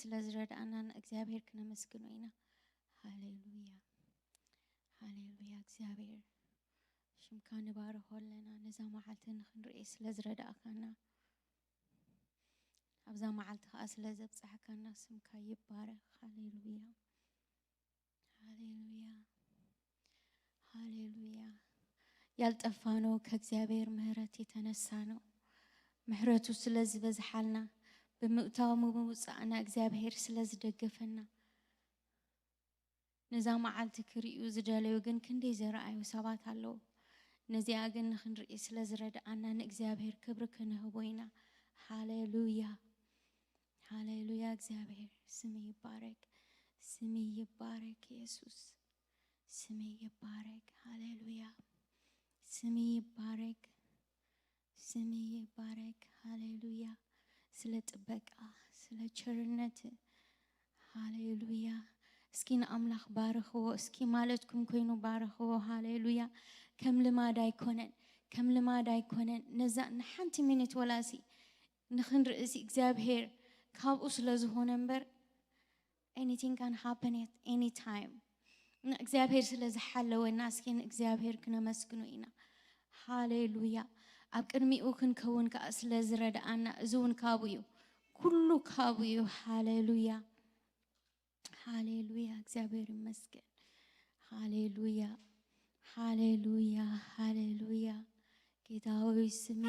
ስለዝረዳና እግዚአብሔር ከነመስግኖይና ሃሌሉያ ሃሌሉያ እግዚአብሔር ሽምካን ባረሆለና ነዛ መዓልትን ክንርኢ ስለዝረዳእካና አብዛ መዓልት ስለዘብጻሕካና ስምካ ይባረክ ሃሌሉያ ሃሌሉያ ሃሌሉያ ያልጠፋነው ከእግዚአብሔር ምህረት የተነሳ ነው ምህረቱ ስለዝበዝሐልና በመውታው መውጻእና እግዚአብሔር ስለዝደገፈና ነዛ መዓልት ክሪኡ ዝደለዩ ግን ክንዴ ዘራአዩ ሰባት አለው ነዚያ ግን ክንርኢ ስለዝረዳእና እግዚአብሔር ክብር ከነህቦይና ሃሌሉያ ሃሌሉያ እግዚአብሔር ስም ይባረክ ኢየሱስ ስም ይባረክ ሃሌሉያ ስም ይባረክ ሃሌሉያ ስለ ጥበቃ ስለ ቸርነት ሃሌሉያ እስኪ አምላክ ባረክዎ እስኪ ማለትኩም ኮይኑ ባረክዎ ሃሌሉያ ከም ልማድ አይኮነን ነዛ ንሓንቲ ሚኒት ወላሲ ንኽንርእሲ እግዚአብሔር ካብኡ ስለዝሆነ እምበር anything can happen at any time እግዚአብሔር ስለዝሓለወና እስኪ እግዚአብሔር ክነመስግኖ ኢና ሃሌሉያ ኣብ ቅድሚኡ ክንከውን ከዓ ስለዝረዳእና እዙውን ካብዩ ኩሉ ካብዩ ሃሌሉያ ሃሌሉያ እግዚአብሔር ይመስገን ሃሌሉያ ሃሌሉያ ሃሌሉያ ጌታ ሆይ ስም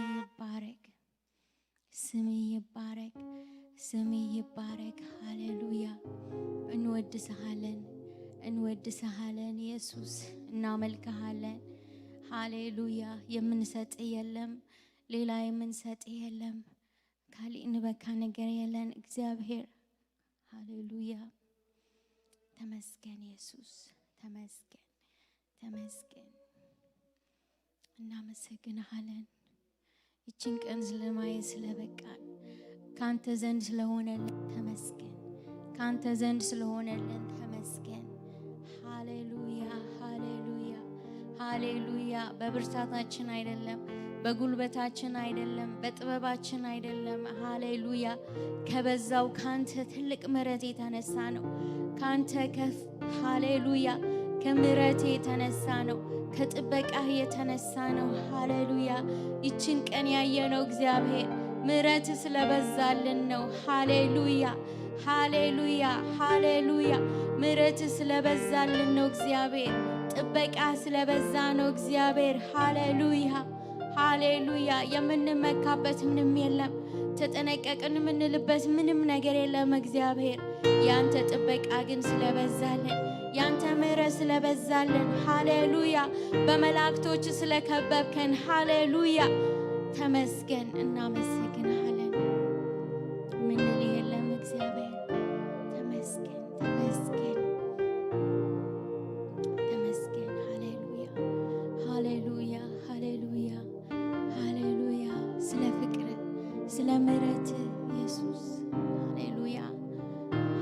ይባረክ ሃሌሉያ እንወድስሃለን ኢየሱስ እናመልክሃለን ሃሌሉያ የምንሰጥ የለም ሌላ የምንሰጥ የለም ካሊን በካ ነገር የለን እግዚአብሔር ሃሌሉያ ተመስገን ኢየሱስ ተመስገን እናመሰግንሃለን ይችን ቀን ስለማየ ስለበቃን ካንተ ዘንድ ስለሆነልን ተመስገን ካንተ ዘንድ ስለሆነልን ተመስገን ሃሌሉያ ሃሌሉያ ሃሌሉያ በብርታታችን አይደለም በጉልበታችን አይደለም በጥበባችን አይደለም ሃሌሉያ ከበዛው ካንተ ትልቅ ምሕረት የተነሳ ነው ካንተ ከፍ ሃሌሉያ ከምሕረት የተነሳ ነው ከጥበቃህ የተነሳ ነው ሃሌሉያ ይችን ቀን ያየነው እግዚአብሔር ምሕረት ስለበዛልን ነው ሃሌሉያ ሃሌሉያ ሃሌሉያ ምሕረት ስለበዛልን ነው እግዚአብሔር ጥበቃ ስለበዛ ነው እግዚአብሔር ሃሌሉያ ሃሌሉያ የምንመካበት ምንም የለም ተጠነቀቅን ምንልበት ምንም ነገር የለም እግዚአብሔር ያንተ ጥበቃ ግን ስለበዛልን ያንተ ምሕረት ስለበዛልን ሃሌሉያ በመላእክቶች ስለከበብከን ሃሌሉያ ተመስገን እናመሰግንሃለን ምንል የለም እግዚአብሔር ተመስገን ሃሌሉያ ሃሌሉያ ሃሌሉያ ሃሌሉያ ስለ ፍቅር ስለ ምሕረት ኢየሱስ ሃሌሉያ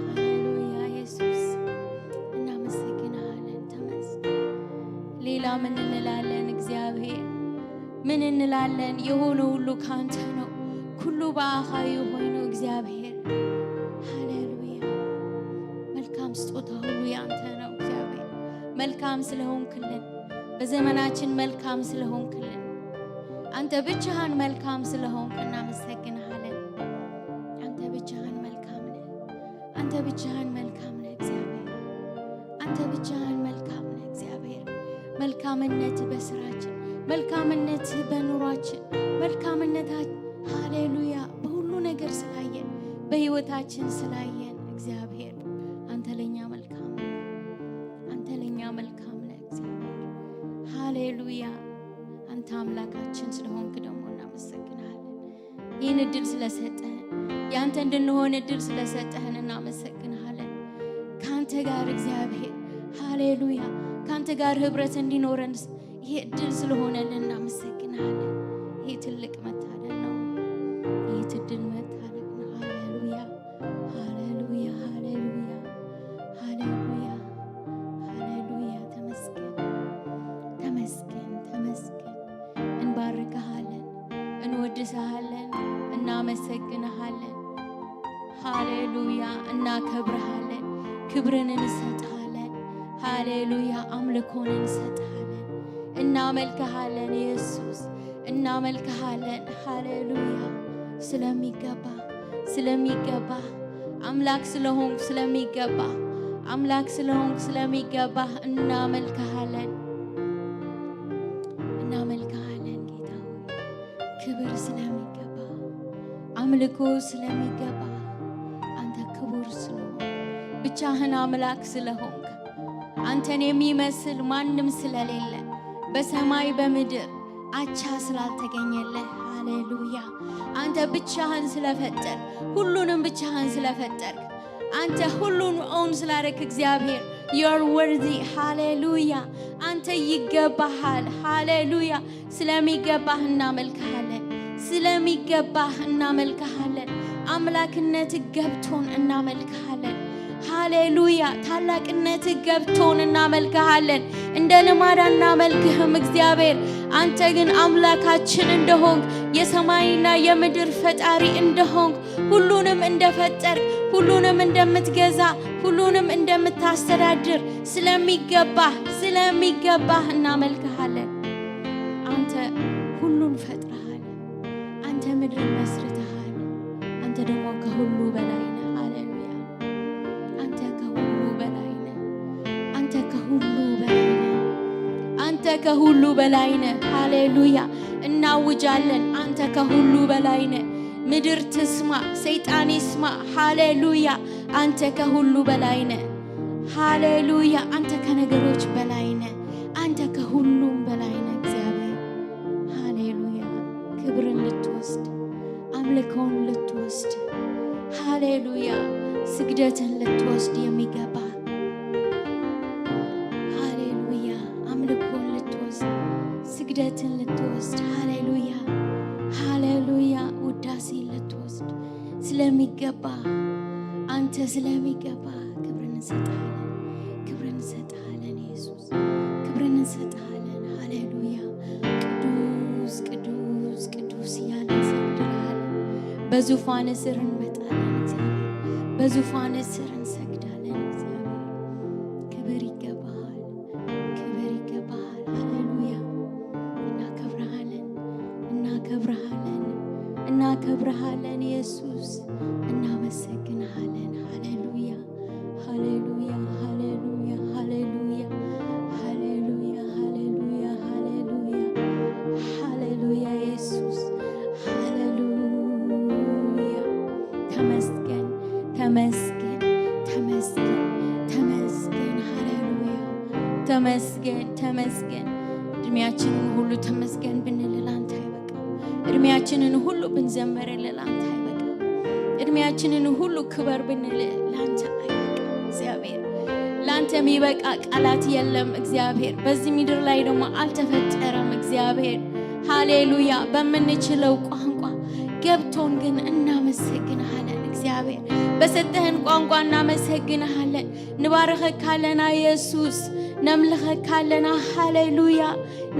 ሃሌሉያ ኢየሱስ እናመሰግንሃለን ተመስገን ሌላ ምን እንላለን እግዚአብሔር ምን እንላለን የሆነ ሁሉ ካንተ ነው ሁሉ በአኻዩ ሆይኖ እግዚአብሔር ሃሌሉያ መልካም ስጦታ ሁሉ ያንተ ነው እግዚአብሔር መልካም ስለሆንክልን በዘመናችን መልካም ስለሆንክልን አንተ ብቻህን መልካም ስለሆንክ እናመሰግንሃለን አንተ ብቻህን መልካም ነህ እግዚአብሔር አንተ ብቻህን መልካም ነህ እግዚአብሔር መልካምነት በስራችን መልካምነት በኑሯችን መልካምነታችን ሃሌሉያ በሁሉ ነገር ስላየን በህይወታችን ስላየን እግዚአብሔር አንተ ለኛ መልካም ነህ እግዚአብሔር ሃሌሉያ አንተ አምላካችን ስለሆንክ ደግሞ እናመሰግናለን ይህን እድል ስለሰጠህን ያንተ እንድንሆን እድል ስለሰጠህን እናመሰግናለን ካንተ ጋር እግዚአብሔር ሃሌሉያ ካንተ ጋር ህብረት እንዲኖረን ይሄ እድል ስለሆነልን እናመሰግናለን ይሄ ትልቅ መታደል ነው ይሄ ትድል መታደል ነው ሃሌሉያ ሃሌሉያ ሃሌሉያ ሃሌሉያ ሃሌሉያ ተመስገን እንባርክሃለን እንወድስሃለን እናመሰግንሃለን ሃሌሉያ እናከብርሃለን ክብርን እንሰጥሃለን ሃሌሉያ አምልኮን እንሰጥሃለን እናመልክሃለን ኢየሱስ እናመልክሃለን ሃሌሉያ ስለሚገባ አምላክ ስለሆንክ ስለሚገባ እናመልክሃለን ጌታ ሆይ ክብር ስለሚገባ አምልኮ ስለሚገባ አንተ ክቡር ስለሆንክ ብቻህን አምላክ ስለሆንክ አንተን የሚመስል ማንም ስለሌለ በሰማይ በምድር አቻ ስላልተገኘልህ ሃሌሉያ አንተ ብቻህን ስለፈጠር ሁሉንም ብቻህን ስለፈጠር አንተ ሁሉን ኦን ስላደረክ እግዚአብሔር you are worthy ሃሌሉያ አንተ ይገባሃል ሃሌሉያ ስለሚገባህ እናመልክሃለን አምላክነት ገብቶን እናመልክሃለን ሃሌሉያ ታላቅነት ገብቶን እናመልክሃለን እንደ ልማድ እናመልክህም እግዚአብሔር አንተ ግን አምላካችን እንደሆንክ የሰማይና የምድር ፈጣሪ እንደሆንክ ሁሉንም እንደፈጠር ሁሉንም እንደምትገዛ ሁሉንም እንደምታስተዳድር ስለሚገባህ እናመልክሃለን አንተ ሁሉን ፈጥረሃል አንተ ምድርን መስርተሃል አንተ ደግሞ ከሁሉ በላይ ነህ ሃሌሉያ አንተ ከሁሉ በላይ ነህ ሃሌሉያ እናውጃለን አንተ ከሁሉ በላይ ነህ ምድር ትስማ ሰይጣን ይስማ ሃሌሉያ አንተ ከሁሉ በላይ ነህ ሃሌሉያ አንተ ከነገሮች በላይ ነህ አንተ ከሁሉም በላይ ነህ እግዚአብሔር ሃሌሉያ ክብርን ልትወስድ አምልኮን ልትወስድ ሃሌሉያ ስግደትን ልትወስድ የሚገባ ሃሌሉያ አምልኮን ልትወስድ ስግደትን ልትወስድ ሃሌሉያ ውዳሴ ልትወስድ ስለሚገባ አንተ ስለሚገባ ክብርን እንሰጥሃለን ኢየሱስ ክብርን እንሰጥሃለን ሃሌሉያ ቅዱስ እያልን እንሰግድልሃለን በዙፋን ስር እንመጣለን እግዚአብሔር በዙፋን ስር እንሰግዳለን እግዚአብሔር ክብር ይገባሃል ሃሌሉያ እናከብርሃለን ኢየሱስ እናመሰግንሃለን ሃሌሉያ ኢየሱስ ሃሌሉያ ተመስገን ሃሌሉያ ተመስገን እድሜያችንን ሁሉ ተመስገን ብንል ላንተ አይበቃም እድሜያችንን ሁሉ ብንዘምርልህ ላንተ አይበቃም እድሜያችንን ሁሉ ክበር ብንል ላንተ አይበቃም እግዚአብሔር ላንተ የሚበቃ ቃላት የለም እግዚአብሔር በዚህ ምድር ላይ ደግሞ አልተፈጠረም እግዚአብሔር ሃሌሉያ በምንችለው ቋንቋ ገብቶን ግን እናመሰግንሃለን እግዚአብሔር በሰጠህን ቋንቋ እናመሰግንሃለን ንባርከካለና ኢየሱስ ነምልኸካለና ሃሌሉያ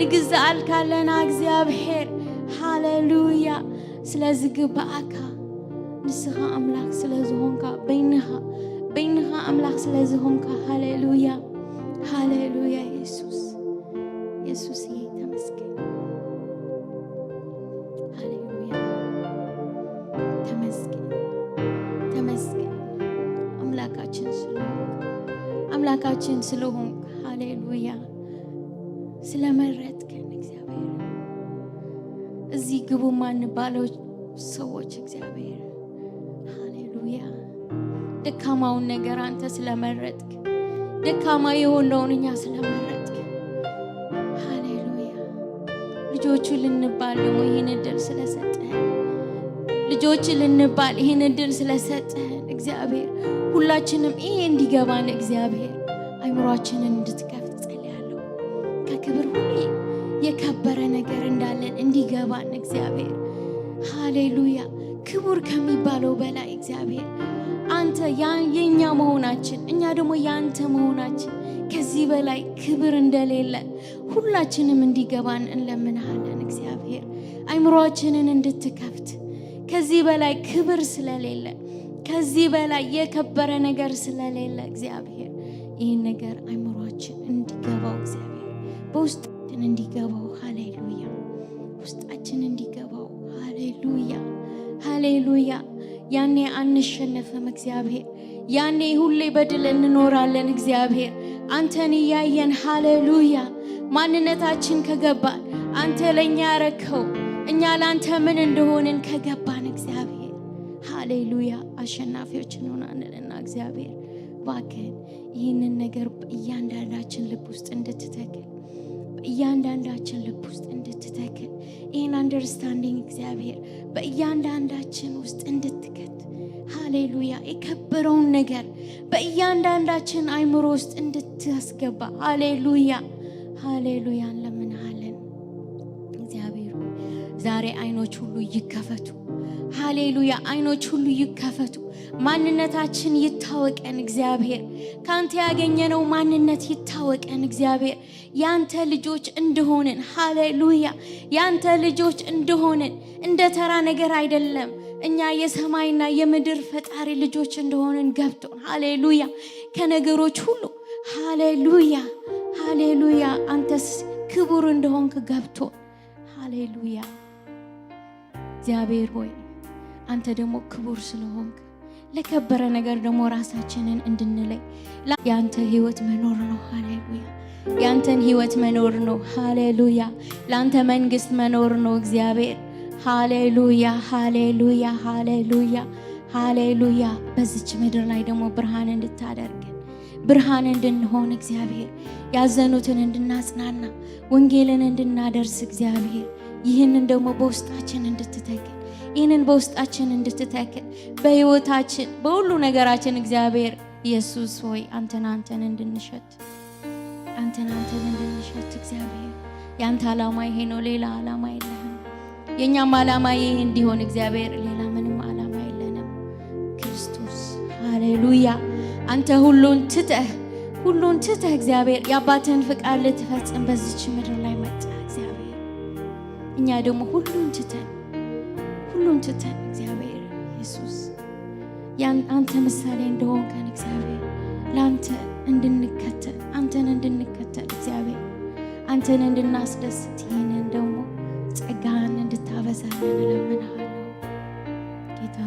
ንግዛአልካለና እግዚአብሔር ሃሌሉያ ስለዚህ ግባአካ ንስኻ አምላክ ስለዝሆንካ በይንኻ አምላክ ስለዝሆንካ ሃሌሉያ ኢየሱስ ተመስገን ሃሌሉያ ተመስገን አምላካችን ስለሆንክ ሃሌሉያ ስለመረጥከን እግዚአብሔር እዚህ ግቡ ማንባለው ሰዎች እግዚአብሔር ሃሌሉያ ደካማውን ነገር አንተ ስለመረጥክ ደካማ የሆነውን እኛ ስለመረጥክ ሃሌሉያ ልጆቹ ልንባል ደግሞ ይህን እድል ስለሰጠህን ልጆች ልንባል ይህን እድል ስለሰጠህን እግዚአብሔር ሁላችንም ይሄ እንዲገባን እግዚአብሔር አይምሮአችንን እንድትከፍት ጸልያለሁ ከክብር ሁሉ የከበረ ነገር እንዳለን እንዲገባን እግዚአብሔር ሃሌሉያ ክቡር ከሚባለው በላይ እግዚአብሔር አንተ የኛ መሆናችን እኛ ደግሞ ያንተ መሆናችን ከዚህ በላይ ክብር እንደሌለ ሁላችንም እንዲገባን እንለምንሃለን እግዚአብሔር አይምሮአችንን እንድትከፍት ከዚህ በላይ ክብር ስለሌለ ከዚህ በላይ የከበረ ነገር ስለሌለ እግዚአብሔር ይህን ነገር አይምሯችን እንዲገባው እግዚአብሔር በውስጣችን እንዲገባው ሃሌሉያ ውስጣችን እንዲገባው ሃሌሉያ ሃሌሉያ ያኔ አንሸነፍም እግዚአብሔር ያኔ ሁሌ በድል እንኖራለን እግዚአብሔር አንተን ያየን ሃሌሉያ ማንነታችን ከገባን አንተ ለኛ ያረከው እኛ ላንተ ምን እንደሆንን ከገባን እግዚአብሔር ሃሌሉያ አሸናፊዎች እንሆናለንና እግዚአብሔር ባከን ይህንን ነገር እያንዳንዳችን ልብ ውስጥ እንድትተክል በእያንዳንዳችን ልብ ውስጥ እንድትተክል ይህን አንደርስታንዲንግ እግዚአብሔር በእያንዳንዳችን ውስጥ እንድትከት ሃሌሉያ የከበረውን ነገር በእያንዳንዳችን አይምሮ ውስጥ እንድታስገባ ሃሌሉያ ሃሌሉያ እንለምንሃለን እግዚአብሔር ዛሬ አይኖች ሁሉ ይከፈቱ ሃሌሉያ አይኖች ሁሉ ይከፈቱ ማንነታችን ይታወቀን እግዚአብሔር ካንተ ያገኘነው ማንነት ይታወቀን እግዚአብሔር ያንተ ልጆች እንደሆንን ሃሌሉያ ያንተ ልጆች እንደሆንን እንደ ተራ ነገር አይደለም እኛ የሰማይና የምድር ፈጣሪ ልጆች እንደሆንን ገብቶን ሃሌሉያ ከነገሮች ሁሉ ሃሌሉያ ሃሌሉያ አንተስ ክቡር እንደሆንክ ገብቶን ሃሌሉያ እግዚአብሔር ሆይ አንተ ደግሞ ክቡር ስለሆንክ ለከበረ ነገር ደግሞ ራሳችንን እንድንለይ ያንተ ህይወት መኖር ነው ሃሌሉያ ያንተን ህይወት መኖር ነው ሃሌሉያ ላንተ መንግስት መኖር ነው እግዚአብሔር ሃሌሉያ ሃሌሉያ ሃሌሉያ ሃሌሉያ በዚች ምድር ላይ ደግሞ ብርሃን እንድታደርገን ብርሃን እንድንሆን እግዚአብሔር ያዘኑትን እንድናጽናና ወንጌልን እንድናደርስ እግዚአብሔር ይህንን ደግሞ በውስጣችን እንድትተክል ይህንን በውስጣችን እንድትተክል በህይወታችን በሁሉ ነገራችን እግዚአብሔር ኢየሱስ ሆይ አንተን እንድንሸት እግዚአብሔር ያንተ ዓላማ ይሄ ነው ሌላ ዓላማ የለህም የኛም ዓላማ ይሄ እንዲሆን እግዚአብሔር ሌላ ምንም ዓላማ የለንም ክርስቶስ ሃሌሉያ አንተ ሁሉን ትተህ እግዚአብሔር የአባትህን ፍቃድ ልትፈጽም በዚች ምድር ላይ መጣ እግዚአብሔር እኛ ደግሞ ሁሉን ትተን እግዚአብሔር ኢየሱስ አንተ ምሳሌ እንደሆንከን እግዚአብሔር ለአንተ እንድንከተል አንተን እንድንከተል እግዚአብሔር አንተን እንድናስደስት ይህንን ደግሞ ጸጋህን እንድታበዛልን እለምንሃለሁ ጌታ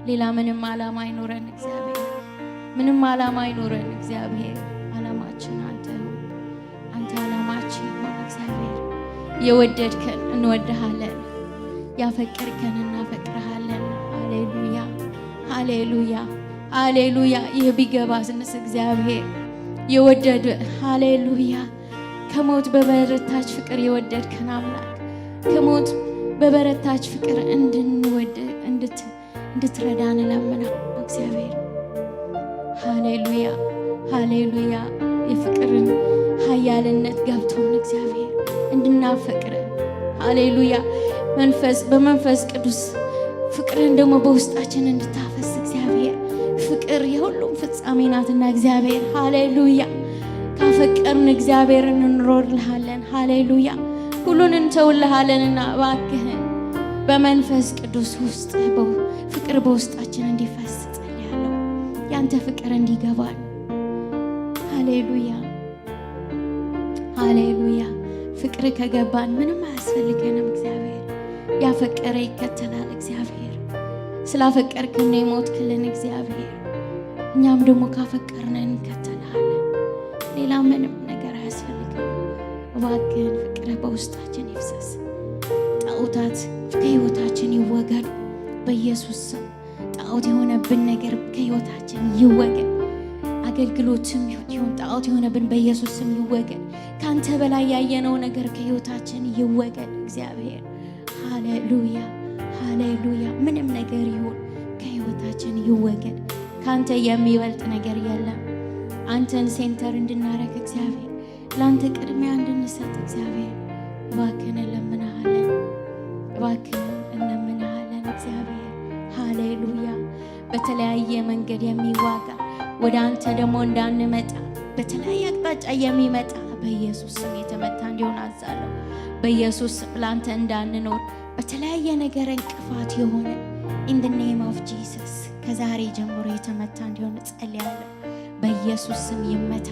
ሌላ ምንም ዓላማ አይኖረን እግዚአብሔር ምንም ዓላማ አይኖረን እግዚአብሔር ዓላማችን አንተ ዓላማችን ሆነ እግዚአብሔር የወደድከን እንወድሃለን ያፈቀርከን እናፈቅርሃለን ሃሌሉያ ሃሌሉያ ሃሌሉያ ይህ ቢገባስንስ እግዚአብሔር የወደድ ሃሌሉያ ከሞት በበረታች ፍቅር የወደድከን አምላክ ከሞት በበረታች ፍቅር እንድትረዳን ለምነው እግዚአብሔር ሃሌሉያ ሃሌሉያ የፍቅርን ኃያልነት ገብቶን እግዚአብሔር እንድናፈቅር ሃሌሉያ በመንፈስ ቅዱስ ፍቅርን ደግሞ በውስጣችን እንድታፈስ እግዚአብሔር ፍቅር የሁሉም ፍጻሜ ናትና እግዚአብሔር ሃሌሉያ ካፈቀርን እግዚአብሔር እንኖርልሃለን ሃሌሉያ ሁሉን እንተውልሃለንና እባክህን በመንፈስ ቅዱስ ውስጥ ፍቅር በውስጣችን እንዲፈስ ጸልያለሁ ያንተ ፍቅር እንዲገባል ሃሌሉያ ሃሌሉያ ፍቅር ከገባን ምንም አያስፈልገንም እግዚአብሔር ያፈቀረ ይከተላል እግዚአብሔር ስላፈቀርክን ነው የሞትክልን እግዚአብሔር እኛም ደግሞ ካፈቀርን እንከተልሃለን ሌላ ምንም ነገር አያስፈልገንም እባክህን ፍቅር በውስጣችን ይፍሰስ ጣዖታት ከህይወታችን ይወገዱ በኢየሱስ ስም ጣዖት የሆነብን ነገር ከህይወታችን ይወገድ አገልግሎትም ይሁን ጣዖት የሆነብን በኢየሱስ ስም ይወገድ ካንተ በላይ ያየነው ነገር ከህይወታችን ይወገድ እግዚአብሔር ሃሌሉያ ሃሌሉያ ምንም ነገር ይሁን ከህይወታችን ይወገድ ካንተ የሚበልጥ ነገር የለም አንተን ሴንተር እንድናረግ እግዚአብሔር ላንተ ቅድሚያ እንድንሰጥ እግዚአብሔር እባክህን እንለምንሃለን እግዚአብሔር ሃሌሉያ በተለያየ መንገድ የሚዋጋ ወደ አንተ ደግሞ እንዳንመጣ በተለያየ አቅጣጫ የሚመጣ በኢየሱስ ስም የተመታ እንዲሆን አዛለሁ በኢየሱስ ስም ላንተ እንዳንኖር በተለያየ ነገር እንቅፋት የሆነ in the name of Jesus ከዛሬ ጀምሮ የተመታ እንዲሆን ጸልያለሁ። በኢየሱስ ስም ይመታ።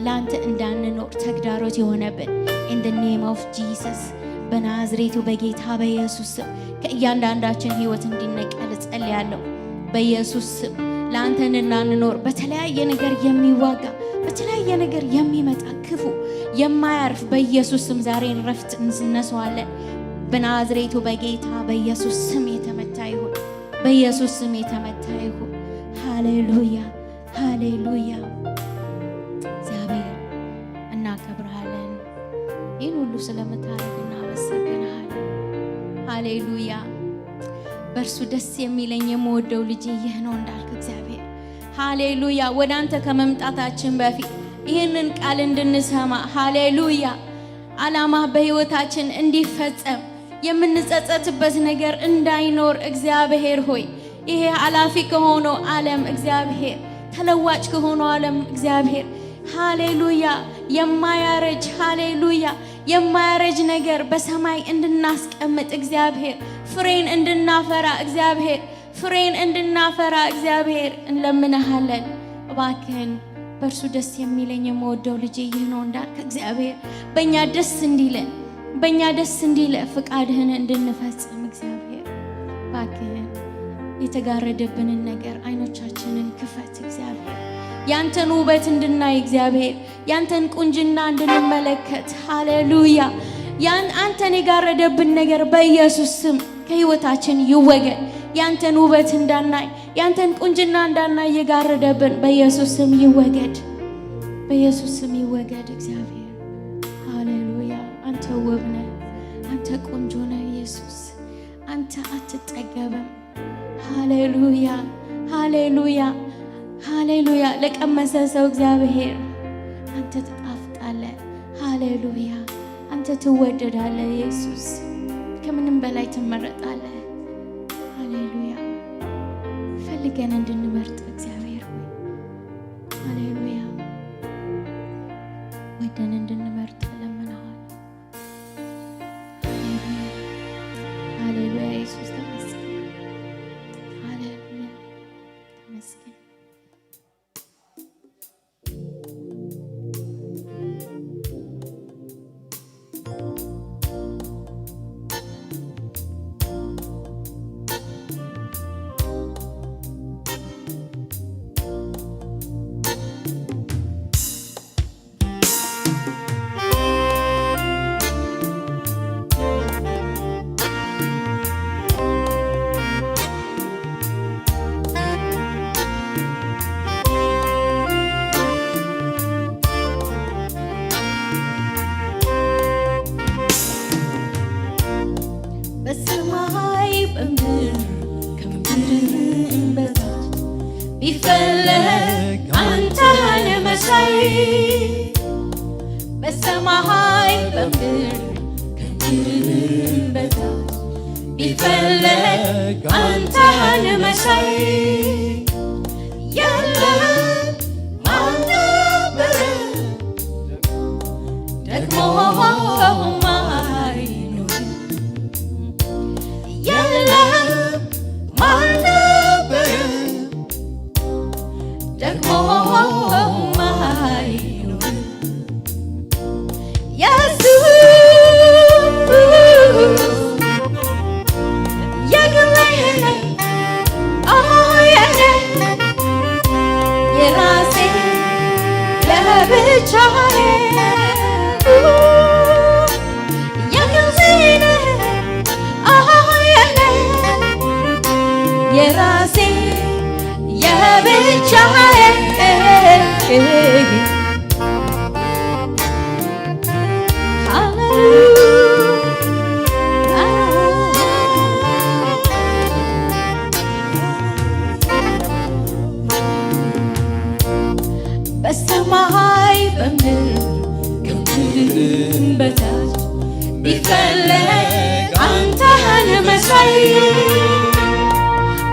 ላንተ እንዳንኖር ተግዳሮት የሆነብን in the name of Jesus በናዝሬቱ በጌታ በኢየሱስ ስም ከእያንዳንዳችን ህይወት እንዲነቀል ጸልያለሁ። በኢየሱስ ስም ላንተ እንዳንኖር በተለያየ ነገር የሚዋጋ በተለያየ ነገር የሚመጣ ክፉ የማያርፍ በኢየሱስ ስም ዛሬ ረፍት እንነሳዋለን። በናዝሬቱ በጌታ በኢየሱስ ስም የተመታ ይሁን። በኢየሱስ ስም የተመታ ይሁን። ሃሌሉያ ሃሌሉያ። እግዚአብሔር እናከብርሃለን። ይህን ሁሉ ስለምታደርግ እናመሰግንሃለን። ሃሌሉያ። በእርሱ ደስ የሚለኝ የምወደው ልጄ ይህ ነው እንዳልክ እግዚአብሔር ሃሌሉያ። ወደ አንተ ከመምጣታችን በፊት ይህንን ቃል እንድንሰማ ሃሌሉያ፣ ዓላማ በህይወታችን እንዲፈጸም የምንጸጸትበት ነገር እንዳይኖር እግዚአብሔር ሆይ ይሄ ኃላፊ ከሆነው ዓለም እግዚአብሔር ተለዋጭ ከሆነው ዓለም እግዚአብሔር ሃሌሉያ የማያረጅ ሃሌሉያ የማያረጅ ነገር በሰማይ እንድናስቀምጥ እግዚአብሔር ፍሬን እንድናፈራ እግዚአብሔር ፍሬን እንድናፈራ እግዚአብሔር እንለምንሃለን። እባክህን በእርሱ ደስ የሚለኝ የምወደው ልጄ ይህ ነው እንዳልክ እግዚአብሔር በእኛ ደስ እንዲለን በእኛ ደስ እንዲለ ፍቃድህን እንድንፈጽም እግዚአብሔር እባክህን የተጋረደብንን ነገር አይኖቻችንን ክፈት እግዚአብሔር ያንተን ውበት እንድናይ እግዚአብሔር ያንተን ቁንጅና እንድንመለከት ሃሌሉያ። አንተን የጋረደብን ነገር በኢየሱስ ስም ከህይወታችን ይወገድ። ያንተን ውበት እንዳናይ ያንተን ቁንጅና እንዳናይ የጋረደብን በኢየሱስ ስም ይወገድ። በኢየሱስ ስም ይወገድ እግዚአብሔር ሃሌሉያ። አንተ ውብ ነህ፣ አንተ ቆንጆ ነህ ኢየሱስ፣ አንተ አትጠገብም። ሃሌሉያ ሃሌሉያ ሃሌሉያ። ለቀመሰ ሰው እግዚአብሔር አንተ ትጣፍጣለህ። ሃሌሉያ አንተ ትወደዳለህ ኢየሱስ፣ ከምንም በላይ ትመረጣለህ። ሃሌሉያ ፈልገን እንድንመርጥ እግዚአብሔር ሆይ ሃሌሉያ ወደን እንድንመርጥ ለምንሃል። ሃሌሉያ ኢየሱስ ተመስገን። ሃሌሉያ ተመስገን። ቢፈለግ አንተን መሳይ በሰማይ በምድር ከምድርም በታች ቢፈለግ አንተን መሳይ የለም ማን ነበረ ደግሞ ማይኖር የለም ማን ነበረ ደግሞ ማይኖር ኢየሱስ የግሌ የራሴ ለብቻዬ የራሴ የብቻዬ በሰማይ በምድር ከምድርም በታች ቢፈለግ አንተን መሳይ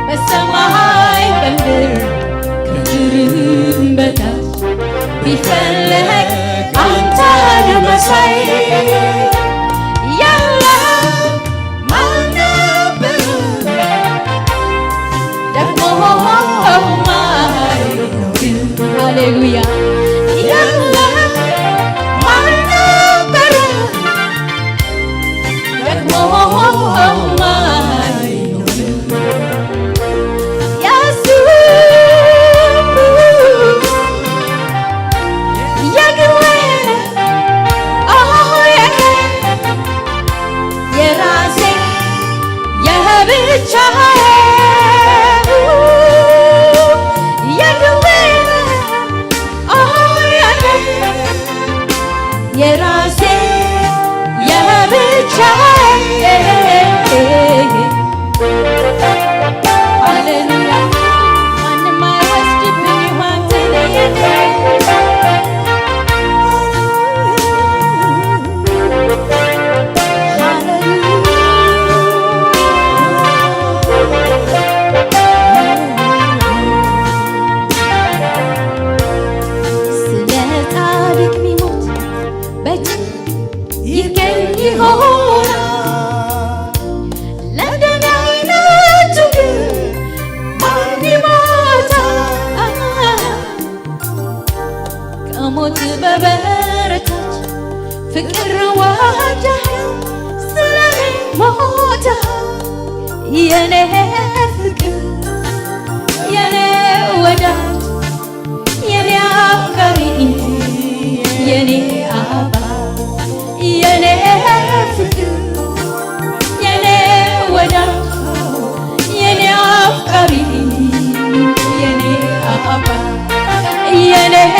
በሰማይ በምድር ከምድርም በታች ቢፈለግ አንተን መሳይ የለም ማን ነበረ ደግሞ ሃሌሉያ ሞት በበረታች ፍቅር ዋጃህ ስለኔ ሞታ የኔ ፍቅር የኔ ወዳጅ የኔ አፍቃሪ የኔ አባት የኔ ፍቅር የኔ ወዳጅ የኔ አፍቃሪ የኔ አባት የኔ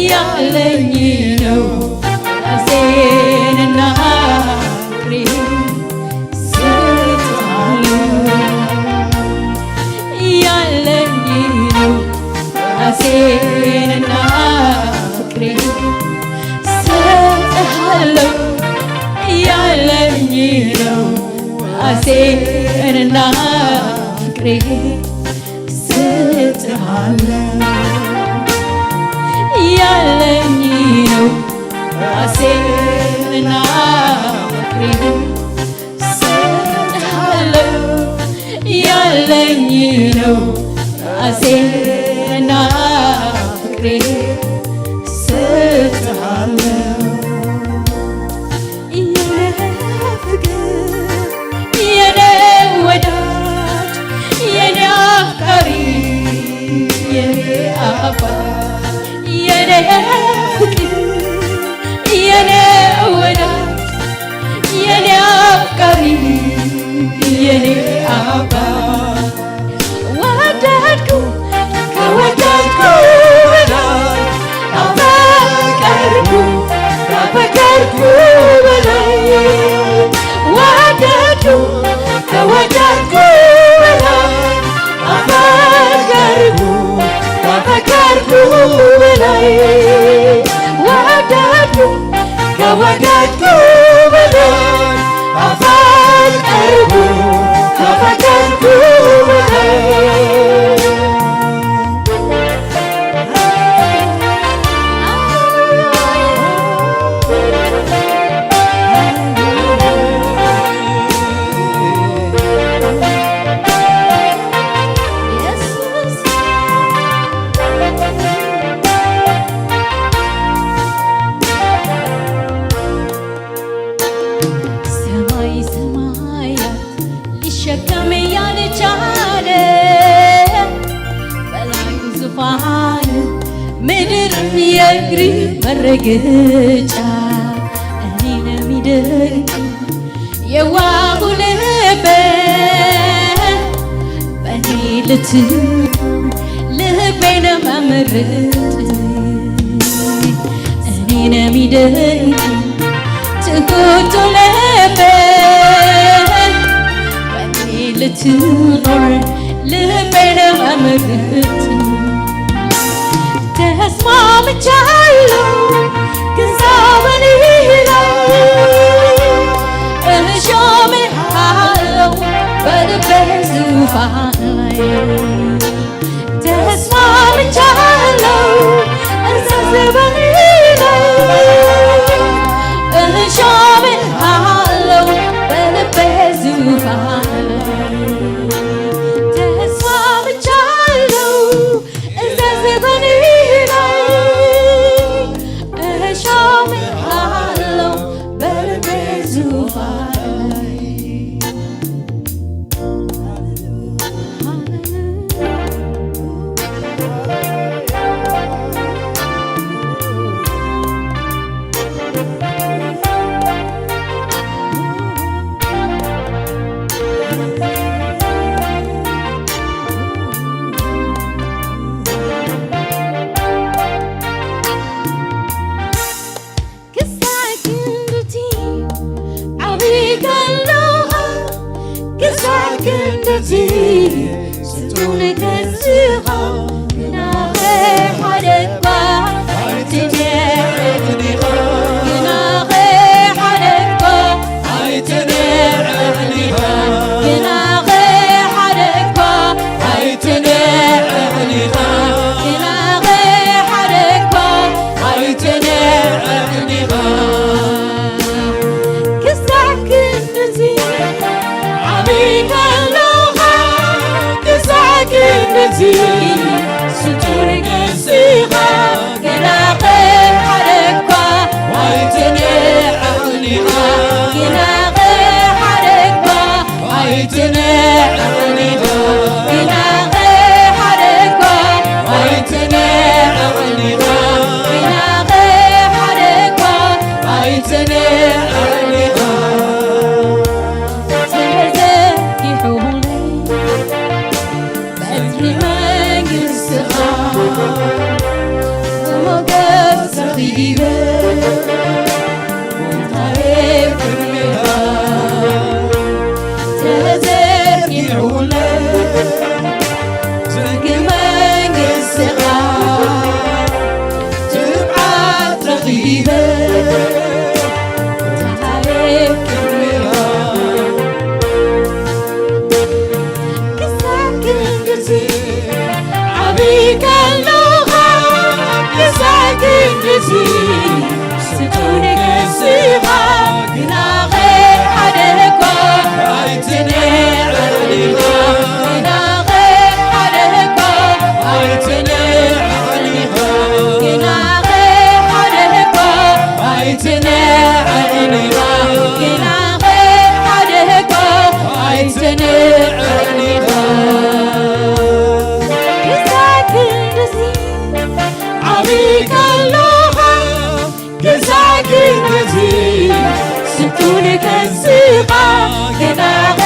ያለኝ ነው ራሴን እና ያለኝ ነው ራሴንና ፍቅሬ ሰጥሃለሁ ያለኝ ነው ራሴንና ፍቅሬ ሰጥሃለሁ ያለኝ ነው ራሴንና ፍቅሬ ሰጥሃለሁ የኔ ወዳጅ የኔ አፍቃሪ የኔ አባት የኔ ፍቅር የኔ ወዳጅ የኔ አፍቃሪ የኔ አባት ወደድኩ ከወደድኩ በላይ አፈቀርኩ ካፈቀርኩ በላይ ወደድኩ ከወደድኩ በላይ አፈቀርኩ ካፈቀርኩ በላይ ወደድኩ ከወደድኩ በላይ አፈቀርኩ ካፈቀርኩ በላይ ሊሸከም ያልቻለ በላይ ዙፋን ምድርም የእግር መረገጫ እኔን የሚደንቅ የዋሁ ልቤ በእኔ ልቤን መምርጥ እኔን የሚደንቅ ትሁቱ ልቤ ልትኖር ልቤን መምርጥ ተስማምቻለሁ ግዛበን ላይ እሾምሃለሁ በልቤ ዙፋን ላይ ተስማምቻለሁ እዛዘበን ላይ እሾምሃለሁ በልቤ ዙፋን ስጡን ከዝኻ ግናኸ ሓደግባ ኣይትነዕኒኻ ግናኸ ሓደግባ ኣይትነዕኒኻ ግናኸ ሓደግባ ኣይትነዕኒኻ ግናኸ ሓደግባ ኣይትነዕኒኻ ክሳዕ ክንዚ ዓብይካ ስጡን ከዝኻ ግናኸ ሓደግባ ኣይትነዕኒኻ ግናኸ ሓደግባ ኣይትነዕኒኻ ግናኸ ሓደግባ ኣይትነዕኒኻ ግናኸ ሓደግባ ኣይትነዕኒኻ ሞገስ ረኺበ ቦታዬ ቅድሜኻ ተዘርጊሑለይ نسيقا كناغ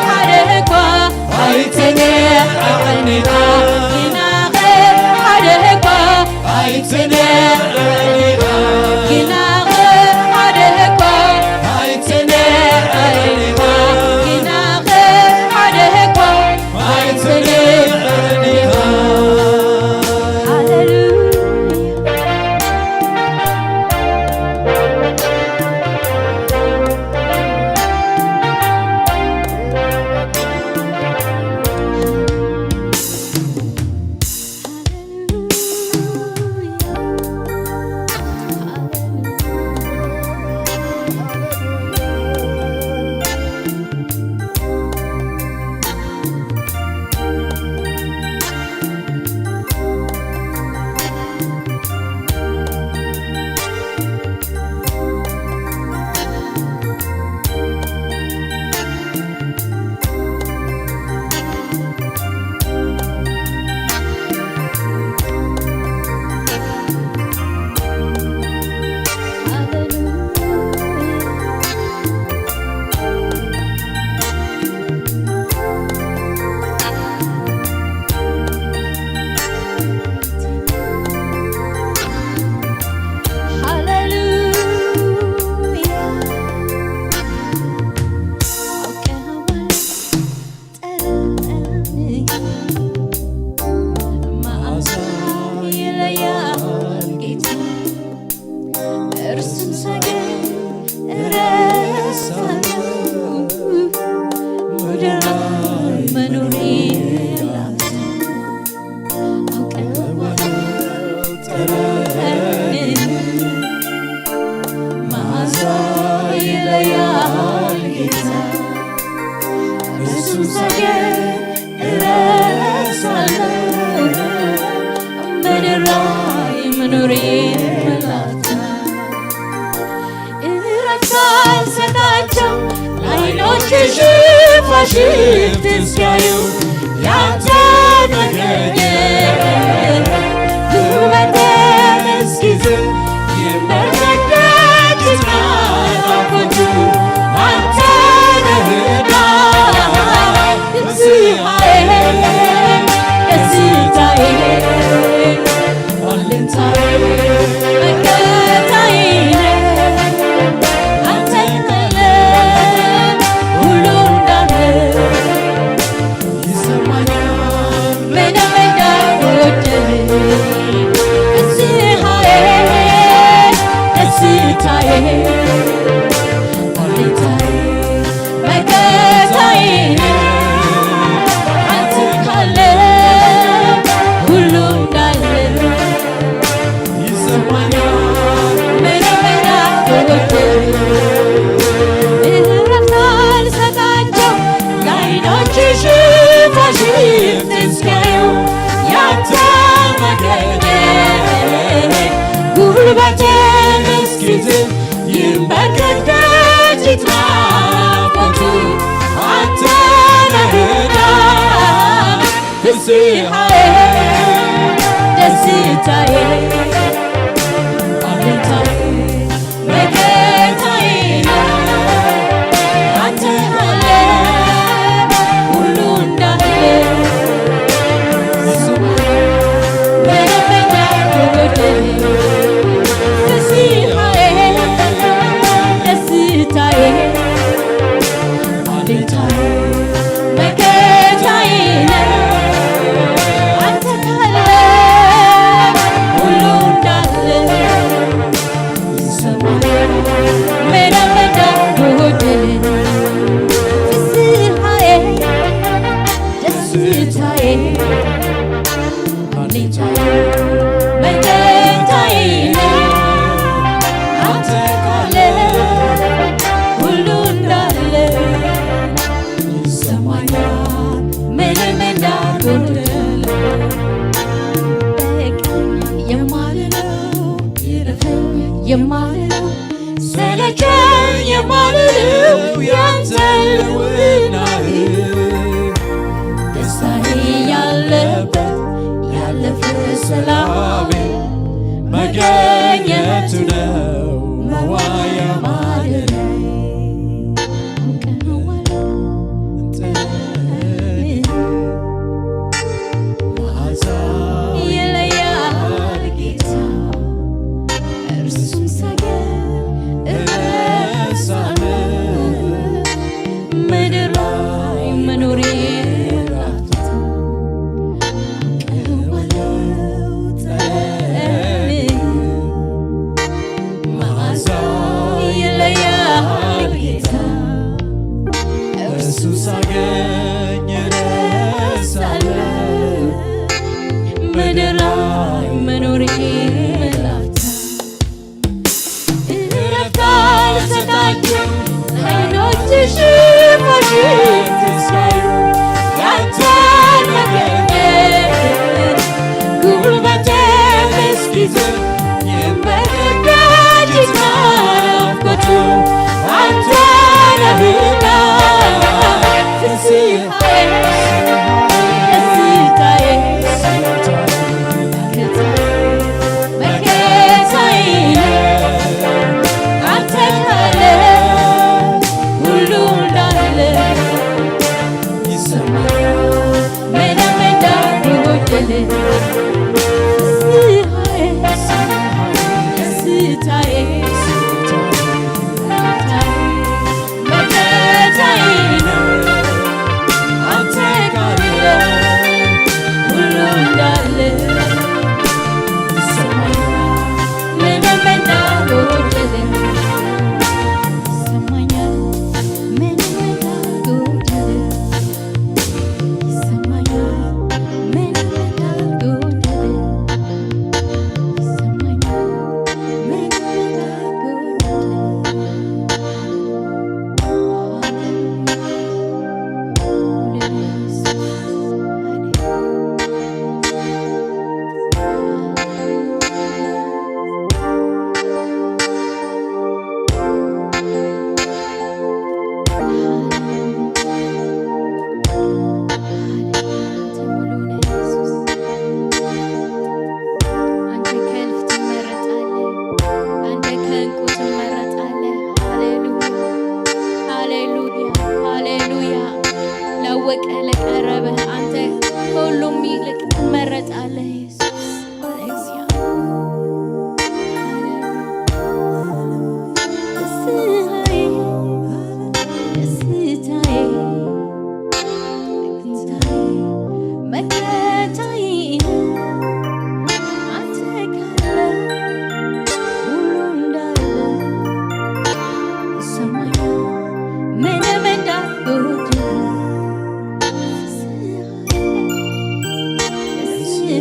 حركوا عيتني عنيقا كناغ حركوا عيتني عنيقا كناغ حركوا عيتني عنيقا كناغ حركوا عيتني عنيقا የማልለው ሰለቸኝ የማልለው ያንተውናህ ደስታዬ ያለበት ያለፈ ሰላሜ መገኘቱ ነው መዋያ ማደሪያዬ ፊት ሲያዩ ያንተን መገኘት ጉልበቴ እስኪዝል ይንበረከክ ደጅህ ናፍቆቱ አንተ ነህና ፍስሐዬ ደስታዬ መከታዬ አንተ ካለ ሁሉ እንዳለ ይሰማል ምንም እንዳልጎደለ ደስታዬ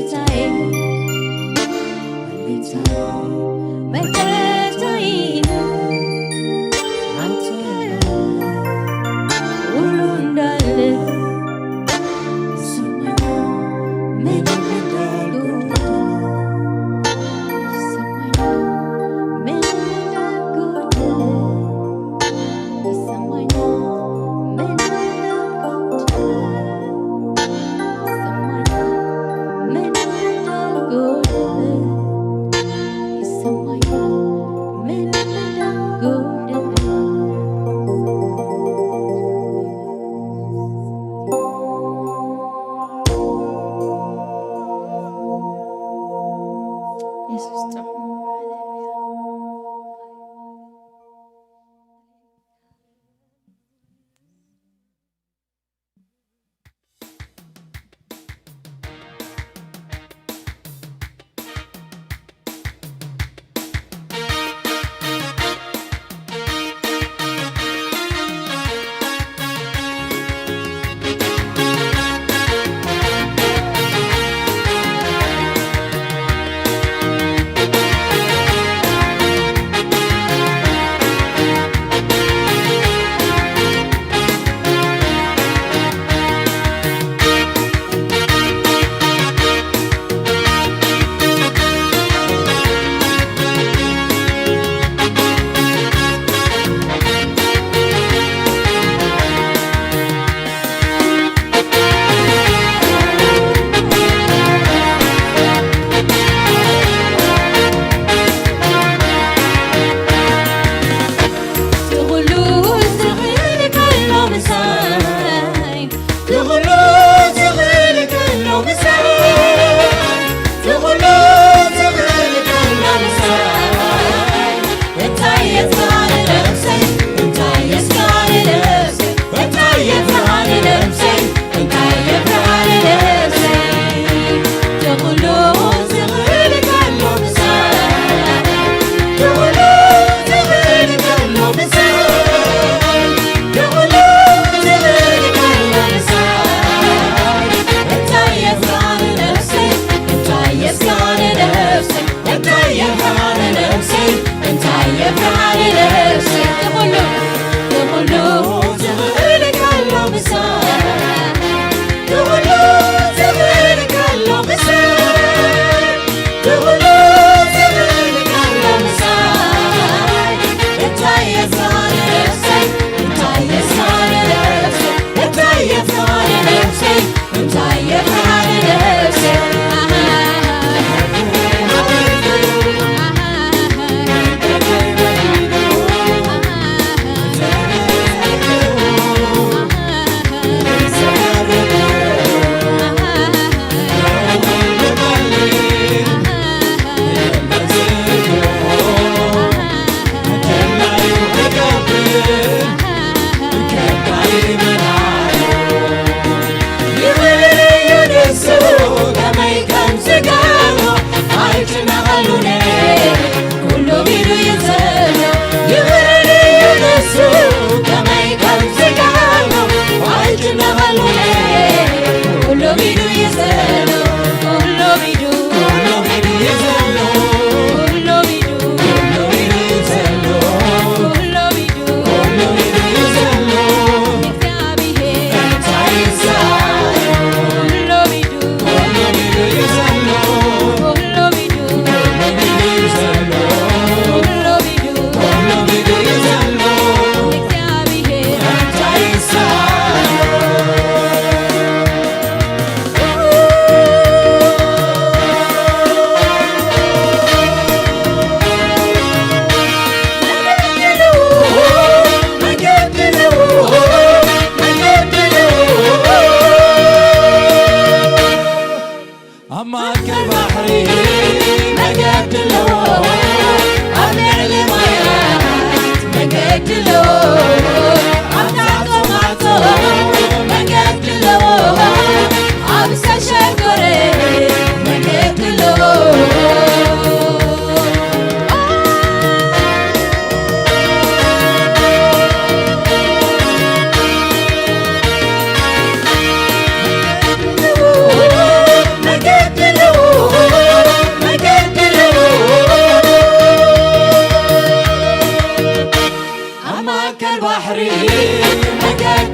time.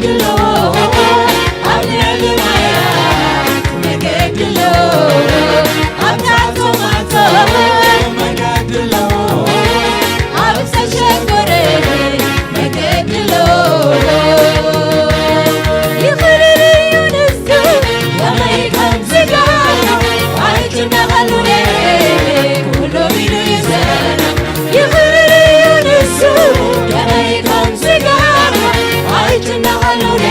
መገድሎ አብነል ማያ መገድሎ አብታቶ ማቶ መገድሎ አብሰሸጎረ መገድሎ ይኽርርዩንሱ የመይካም ስጋ አይችና ኸሉኔ ኩሎ ቢሉ ይዘና ይኽርርዩንሱ የመይካም ስጋ አይችና ኸሉኔ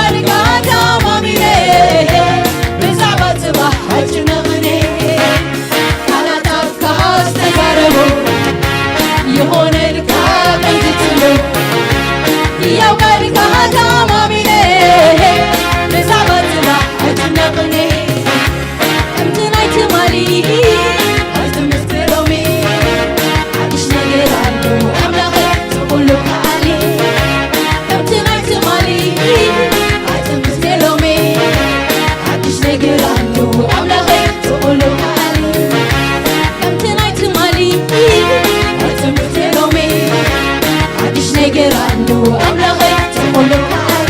ያውቃል ታማሚኔ ብዛባት ጽባህ አጭነቅኔ ካላታት ካስተጋረቡ የሆነል ካቀንትትሉ ያውቃል ታማሚኔ ብዛባት ጽባህ አጭነቅኔ እምትናይ ትማሊ አትምስትሎሚ አዲስ ነገር አለው አምላኽ ሁሉ ካሊ እምትናይ ትማሊ አትምስትሎሚ አዲስ ነገር አለው አምላኽ ሁሉ ካሊ እምትናይ ትማሊ አትምስትሎሚ አዲስ ነገር አለው አምላኽ ሁሉ ካሊ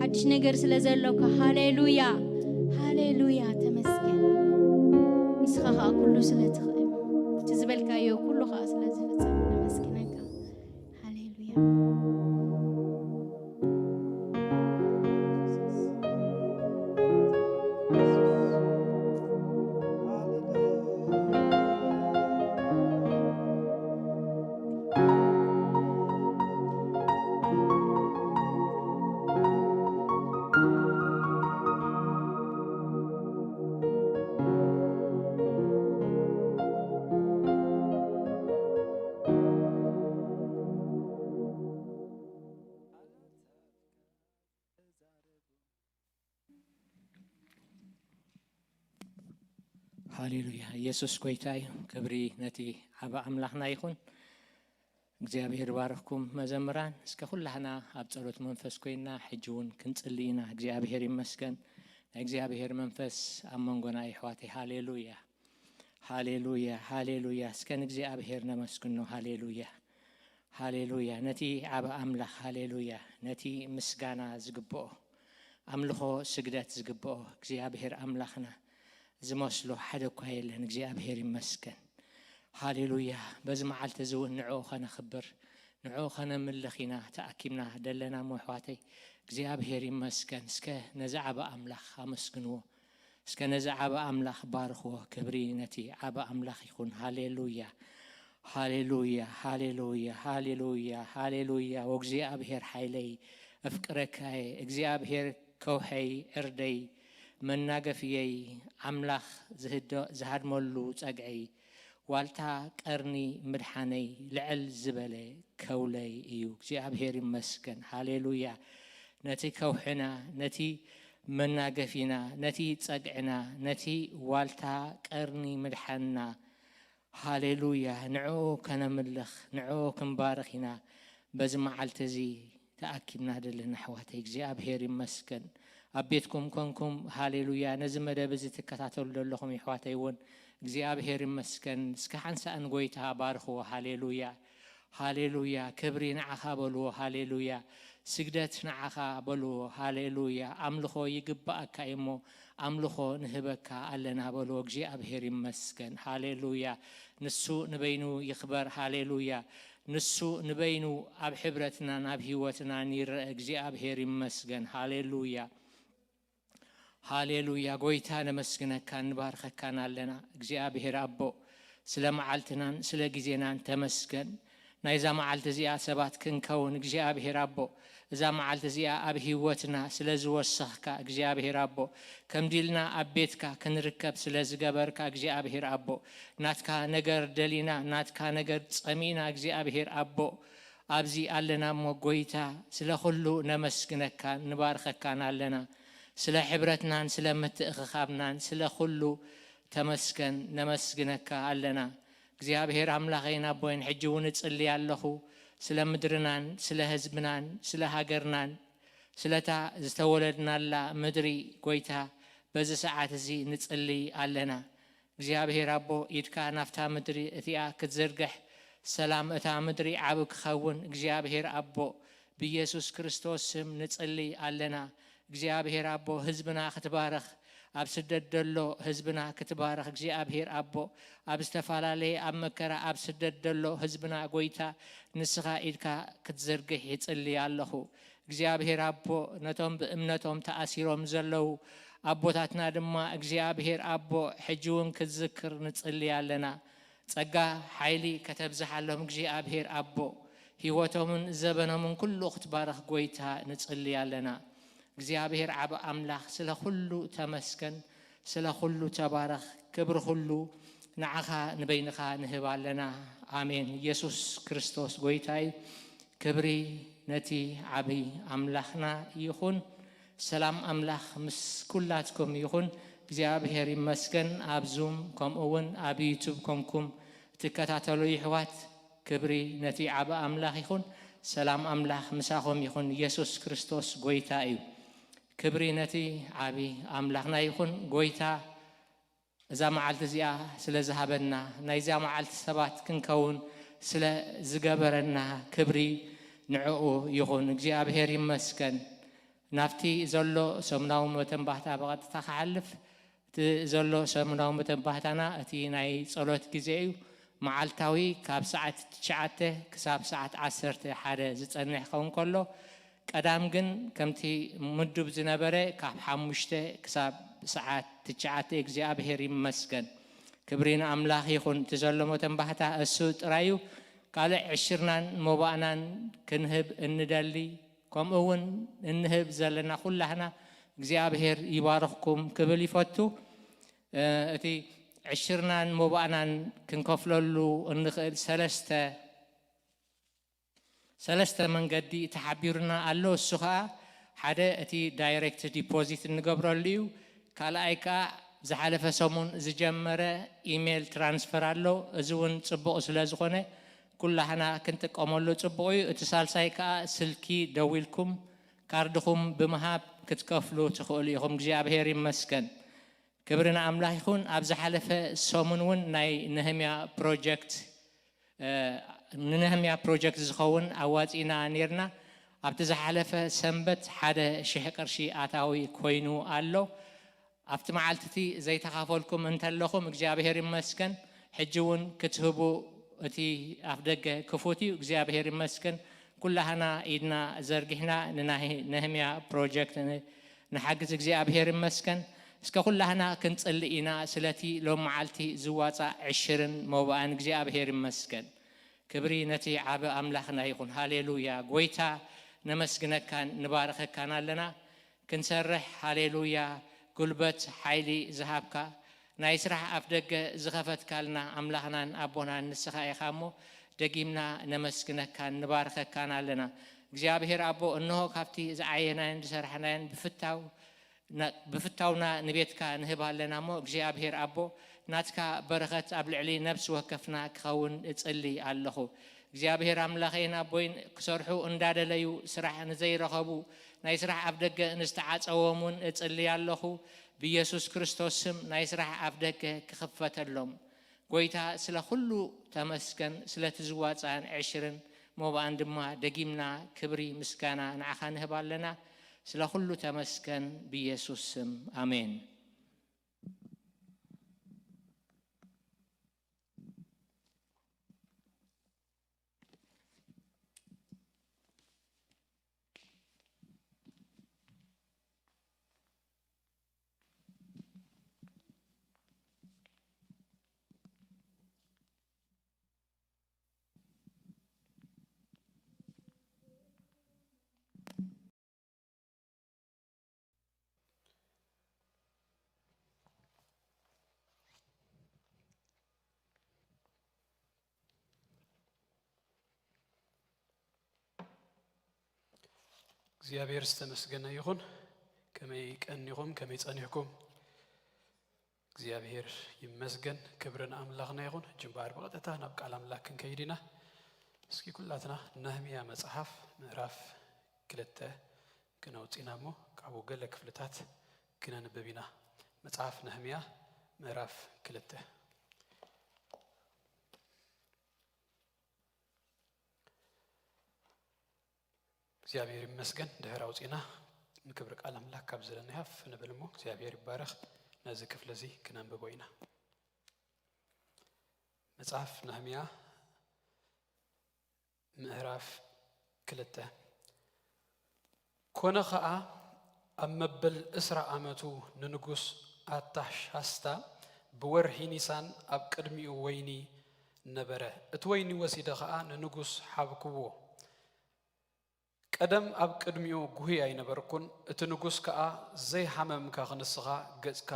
حدش نجر سلازلوك هاليلويا هاليلويا تمسكن نسخها كله سلتخم تزبلك أيو كله خاص لازم تمسكنك هاليلويا هاليلويا يسوع كويتاي كبري نتي عبا أملاخنا يكون እግዚአብሔር ባርክኩም መዘምራን እስከ ሁላህና ኣብ ጸሎት መንፈስ ኮይና ሕጅውን ክንጽልይና እግዚአብሔር ይመስገን እግዚአብሔር መንፈስ አመንጎና ይሕዋቴ ሃሌሉያ ሃሌሉያ ሃሌሉያ እስከን እግዚአብሔር ነመስግኖ ሃሌሉያ ሃሌሉያ ነቲ ዓባ አምላኽ ሃሌሉያ ነቲ ምስጋና ዝግብኦ አምልኾ ስግደት ዝግብኦ እግዚአብሔር አምላኽና ዝመስሎ ሓደ እኳ የለን እግዚአብሔር ይመስገን هاليلويا بزمعل تزون نعو خنا خبر نعو خنا ملخينا تأكيمنا دلنا موحواتي እግዚአብሔር هيري مسكن سكه نزعب أملاخ مسكنو سكه نزعب أملاخ بارخو كبرينتي عب أملاخ يكون هاليلويا هاليلويا هاليلويا هاليلويا هاليلويا وእግዚአብሔር حيلي أفكركاي እግዚአብሔር كوحي اردي مناقفيي أملاخ زهد مولو تقعي والتا قرني مدحاني لعل زبله كولي ايو እግዚአብሔር ይመስገን ሃሌሉያ ነቲ ከውሕና ነቲ መናገፊና ነቲ ጸግዕና ነቲ ዋልታ ቀርኒ መድሓና ሃሌሉያ ንዑ ከነምልኽ ንዑ ክንባርኺና በዚ መዓልቲ እዚ ተኣኪብና ደለና ኣሕዋተይ እግዚአብሔር ይመስገን ኣቤትኩም ኮንኩም ሃሌሉያ ነዚ መደብ እዚ ትከታተሉ ዘለኹም ኣሕዋተይ እውን እግዚአብሔር ይመስገን እስከ ሓንሳእን ጎይታ ባርኽዎ ሃሌሉያ ሃሌሉያ ክብሪ ንዓኻ በልዎ ሃሌሉያ ስግደት ንዓኻ በልዎ ሃሌሉያ አምልኾ ይግባእካ እሞ አምልኾ ንህበካ ኣለና በልዎ እግዚአብሔር ይመስገን ሃሌሉያ ንሱ ንበይኑ ይኽበር ሃሌሉያ ንሱ ንበይኑ ኣብ ሕብረትና ናብ ህይወትና ይርአ እግዚአብሔር ይመስገን ሃሌሉያ هاليلويا ጎይታ ነመስግነካ ንባርከካ ኣለና እግዚአብሔር አቦ ስለ መዓልትናን ስለ ጊዜናን ተመስገን ናይዛ መዓልት እዚኣ ሰባት ክንከውን እግዚአብሔር አቦ እዛ መዓልት እዚኣ ኣብ ህይወትና ስለ ዝወሰኽካ እግዚአብሔር አቦ ከምዲልና ኣብ ቤትካ ክንርከብ ስለ ዝገበርካ እግዚአብሔር አቦ ናትካ ነገር ደሊና ናትካ ነገር ጸሚና እግዚአብሔር አቦ ኣብዚ ኣለና ሞ ጎይታ ስለ ሁሉ ነመስግነካ ንባርከካ ኣለና سلا حبرتنا سلا متأخخابنا سلا خلو تمسكن نمسكنك علنا እግዚአብሔር አምላኸና ቦይን ሕጅውን ጽልይ ያለኹ ስለ ምድርናን ስለ ህዝብናን ስለ ሀገርናን ስለታ ዝተወለድናላ ምድሪ ጎይታ በዚ ሰዓት እዚ ንጽልይ ኣለና እግዚአብሔር አቦ ኢድካ ናፍታ ምድሪ እቲያ ክትዘርግሕ ሰላም እታ ምድሪ ዓብ ክኸውን እግዚአብሔር አቦ በኢየሱስ ክርስቶስ ስም ንጽልይ ኣለና እግዚአብሔር አቦ ህዝብና ክትባረኽ ኣብ ስደት ደሎ ህዝብና ክትባረኽ እግዚአብሔር አቦ ኣብ ዝተፋላለየ ኣብ መከራ ኣብ ስደት ደሎ ህዝብና ጎይታ ንስኻ ኢድካ ክትዘርግሕ ይጽልይ ኣለኹ እግዚአብሔር አቦ ነቶም በእምነቶም ተኣሲሮም ዘለው አቦታትና ድማ እግዚአብሔር አቦ ሕጅውን ክትዝክር ንጽልይ ኣለና ጸጋ ኃይሊ ከተብዝሓሎም እግዚአብሔር አቦ ህይወቶምን ዘበኖምን ኩሉ ክትባረኽ ጎይታ ንጽልይ ኣለና እግዚአብሔር ዓብ አምላኽ ስለ ሁሉ ተመስገን ስለ ሁሉ ተባረኽ ክብር ሁሉ ንዓኻ ንበይንኻ ንህብ ኣለና አሜን ኢየሱስ ክርስቶስ ጎይታይ ክብሪ ነቲ ዓብይ አምላኽና ይኹን ሰላም አምላኽ ምስ ኩላትኩም ይኹን እግዚአብሔር ይመስገን ኣብ ዙም ከምኡውን ኣብ ዩቱብ ኮንኩም ትከታተሉ ይሕዋት ክብሪ ነቲ ዓብ አምላኽ ይኹን ሰላም አምላኽ ምሳኹም ይኹን ኢየሱስ ክርስቶስ ጎይታ እዩ ክብሪ ነቲ ዓቢ አምላኽና ይኹን ጎይታ እዛ መዓልቲ እዚኣ ስለ ዝሃበና ናይዛ መዓልቲ ሰባት ክንከውን ስለ ዝገበረና ክብሪ ንዕኡ ይኹን እግዚአብሔር ይመስገን ናፍቲ ዘሎ ሰሙናዊ መተንባህታ በቐጥታ ክሓልፍ እቲ ዘሎ ሰሙናዊ መተንባህታና እቲ ናይ ጸሎት ጊዜ እዩ መዓልታዊ ካብ ሰዓት 9 ክሳብ ሰዓት 10 ሓደ ዝጸንሕ ኸውን ከሎ ቀዳም ግን ከምቲ ምድብ ዝነበረ ካብ 5 ክሳብ ሰዓት 9 እግዚአብሔር ይመስገን ክብሪና አምላኽ ይኹን ተዘለሞ ተንባህታ እሱ ጥራዩ ካልእ 20 ሞባእናን ክንህብ እንደሊ ከምኡውን እንህብ ዘለና ኩላህና እግዚአብሔር ይባርኽኩም ክብል ይፈቱ እቲ 20 ሞባእናን ክንከፍለሉ እንኽእል ሰለስተ መንገዲ ተሓቢሩና ኣሎ እሱ ከዓ ሓደ እቲ ዳይሬክት ዲፖዚት እንገብረሉ እዩ ካልኣይ ከዓ زحلف سمون زجمرة إيميل ترانسفر له أزون صبق سلازخونه كل حنا كنت قاملو صبقي اتصال سايكا سلكي دويلكم كاردكم بمهاب كتكفلو تخوليهم እግዚአብሔር ይመስገን كبرنا أملاح يكون أبز حلفة سومنون ناي نهميا بروجكت زخون أواتينا نيرنا أبتز حلفة سنبت حدا شيخ قرشي آتاوي كوينو قالو أبت معالتي زي تخافولكم انت اللخم እግዚአብሔር ይመስገን حجون كتهبو أتي أفدق كفوتي እግዚአብሔር ይመስገን كلنا إيدنا زرقهنا نهميا بروجكت نحجز እግዚአብሔር ይመስገን اسكا كلنا كنت صلينا سلتي لو معالتي زواصا 20 موبان እግዚአብሔር ይመስገን كبري نتي عاب أملاخنا يكون هاليلويا غويتا نمسكنكان نبارككان لنا كنسرح هاليلويا قلبت حيلي ذهبكا نايسرح أفدق زخفت كالنا أملاخنا أبونا نسخا يخامو دقيمنا نمسكنكان نبارككان لنا እግዚአብሔር አቦ እነሆ ካፍቲ ዘዓየና እንድሰርሐና بفتاونا نبيتكا نهبالنا مو እግዚአብሔር አቦ ناتكا برخت أبلعلي نفس وكفنا كخون تصلي الله እግዚአብሔር أملاخينا بوين كسرحو انداد ليو سرح نزي رخبو نايسرح أبدك نستعاصومون تصلي الله بيسوس كريستوسم نايسرح أبدك كخفت اللهم قويتا سلا كله تمسكن سلا تزواج عن 20 مو بعندما دقيمنا كبري مسكانا نعخان هبالنا سلا كله تمسكن بيسوسم آمين እግዚአብሔር ይመስገን ይሁን ከመይ ቀንይኩም ከመይ ጸንይኩም እግዚአብሔር ይመስገን ክብርን አምላክና ይሁን ጅምባር በቀጥታ ናብ ቃል አምላክን ከይዲና እስኪ ኩላትና ነህምያ መጽሐፍ ምዕራፍ 2 ከነውጪናሞ ቃቡ ገለ ክፍልታት ከነንበቢና መጽሐፍ ነህምያ ምዕራፍ 2 እግዚአብሔር ይመስገን ደህራው ጺና ንክብር ቃል አምላክ ካብዘለና ያፍ ንብልሞ እግዚአብሔር ይባረክ ነዚ ክፍለ ዚ ከናንበቦይና መጽሐፍ ነህምያ ምዕራፍ 2 ኮነ ኸአ አመበል እስራ አመቱ ንንጉስ አታሻስታ በወርሂ ኒሳን አብ ቅድሚኡ ወይኒ ነበረ እትወይኒ ወሲደ ኸአ ንንጉስ ሓብክዎ ቀደም አብ ቅድሚኡ ጉህይ አይነበርኩን እቲ ንጉስ ከአ ዘይ ሐመምካ ክንስኻ ገጽካ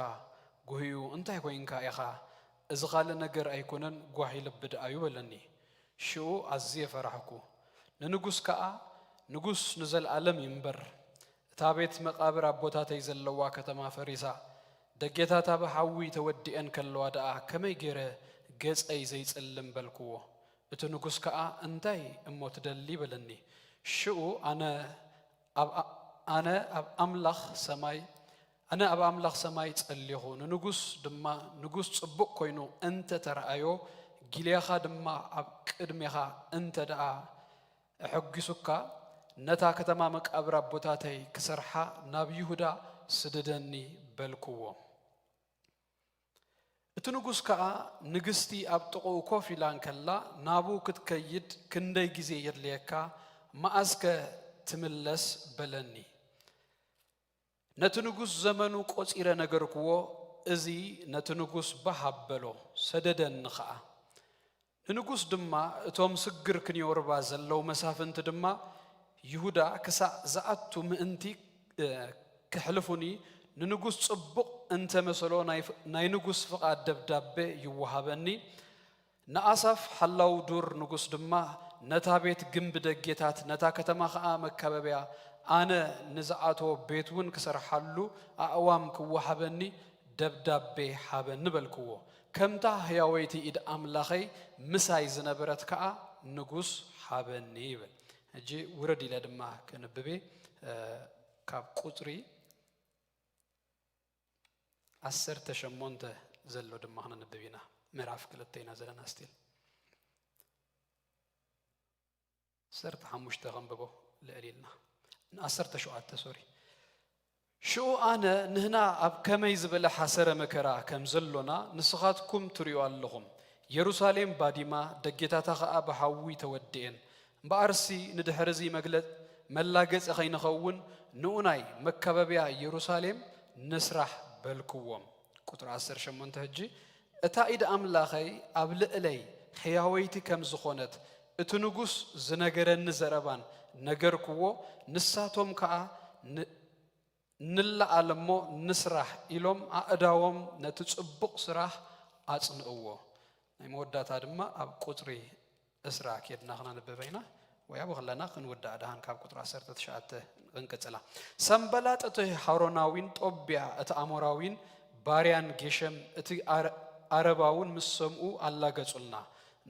ጉህዩ እንታይ ኮይንካ ኢኻ እዚ ኻለ ነገር አይኮነን ጓሂ ልብድ አዩ በለኒ ሽኡ አዝየ ፈራሕኩ ንንጉስ ከአ ንጉስ ንዘልዓለም ይንበር እታ ቤት መቃብር አቦታተይ ዘለዋ ከተማ ፈሪሳ ደጌታታ በሐዊ ተወዲአን ከለዋ ደአ ከመይ ገረ ገጸይ ዘይጽልም በልክዎ እቲ ንጉስ ከአ እንታይ እሞት ደሊ በለኒ ሽኡ አነ አብ አምላኽ ሰማይ ጸልይኹ ንጉስ ድማ ንጉስ ጽቡቅ ኮይኑ እንተ ተራአዮ ጊልያኻ ድማ አብ ቅድሜኻ እንተ ደአ ሕጊሱካ ነታ ከተማ መቃብር አቦታተይ ክሰርሓ ናብ ይሁዳ ስደደኒ በልክዎ እቲ ንጉስ ከአ ንግስቲ አብ ጥቁኡ ኮፍ ኢላ እንከላ ናቡ ክትከይድ ክንደይ ጊዜ የድልየካ ማአስከ ትምለስ በለኒ ነቲ ንጉስ ዘመኑ ቆጺረ ነገርክዎ እዚ ነቲ ንጉስ ባሃበሎ ሰደደን ኸአ ንጉስ ድማ እቶም ስግር ክንዮርባ ዘለው መሳፍንት ድማ ይሁዳ ክሳዕ ዘአቱ ምእንቲ ክሕልፉኒ ንንጉስ ጽቡቅ እንተ መሰሎ ናይ ንጉስ ፍቃድ ደብዳቤ ይወሃበኒ ንአሳፍ ሐላው ዱር ንጉስ ድማ ነታ ቤት ግንብ ደጌታት ነታ ከተማ ኸአ መካበቢያ አነ ንዝአቶ ቤቱን ክሰርሐሉ አእዋም ክወሃበኒ ደብዳቤ ሓበን ንበልክዎ ከምታ ህያወይቲ ኢድ ኣምላኸይ ምሳይ ዝነበረት ከዓ ንጉስ ሓበኒ ይብል እጂ ውረድ ኢለ ድማ ከንብቤ ካብ ቁጥሪ 18 ዘሎ ድማ ክንንብብ ኢና ምዕራፍ 2 ኢና ዘለና ስቲል 15 ከንብቦ ልዕሊልና 17 ሶሪ ሽኡ ኣነ ንህና ኣብ ከመይ ዝበለ ሓሰረ መከራ ከም ዘሎና ንስኻትኩም ትሪኡ ኣለኹም ኢየሩሳሌም ባዲማ ደጌታታ ከዓ ብሓዊ ተወድአን እምበኣርሲ ንድሕርዚ መግለጽ መላገጽ ኸይንኸውን ንኡናይ መከበብያ ኢየሩሳሌም ንስራሕ በልክዎም ቁጥር 18 ሕጂ እታ ኢድ ኣምላኸይ ኣብ ልዕለይ ሕያወይቲ ከም ዝኾነት እቲ ንጉስ ዝነገረኒ ዘረባን ነገርክዎ ንሳቶም ከዓ ንለዓለሞ ንስራሕ ኢሎም ኣእዳዎም ነቲ ጽቡቕ ስራሕ ኣጽንዕዎ ናይ መወዳእታ ድማ ኣብ ቁጥሪ እስራ ኬድና ክነንብበይና ወይ ኣብ ኸለና ክንወዳእ ዳሃን ካብ ቁጥሪ 19 ክንቅጽላ ሰንበላጥ እቲ ሓሮናዊን ጦብያ እቲ ኣሞራዊን ባርያን ጌሸም እቲ ዓረባውን ምስ ሰምኡ ኣላገጹልና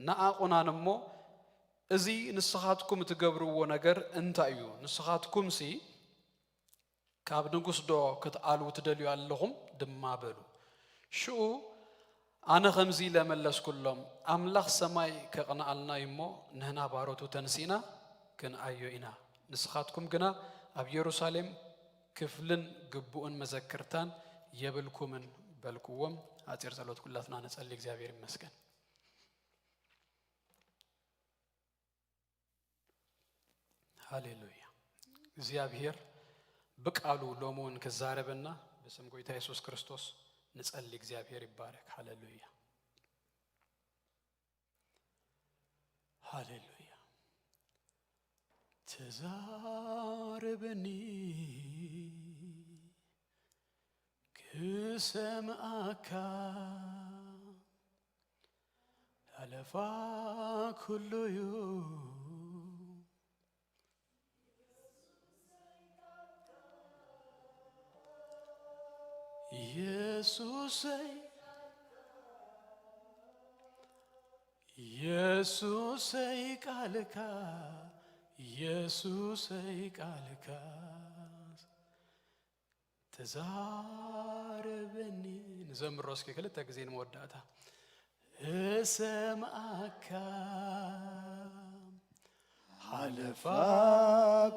ንኣቑናን እሞ እዚ ንስኻትኩም እትገብርዎ ነገር እንታይ እዩ ንስኻትኩም ሲ ካብ ንጉስ ዶ ክትኣልው ትደልዩ ኣለኹም ድማ በሉ ሽኡ ኣነ ከምዚ ለመለስኩሎም ኣምላኽ ሰማይ ከቕንኣልና እሞ ንህና ባሮቱ ተንሲና ክንኣዮ ኢና ንስኻትኩም ግና ኣብ ኢየሩሳሌም ክፍልን ግቡእን መዘክርታን የብልኩምን በልክዎም ኣጭር ጸሎት ኩላትና ነጸሊ እግዚአብሔር ይመስገን ሃሌሉያ እግዚአብሔር بقالو لومون كزاربنا بسم قويتا يسوس كريستوس نصلي እግዚአብሔር يبارك هاليلويا هاليلويا تزاربني كسمعك ألفا كل يوم ኢየሱሰይ ቃልካ ኢየሱሰይ ቃልካ ተዛረበኒ ንዘምሮ እስኪ ክልተ ጊዜ ንመወዳእታ እሰማዓካ ሓለፋ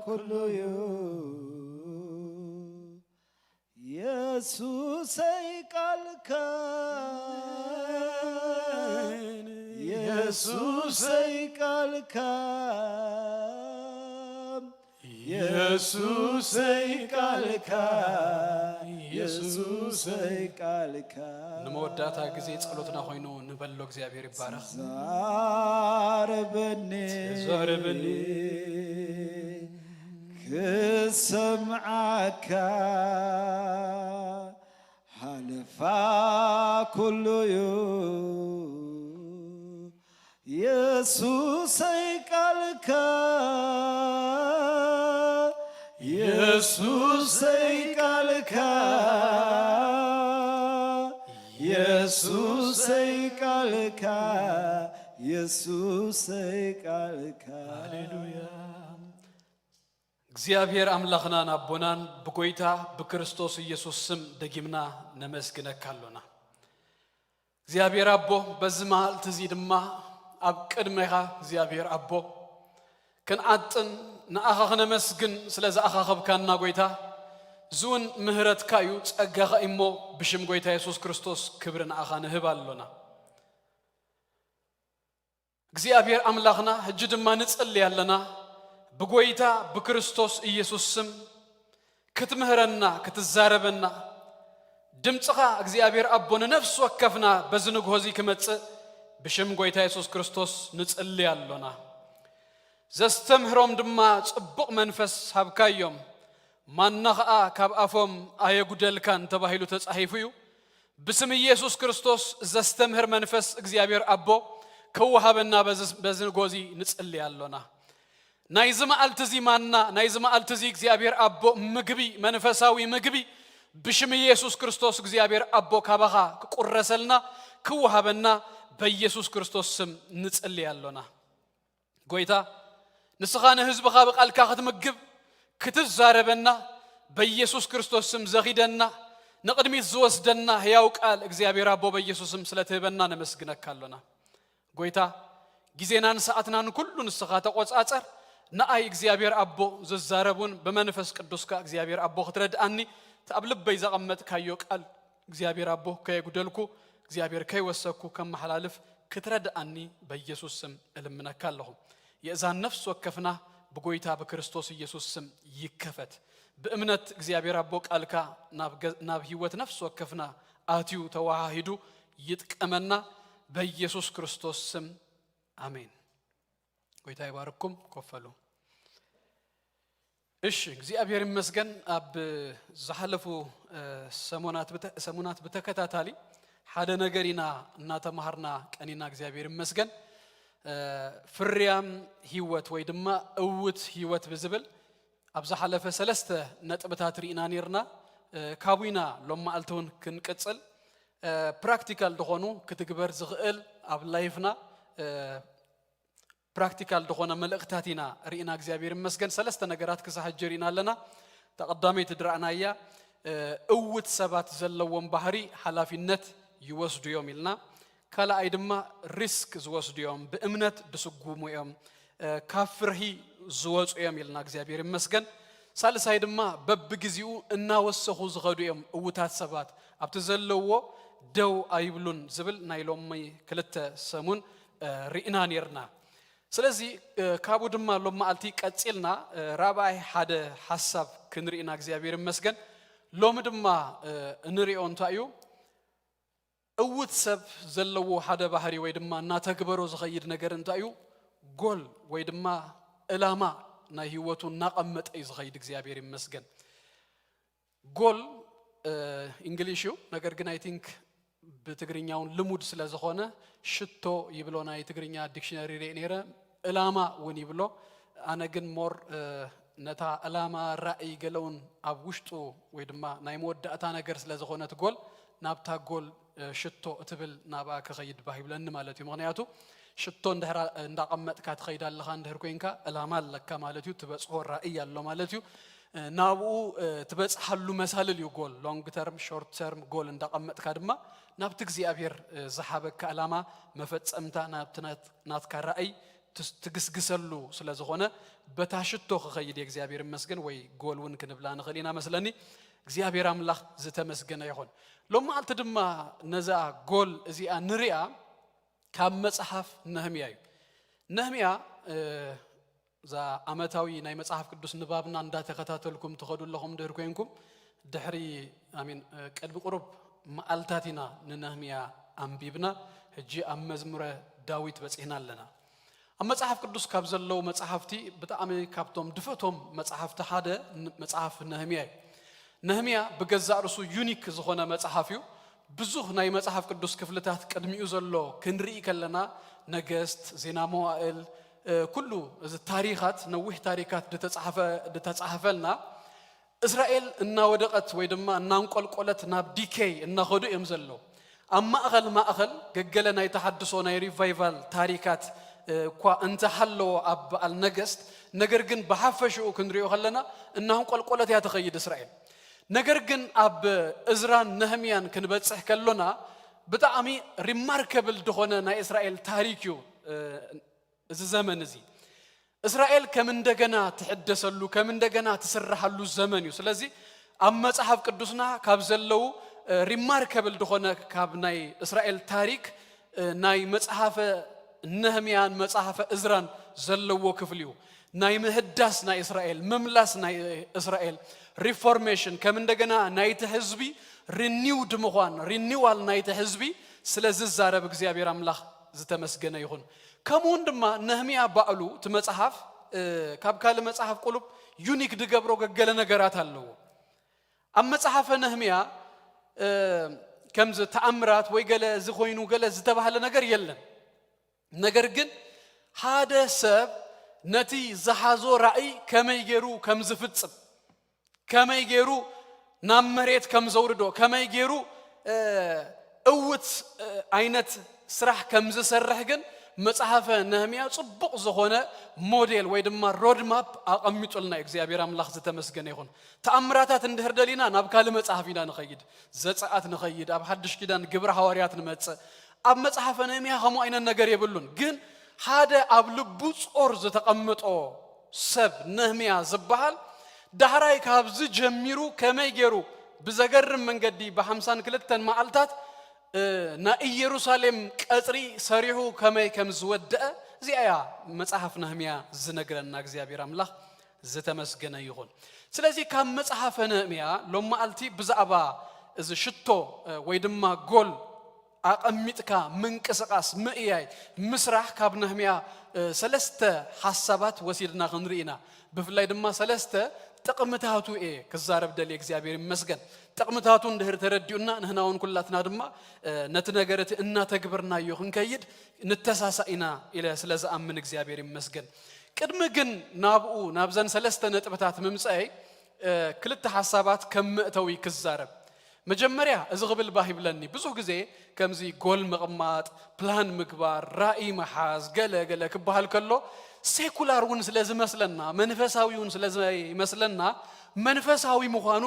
ኩሉ ኢየሱሰይ ቃልካ ኢየሱሰይ ቃልካ ኢየሱሰይ ቃልካ ኢየሱሰይ ቃልካ ንመወዳእታ ጊዜ ጸሎትና ሆይኑ ንበሎ እግዚአብሔር ይባረክ ዛረበኒ كسمعك حلفا كل يوم يسوع قالك يسوع قالك يسوع قالك يسوع قالك هاليلويا እግዚአብሔር አምላኽናን አቦናን በጎይታ በክርስቶስ ኢየሱስ ስም ደጊምና ነመስግነካለና እግዚአብሔር አቦ በዝማል ተዚድማ አብ ቅድመኻ እግዚአብሔር አቦ ከንአጥን ንአኻኽነ መስግን ስለዛ አኻኽብካና ጎይታ ዙን ምህረትካዩ ጸጋኻ እሞ ብሽም ጎይታ ኢየሱስ ክርስቶስ ክብርን አኻ ንህባለና እግዚአብሔር አምላኽና ህጅ ድማ ንጽልያለና በጎይታ በክርስቶስ ኢየሱስ ስም ክትምህረና ክትዛረበና ድምጽኻ እግዚአብሔር አቦነ ነፍስ ወከፍና በዝንግ ሆዚ ከመጽ በሽም ጎይታ ኢየሱስ ክርስቶስ ንጽልያለና ዘስተምህሮም ድማ ጽቡቕ መንፈስ ሀብካዮም ማናኸአ ካብ አፎም አየጉደልካን ተባሂሉ ተጻሒፉዩ በስም ኢየሱስ ክርስቶስ ዘስተምህር መንፈስ እግዚአብሔር አቦ ከወሃበና በዝንግ ሆዚ ንጽልያለና ናይዝማ አልተዚ ማና ናይዝማ አልተዚ እግዚአብሔር አቦ ምግቢ መንፈሳዊ ምግቢ بشم يسوع كريستوس እግዚአብሔር አቦ ካባኻ ክቁረሰልና ክወሃበና በኢየሱስ ክርስቶስ ስም ንጽልያለና ጎይታ ንስኻነ ህዝብኻ በቃልካ ክትመግብ ክትዛረበና በኢየሱስ ክርስቶስ ስም ዘኺደና ንቅድሚት ዝወስደና ሕያው ቃል እግዚአብሔር አቦ በኢየሱስ ስም ስለትህበና ነመስግነካለና ጎይታ ጊዜናን ሰዓትናን ሁሉ ንስኻ ተቆጻጸር ንአይ እግዚአብሔር አቦ ዝዛረቡን በመንፈስ ቅዱስካ እግዚአብሔር አቦ ክትረድአኒ ተአብልበይ ዘቀመጥካዮ ቃል እግዚአብሔር አቦ ከይጉደልኩ እግዚአብሔር ከይወሰኩ ከመሐላልፍ ክትረድአኒ በኢየሱስ ስም እልምነካለሁ የእዛን ነፍስ ወከፍና በጎይታ በክርስቶስ ኢየሱስ ስም ይከፈት በእምነት እግዚአብሔር አቦ ቃልካ ናብ ህይወት ነፍስ ወከፍና አትዩ ተዋሃሂዱ ይጥቀመና በኢየሱስ ክርስቶስ ስም አሜን ጎይታ ይባርኩም ኮፈሉ እሺ እግዚአብሔር ይመስገን አብ ዘሐለፉ ሰሞናት በተከታታሊ ሓደ ነገሪና እና ተማህርና ቀኒና እግዚአብሔር ይመስገን ፍሪያም ህይወት ወይ ድማ እውት ህይወት ብዝብል አብ ዘሐለፈ ሰለስተ ነጥብታት ሪኢና ነርና ካቡይና ሎማ አልተውን ክንቅጽል ፕራክቲካል ደሆኑ ክትግበር ዝኽእል አብ ላይፍና ፕራክቲካል ደሆነ መልእክታቲና ሪኢና እግዚአብሔር ይመስገን ሰለስተ ነገራት ክሳሐጀሪና አለና ተቀዳሜት ድራናያ እውት ሰባት ዘለዎም ባህሪ ሐላፊነት ይወስዱዮም ይልና ካላይ ድማ ሪስክ ዝወስዱዮም በእምነት ድስጉሙዮም ካፍርሂ ዝወጹዮም ይልና እግዚአብሔር ይመስገን ሳልሳይ ድማ በብግዚኡ እናወሰኹ ዝኸዱዮም እውታት ሰባት ኣብቲ ዘለዎ ደው አይብሉን ዝብል ናይሎም ክልተ ሰሙን ሪኢና ነርና ስለዚህ ካቡ ድማ ሎማ አልቲ ቀጽልና ራባይ ሓደ ሐሳብ ክንሪኢና እግዚአብሔር ይመስገን ሎም ድማ እንሪኦ እንታዩ እውት ሰብ ዘለዎ ሓደ ባህሪ ወይ ድማ እና ተግበሮ ዝኸይድ ነገር እንታዩ ጎል ወይ ድማ ዕላማ ናይ ህይወቱ እናቀመጠ ዝኸይድ እግዚአብሔር ይመስገን ጎል እንግሊሹ ነገር ግን አይ ቲንክ በትግርኛውን ልሙድ ስለዘኾነ ሽቶ ይብሎ ናይ ትግርኛ ዲክሽነሪ ሬኔረ ዕላማ ወን ይብሎ አነ ግን ሞር ነታ ዕላማ ራእይ ገለውን ኣብ ውሽጡ ወይ ድማ ናይ መወዳእታ ነገር ስለዘኾነት ጎል ናብታ ጎል ሽቶ እትብል ናባ ከኸይድ ባሂብለኒ ማለት እዩ ምክንያቱ ሽቶ እንዳቀመጥካ ትኸይዳለኻ እንደህር ኮይንካ ዕላማ ኣለካ ማለት እዩ ትበጽሖ ራእይ ኣሎ ማለት እዩ ናብኡ ትበጽሐሉ መሳልል እዩ ጎል ሎንግ ተርም ሾርት ተርም ጎል እንዳቀመጥካ ድማ ናብቲ እግዚአብሔር ዝሓበካ ዕላማ መፈጸምታ ናትካ ራእይ ትግስግሰሉ ስለዝኾነ በታሽቶ ከኸይድ የእግዚአብሔር ይመስገን ወይ ጎልውን ክንብላ ንኽእሊና መስለኒ እግዚአብሔር አምላኽ ዝተመስገነ ይኹን ሎማ አልተ ድማ ነዛ ጎል እዚኣ ንሪኣ ካብ መጽሐፍ ነህምያ እዩ ነህምያ ዛ ዓመታዊ ናይ መጽሐፍ ቅዱስ ንባብና እንዳተከታተልኩም ትኸዱለኹም ድህር ኮይንኩም ድሕሪ አሜን ቀልቢ ቁሩብ መዓልታቲና ንነህምያ አንቢብና ሕጂ ኣብ መዝሙረ ዳዊት በጽሕና ኣለና ኣብ መጽሐፍ ቅዱስ ካብ ዘለው መጽሐፍቲ ብጣዕሚ ካብቶም ድፈቶም መጽሐፍቲ ሓደ መጽሐፍ ነህምያ እዩ ነህምያ ብገዛእ ርእሱ ዩኒክ ዝኾነ መጽሐፍ እዩ ብዙሕ ናይ መጽሐፍ ቅዱስ ክፍልታት ቅድሚኡ ዘሎ ክንርኢ ከለና ነገስት ዜና መዋዕል ኩሉ እዚ ታሪኻት ነዊሕ ታሪካት ድተጻሕፈልና እስራኤል እናወደቀት ወይ ድማ እናንቆልቆለት ናብ ዲኬይ እናኸዱ እዮም ዘለው ኣብ ማእኸል ገገለ ናይ ተሐድሶ ናይ ሪቫይቫል ታሪካት እኳ እንተሓለዎ ኣብ በዓል ነገስት ነገር ግን ብሓፈሽኡ ክንሪኦ ከለና እናንቆልቆለት እያ ትኸይድ እስራኤል ነገር ግን ኣብ እዝራን ነህምያን ክንበጽሕ ከሎና ብጣዕሚ ሪማርከብል ድኾነ ናይ እስራኤል ታሪክ እዩ እዚ ዘመን እዚ እስራኤል ከም እንደገና ትሕደሰሉ ከም እንደገና ትስራሐሉ ዘመን እዩ ስለዚ ኣብ መጽሐፍ ቅዱስና ካብ ዘለው ሪማርከብል ድኾነ ካብ ናይ እስራኤል ታሪክ ናይ መጽሐፈ ነህምያን መጽሐፈ እዝራን ዘለዎ ክፍል እዩ ናይ ምህዳስ ናይ እስራኤል መምላስ ናይ እስራኤል ሪፎርሜሽን ከም እንደገና ናይቲ ህዝቢ ሪኒውድ ምዃን ሪኒዋል ናይቲ ህዝቢ ስለዝዛረብ እግዚአብሔር አምላኽ ዝተመስገነ ይኹን ከምኡን ድማ ነህምያ ባዕሉ ትመጽሐፍ ካብ ካለ መጽሐፍ ቁሉብ ዩኒክ ድገብሮ ገገለ ነገራት ኣለዎ ኣብ መጽሐፈ ነህምያ ከምዚ ተአምራት ወይ ገለ ዝኾይኑ ገለ ዝተባህለ ነገር የለን ነገር ግን ሓደ ሰብ ነቲ ዝሓዞ ራእይ ከመይ ገይሩ ከም ዝፍጽም ከመይ ገይሩ ናብ መሬት ከም ዘውርዶ ከመይ ገይሩ እውት አይነት ስራሕ ከም ዝሰርሕ ግን መጽሐፈ ነህምያ ጽቡቕ ዝኾነ ሞዴል ወይ ድማ ሮድ ማፕ አቀሚጡልና እግዚአብሔር አምላክ ዝተመስገነ ይሁን ተአምራታት እንድህር ደሊና ናብ ካል መጽሐፍ ኢና ንኸይድ ዘጸአት ንኸይድ አብ ሐድሽ ኪዳን ግብረ ሐዋርያት ንመጽእ አብ መጽሐፈ ነህምያ ከመ አይነት ነገር የብሉን ግን ሓደ አብ ልቡ ጾር ዝተቀመጦ ሰብ ነህምያ ዝበሃል ዳህራይ ካብዝ ጀሚሩ ከመይ ገይሩ ብዘገርም መንገዲ በ52 መዓልታት ና ኢየሩሳሌም ቀጥሪ ሰሪሑ ከመይ ከም ዝወደአ እዚያ መጽሐፍ ነህምያ ዝነግረና እግዚአብሔር አምላክ ዝተመስገነ ይሁን ስለዚህ ካብ መጽሐፈ ነህምያ ሎማዓልቲ ብዛዕባ እዚ ሽቶ ወይ ድማ ጎል አቀሚጥካ ምንቅስቃስ ምእያይ ምስራሕ ካብ ነህምያ ሰለስተ ሐሳባት ወሲድና ክንሪኢና ብፍላይ ድማ ሰለስተ ጥቅምታቱ ክዛረብ ደሊ እግዚአብሔር ይመስገን ጥቅምታቱ እንድህር ተረዲኡና ንህናውን ኩላትና ድማ ነት ነገረት እና ተግብርናዮ ክንከይድ ንተሳሳኢና ኢለ ስለዝአምን እግዚአብሔር ይመስገን ቅድም ግን ናብኡ ናብዘን ሰለስተ ነጥብታት ምምጻይ ክልተ ሐሳባት ከመእተው ይክዛረብ መጀመሪያ እዚ ግብል ባሂብለኒ ብዙ ጊዜ ከምዚ ጎል መቅማጥ ፕላን ምግባር ራእይ መሐዝ ገለ ክባሃል ከሎ ሴኩላሩን ስለዝመስለና መንፈሳዊውን ስለዝመስለና መንፈሳዊ ምዃኑ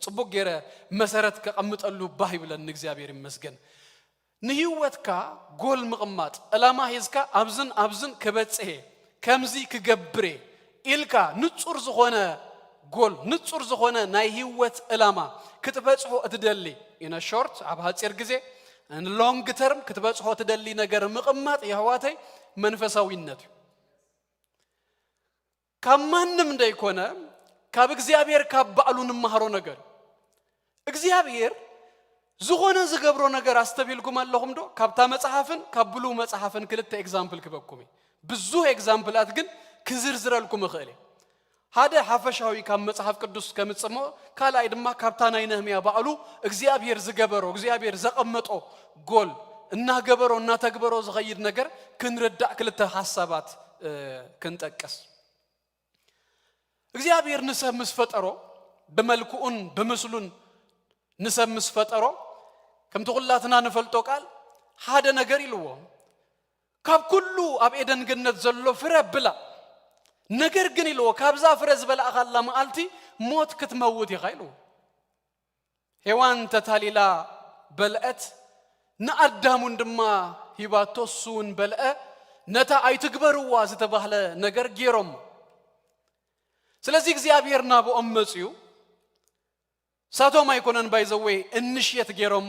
ጽቡቅ ገረ መሰረት ከቀምጠሉ ባሂብለኒ እግዚአብሔር ይመስገን ንህይወትካ ጎል መቅማጥ አላማ ሂዝካ አብዝን ከበጽሄ ከምዚ ክገብሬ ኢልካ ንጹር ዝኾነ ጎል ንጹር ዝኾነ ናይ ህይወት አላማ ክትበጽሖ እትደሊ ኢነ ሾርት አብ ሐጺር ጊዜ ان لونج ترم ክትበጽሖ ትደሊ ነገር መቅማጥ የህዋተይ መንፈሳዊነት ከማንም እንዳይኮነ ካብ እግዚአብሔር ካብባሉን ማህሮ ነገር እግዚአብሔር ዝኾነ ዝገብሮ ነገር አስተቢልኩም አለሁም ዶ ካብታ መጽሐፍን ካብሉ መጽሐፍን ክልተ ኤግዛምፕል ክበኩሚ ብዙ ኤግዛምፕላት ግን ክዝርዝረልኩም እخእለ هذا حفشاوي كم مصحف قدوس كمصمو كالاي دما كابتاناي نهميا باعلو እግዚአብሔር ዝገበሮ እግዚአብሔር ዘቀመጦ ጎል እና ገበሮ እና ተግበሮ ዝኸይድ ነገር ክንረዳእ ክልተ ሐሳባት ክንጠቅስ እግዚአብሔር ንሰምስ ፈጠሮ በመልኩኡን በመስሉን ንሰምስ ፈጠሮ ከም ተቁላትና ነፈልጦ ቃል ሓደ ነገር ይልዎ ካብ ኩሉ አብ ኤደን ገነት ዘሎ ፍረ ብላ ነገር ግን ይልዎ ካብዛ ፍረዝ በላአኻላ ማልቲ ሞት ክትመውት ይኻይሉ ሄዋን ተታሊላ በልአት ንአዳሙን ድማ ሂባቶሱን በልአ ነታ አይትግበሩዋ ዝተባህለ ነገር ጌሮም ስለዚህ እግዚአብሔር ናብኦም መጽዩ ሳቶም አይኮነን ባይዘወይ እንሽየት ጌሮም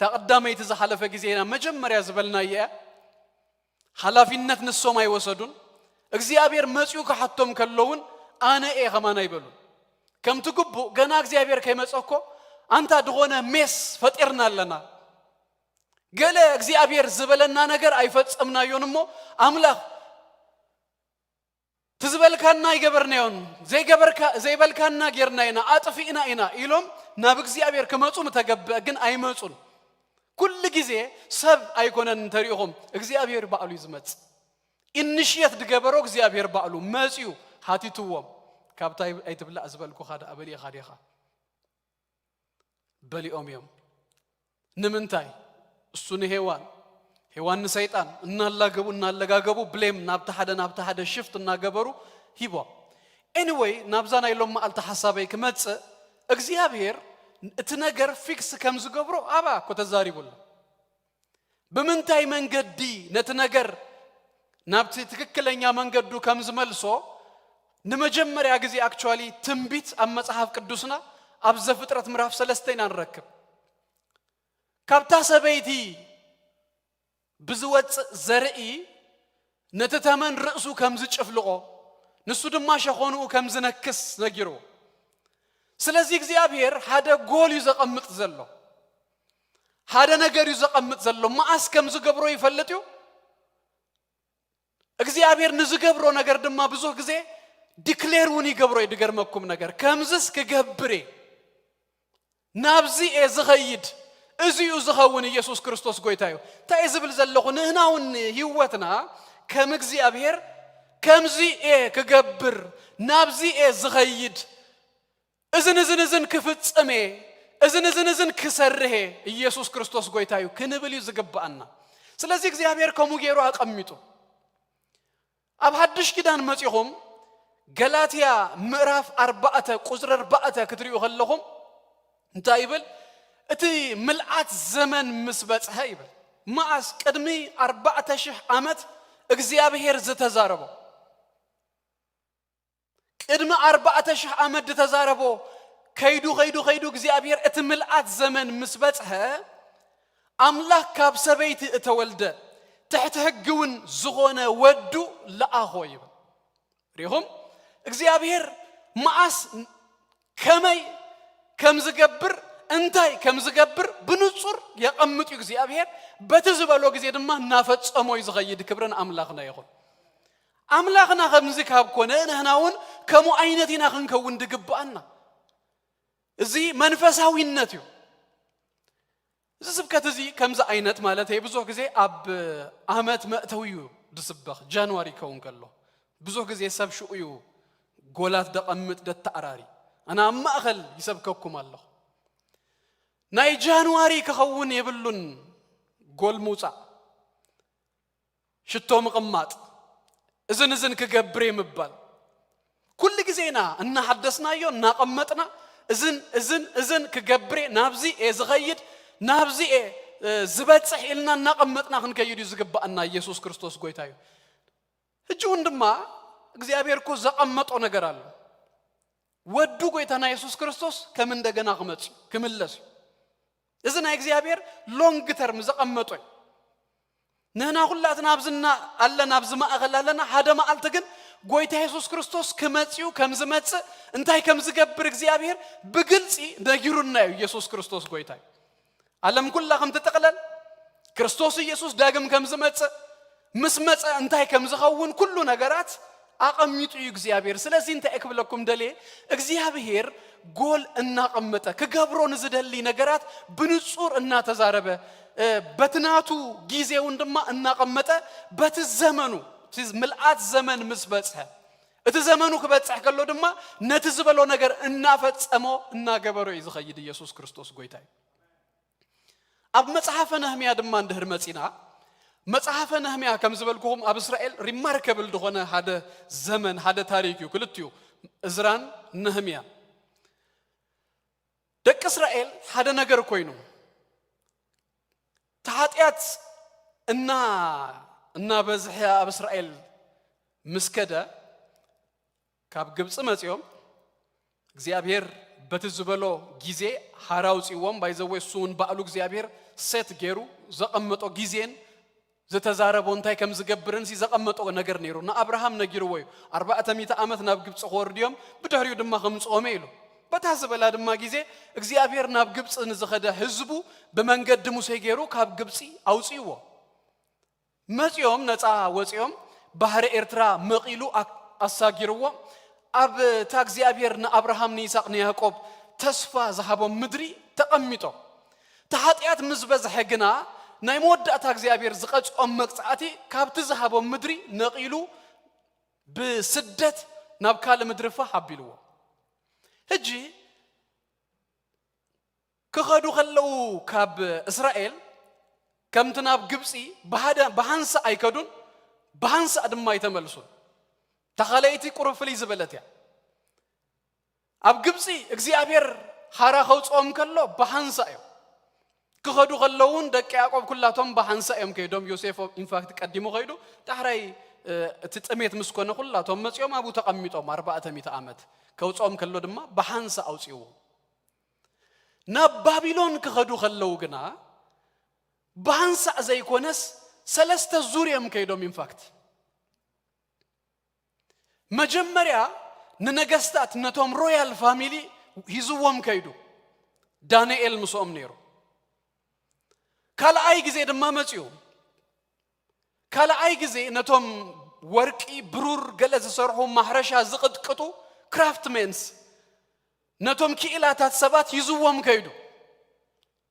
ተቀዳመይት ዘሐለፈ ጊዜና መጀመሪያ ዝበልናየ ሐላፊነት ንሶም አይወሰዱን እግዚአብሔር መጽዩ ከሐቶም ከለውን አነ ከማና ይበሉ ከም ትግቡ ገና እግዚአብሔር ከመጽኮ አንተ ድሆነ ሜስ ፈጥርናለና ገለ እግዚአብሔር ዝበለና ነገር አይፈጽምና ይሆንሞ አምላክ ትዝበልካና ይገበርናዮን ዘይበልካና ጌርናይና አጥፊና ኢና ኢሎም ናብ እግዚአብሔር ከመጹም ተገበ ግን አይመጹን ኩል ጊዜ ሰብ አይኮነን ተሪኦም እግዚአብሔር ባዕሉ ይዝመጽ ኢንሽየት ድገበሮ እግዚአብሔር ባዕሉ መጽዩ ሃቲቱዎም ካብታይ አይትብላ ዝበልኩ ኻዳ አበሊ ኻዲኻ በሊኦም እዮም ንምንታይ እሱን ሄዋን ሰይጣን እናላገቡ ብሌም ናብታ ሓደ ሽፍት እናገበሩ ሂቦ ኤኒዌይ ናብዛና ኢሎም ማልታ ሐሳበይ ከመጽ እግዚአብሔር እቲ ነገር ፊክስ ከም ዝገብሮ አባ ኮተዛሪቡል በመንታይ መንገዲ ነት ነገር ናብቲ ትክክለኛ መንገዱ ከም ዝመልሶ ንመጀመሪያ ጊዜ አክቹአሊ ትንቢት አብ መጽሐፍ ቅዱስና አብ ዘፍጥረት ምዕራፍ 3 አንረክብ ካብታ ሰበይቲ ብዝወጽ ዘርኢ ነተተመን ርእሱ ከም ዝጭፍልቆ ንሱ ድማ ሸኾኑ ከም ዝነክስ ነጊሩ ስለዚህ እግዚአብሔር ሓደ ጎል ይዘቀምጥ ዘሎ ሓደ ነገር ይዘቀምጥ ዘሎ ማአስ ከም ዝገብሮ ይፈልጥዩ እግዚአብሔር ንዝገብሮ ነገር ድማ ብዙ ጊዜ ዲክሌሩን ይገብሮ ይድገርመኩም ነገር ከምዝስ ከገብሬ ናብዚ ዝኸይድ እዚዩ ዝኸውን ኢየሱስ ክርስቶስ ጎይታዩ ታይ ዝብል ዘለኹ ንህናውን ህይወትና ከም እግዚአብሔር ከምዚ ከገብር ናብዚ ዝኸይድ እዝን ክፍጽሜ እዝን ክሰርሄ ኢየሱስ ክርስቶስ ጎይታዩ ክንብል ይዝግባአና ስለዚህ እግዚአብሔር ከሙጌሩ አቀሚጡ ኣብ ሐድሽ ኪዳን መጽኹም ገላትያ ምዕራፍ 4 ቁጥር 4 ክትሪኡ ከለኹም እንታይ ይብል እቲ ምልአት ዘመን ምስ በጽሐ ይብል ማአስ ቅድሚ 4000 ዓመት እግዚአብሔር ዝተዛረቦ ቅድሚ 4000 ዓመት ዝተዛረቦ ከይዱ እግዚአብሔር እቲ ምልአት ዘመን ምስ በጽሐ አምላክ ካብ ሰበይቲ እተወልደ تحت هجون زغونة ودو لأخوي ريهم እግዚአብሔር ማአስ ከመይ ከም ዝገብር እንታይ ከም ዝገብር ብንጹር ያቀምጡ እግዚአብሔር በተዝበሎ ጊዜ ድማ እናፈጸሞ ይዝኸይድ ክብረን አምላኽና ይኹን አምላኽና ከምዚ ካብ ኮነ ነህናውን ከሙ አይነቲና ክንከውን ድግባአና እዚ መንፈሳዊነት እዩ ዝስብከት እዚ ከምዚ አይነት ማለት ብዙ ጊዜ አብ አመት መእተውዩ ድስበኽ ጃንዋሪ ከውን ከሎ ብዙ ጊዜ ሰብሽኡዩ ጎላት ደቀምጥ ደተአራሪ አና ማእኸል ይሰብከኩም አለሁ ናይ ጃንዋሪ ከኸውን የብሉን ጎል ሙጻ ሽቶ መቀማጥ እዝን ክገብር ይምባል ኩል ጊዜና እና ሐደስናዮ እና ቀመጥና እዝን ክገብር ናብዚ ዝኸይድ ናብዚ ዝበጽሕ ኢልና እናቀመጥና ክንከይዱ ዝግባአና ኢየሱስ ክርስቶስ ጎይታዩ እጁን ድማ እግዚአብሔር እኮ ዘቀመጦ ነገር አለ ወዱ ጎይታና ኢየሱስ ክርስቶስ ከም እንደገና ክመለስ እዝና እግዚአብሔር ሎንግ ተርም ዘቀመጦ ነና ሁላትና አብዝና አለና አብዝ ማእኸል አለና ሓደ መዓልት ግን ጎይታ ኢየሱስ ክርስቶስ ከመጽዩ ከምዝመጽ እንታይ ከምዝገብር እግዚአብሔር በግልጽ ነጊሩና ኢየሱስ ክርስቶስ ጎይታዩ ዓለም ኩላ ከም ተጠቅለል ክርስቶስ ኢየሱስ ዳግም ከምዝመጽ ምስመጽ እንታይ ከምዝኸውን ኩሉ ነገራት አቀሚጡ እግዚአብሔር ስለዚህ እንታይ እክብለኩም ደሌ እግዚአብሔር ጎል እናቀመጠ ከገብሮን ዝደሊ ነገራት ብንጹር እና ተዛረበ በትናቱ ጊዜውን ድማ እናቀመጠ በትዘመኑ ምልአት ዘመን ምስበጽሐ እቲ ዘመኑ ክበጽሕ ከሎ ድማ ነቲ ዝበሎ ነገር እናፈጸሞ እናገበሮ ይዝኸይድ ኢየሱስ ክርስቶስ ጎይታዩ አብ መጽሐፈ ነህምያ ድማ እንድህር መጺና መጽሐፈ ነህምያ ከም ዝበልኩሁም አብ እስራኤል ሪማርከብል ደሆነ ሓደ ዘመን ሓደ ታሪክ እዩ ክልትዩ እዝራን ነህምያ ደቅ እስራኤል ሓደ ነገር ኮይኑ ተኃጢአት እና በዝሕ አብ እስራኤል ምስከደ ካብ ግብጽ መጽዮም እግዚአብሔር በትዝበሎ ጊዜ ሐራው ጽዮም ባይዘወይ ሱን ባዕሉ እግዚአብሔር ሴት ገሩ ዘቀመጦ ጊዜን ዘተዛረቦ እንታይ ከም ዝገብርን ሲዘቀመጦ ነገር ነይሩና አብርሃም ነጊሩ ወይ 400 ዓመት ናብ ግብጽ ወርድዮም ብድህሪው ድማ ከምጾመ ኢሉ በታዝበላ ድማ ጊዜ እግዚአብሔር ናብ ግብጽ ንዝኸደ ህዝቡ በመንገድ ሙሴ ገሩ ካብ ግብጽ አውጽይዎ መጽዮም ነፃ ወጽዮም ባህረ ኤርትራ መቂሉ አሳጊርዎ አብ ታግዚአብሔር ንአብርሃም ንይስሐቅ ንያዕቆብ ተስፋ ዝሃቦ ምድሪ ተቀሚጦ ተኃጢአት ምዝበዝሐ ግና ናይ መወዳእታ እግዚአብሔር ዝቀጽኦም መቅጻዕቲ ካብቲ ዝሃቦ ምድሪ ነቂሉ ብስደት ናብ ካለ ምድርፋ ሓቢልዎ ሕጂ ክኸዱ ከለው ካብ እስራኤል ከምቲ ናብ ግብጽ በሃንሳ አይከዱን በሃንሳ ድማ ይተመልሱን ተኸለይቲ ቁርፍሊ ዝበለት አብ ግብጽ እግዚአብሔር ሐራ ኸውጾም ከሎ በሃንሳ እዩ ክኸዱ ከለውን ደቂ ያዕቆብ ኩላቶም በሃንሳ እዮም ከይዶም ዮሴፍ ኢንፋክት ቀዲሙ ኸይዱ ዳሕራይ እቲ ጥሜት ምስኮነ ኩላቶም መጽዮም አቡ ተቀሚጦም 400 ዓመት ከውጾም ከሎ ድማ በሃንሳ አውጽዩ ናብ ባቢሎን ክኸዱ ከለው ግና በሃንሳ ዘይኮነስ ሰለስተ ዙርዮም ከይዶም ኢንፋክት መጀመሪያ ንነገስታት ነቶም ሮያል ፋሚሊ ሂዙዎም ከይዱ ዳንኤል ምስኦም ነይሩ ካልአይ ጊዜ ድማ መጽዩ ካልአይ ጊዜ ነቶም ወርቂ ብሩር ገለ ዝሰርሑ ማሕረሻ ዝቅጥቅጡ ክራፍትሜንስ ነቶም ኪኢላታት ሰባት ሂዙዎም ከይዱ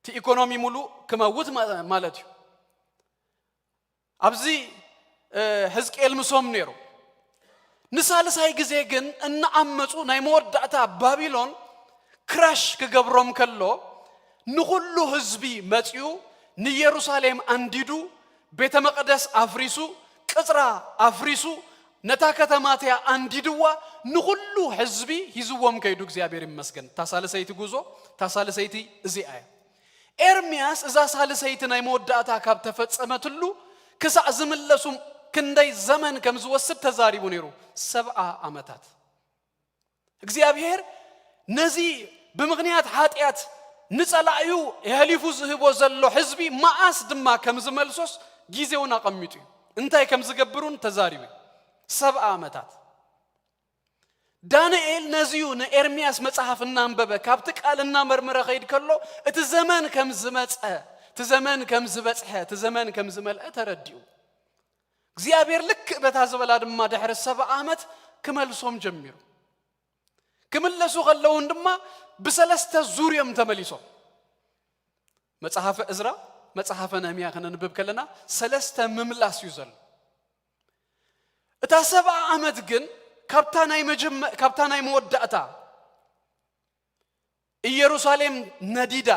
ቲ ኢኮኖሚ ሙሉ ከመውት ማለት እዩ አብዚ ሕዝቅኤል ምስኦም ነይሩ ንሳልሳይ ጊዜ ግን እናአመጹ ናይ መወዳእታ ባቢሎን ክራሽ ክገብሮም ከሎ ንኹሉ ህዝቢ መጽዩ ንኢየሩሳሌም አንዲዱ ቤተ መቅደስ አፍሪሱ ቅጽራ አፍሪሱ ነታ ከተማትያ አንዲድዋ ንኹሉ ህዝቢ ሂዝዎም ከይዱ እግዚአብሔር ይመስገን ታሳለሰይቲ ጉዞ ታሳለሰይቲ እዚኣ ኤርምያስ እዛ ሳለሰይቲ ናይ መወዳእታ ካብ ተፈጸመትሉ ክሳዕ ዝምለሱ ክንደይ ዘመን ከም ዝወስድ ተዛሪቡ ነይሩ 70 ዓመታት እግዚአብሔር ነዚ ብምክንያት ኃጢአት ንጸላዩ የህሊፉ ዝህቦ ዘሎ ህዝቢ ማአስ ድማ ከም ዝመልሶስ ጊዜውን አቀሚጡ እንታይ ከም ዝገብሩን ተዛሪቡ 70 ዓመታት ዳንኤል ነዚዩ ንኤርምያስ መጽሐፍ እናንበበ ካብቲ ቃልና መርምረ ኸይድ ከሎ እቲ ዘመን ከም ዝመጸ እቲ ዘመን ከም ዝበጽሐ እቲ ዘመን ከም ዝመልአ ተረዲኡ እግዚአብሔር ልክ በታ ዝበላ ድማ ድሕሪ 70 ዓመት ክመልሶም ጀሚሩ ክምለሱ ከለውን ድማ በሰለስተ ዙርዮም ተመሊሶም መጽሐፈ ዕዝራ መጽሐፈ ነህምያ ከነንብብ ከለና ሰለስተ ምምላስ ይዘሉ እታ 70 ዓመት ግን ካብታ ናይ መወዳእታ ኢየሩሳሌም ነዲዳ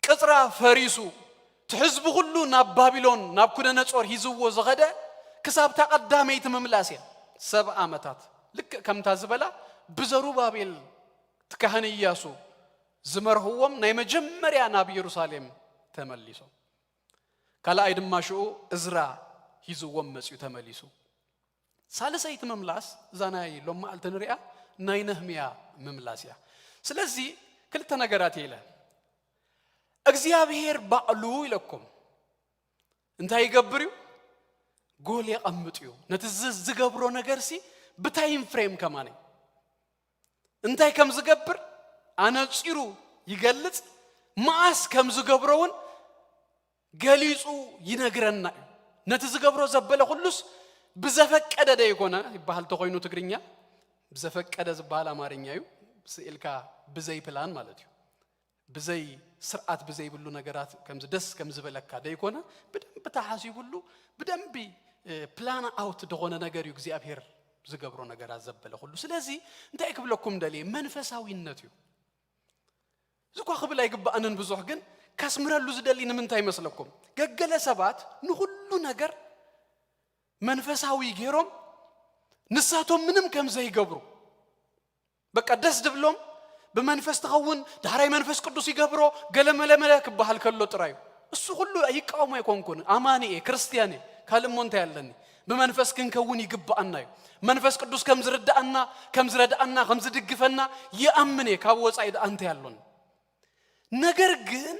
ቅጽራ ፈሪሱ ትሕዝቡ ሁሉ ናብ ባቢሎን ናብ ኩነነጾር ሂዝዎ ዘኸደ ክሳብታ ቀዳመይቲ ምምላስ 70 ዓመታት ልክ ከምታ ዝበላ ብዘሩባቤል ትካህን ኢያሱ ዝመርህዎም ናይ መጀመርያ ናብ ኢየሩሳሌም ተመሊሶ ካልኣይ ድማ ሽኡ ዕዝራ ሂዝዎም መጽዩ ተመሊሱ ሳልሰይቲ ምምላስ ዛናይ ሎማ አልተንሪያ ናይ ነህምያ ምምላስ ያ ስለዚህ ክልተ ነገራት ይለ እግዚአብሔር ባዕሉ ይለኩም እንታይ ይገብርዩ ጎል ያቀምጥዩ ነቲ ዝገብሮ ነገርሲ በታይም ፍሬም ከማኔ እንታይ ከም ዝገብር አነጽሩ ይገልጽ ማአስ ከም ዝገብሮውን ገሊጹ ይነግረና ነቲ ዝገብሮ ዘበለ ሁሉስ بزفقده ده يكونه يبحال تخوينو تግርኛ بزفقده ዝባል አማርኛዩ ስኢልካ بزي ፕላን ማለት እዩ بزي ስርዓት بزي ብሉ ነገራት ከምዝ ደስ ከምዝ በለካ ده يكونه በደንብ ተሐሲቡሉ በደንብ ፕላን አውት ደሆነ ነገር እዩ እግዚአብሔር ዝገብሮ ነገር አዘበለ ሁሉ ስለዚህ እንታይ ክብለኩም ደሊ መንፈሳዊነት እዩ ዝኳ ክብል አይግባአንን ብዙሕ ግን ካስምረሉ ዝደሊ ንምንታይ መስለኩም ገገለ ሰባት ንሁሉ ነገር መንፈሳዊ ጌሮም ንሳቶም ምንም ከም ዘይገብሩ በቃ ደስ ድብሎም በመንፈስ ተኸውን ዳራይ መንፈስ ቅዱስ ይገብሮ ገለመለመለ ክባሃል ከሎ ጥራዩ እሱ ሁሉ አይቃወም አይኮንኩን አማኒ ክርስቲያኔ ካልሞንታ ያለኒ በመንፈስ ክንከውን ይግባአናዩ መንፈስ ቅዱስ ከም ዝረዳአና ከም ዝድግፈና ያአምኔ ካብ ወጻይድ አንተ ያሎን ነገር ግን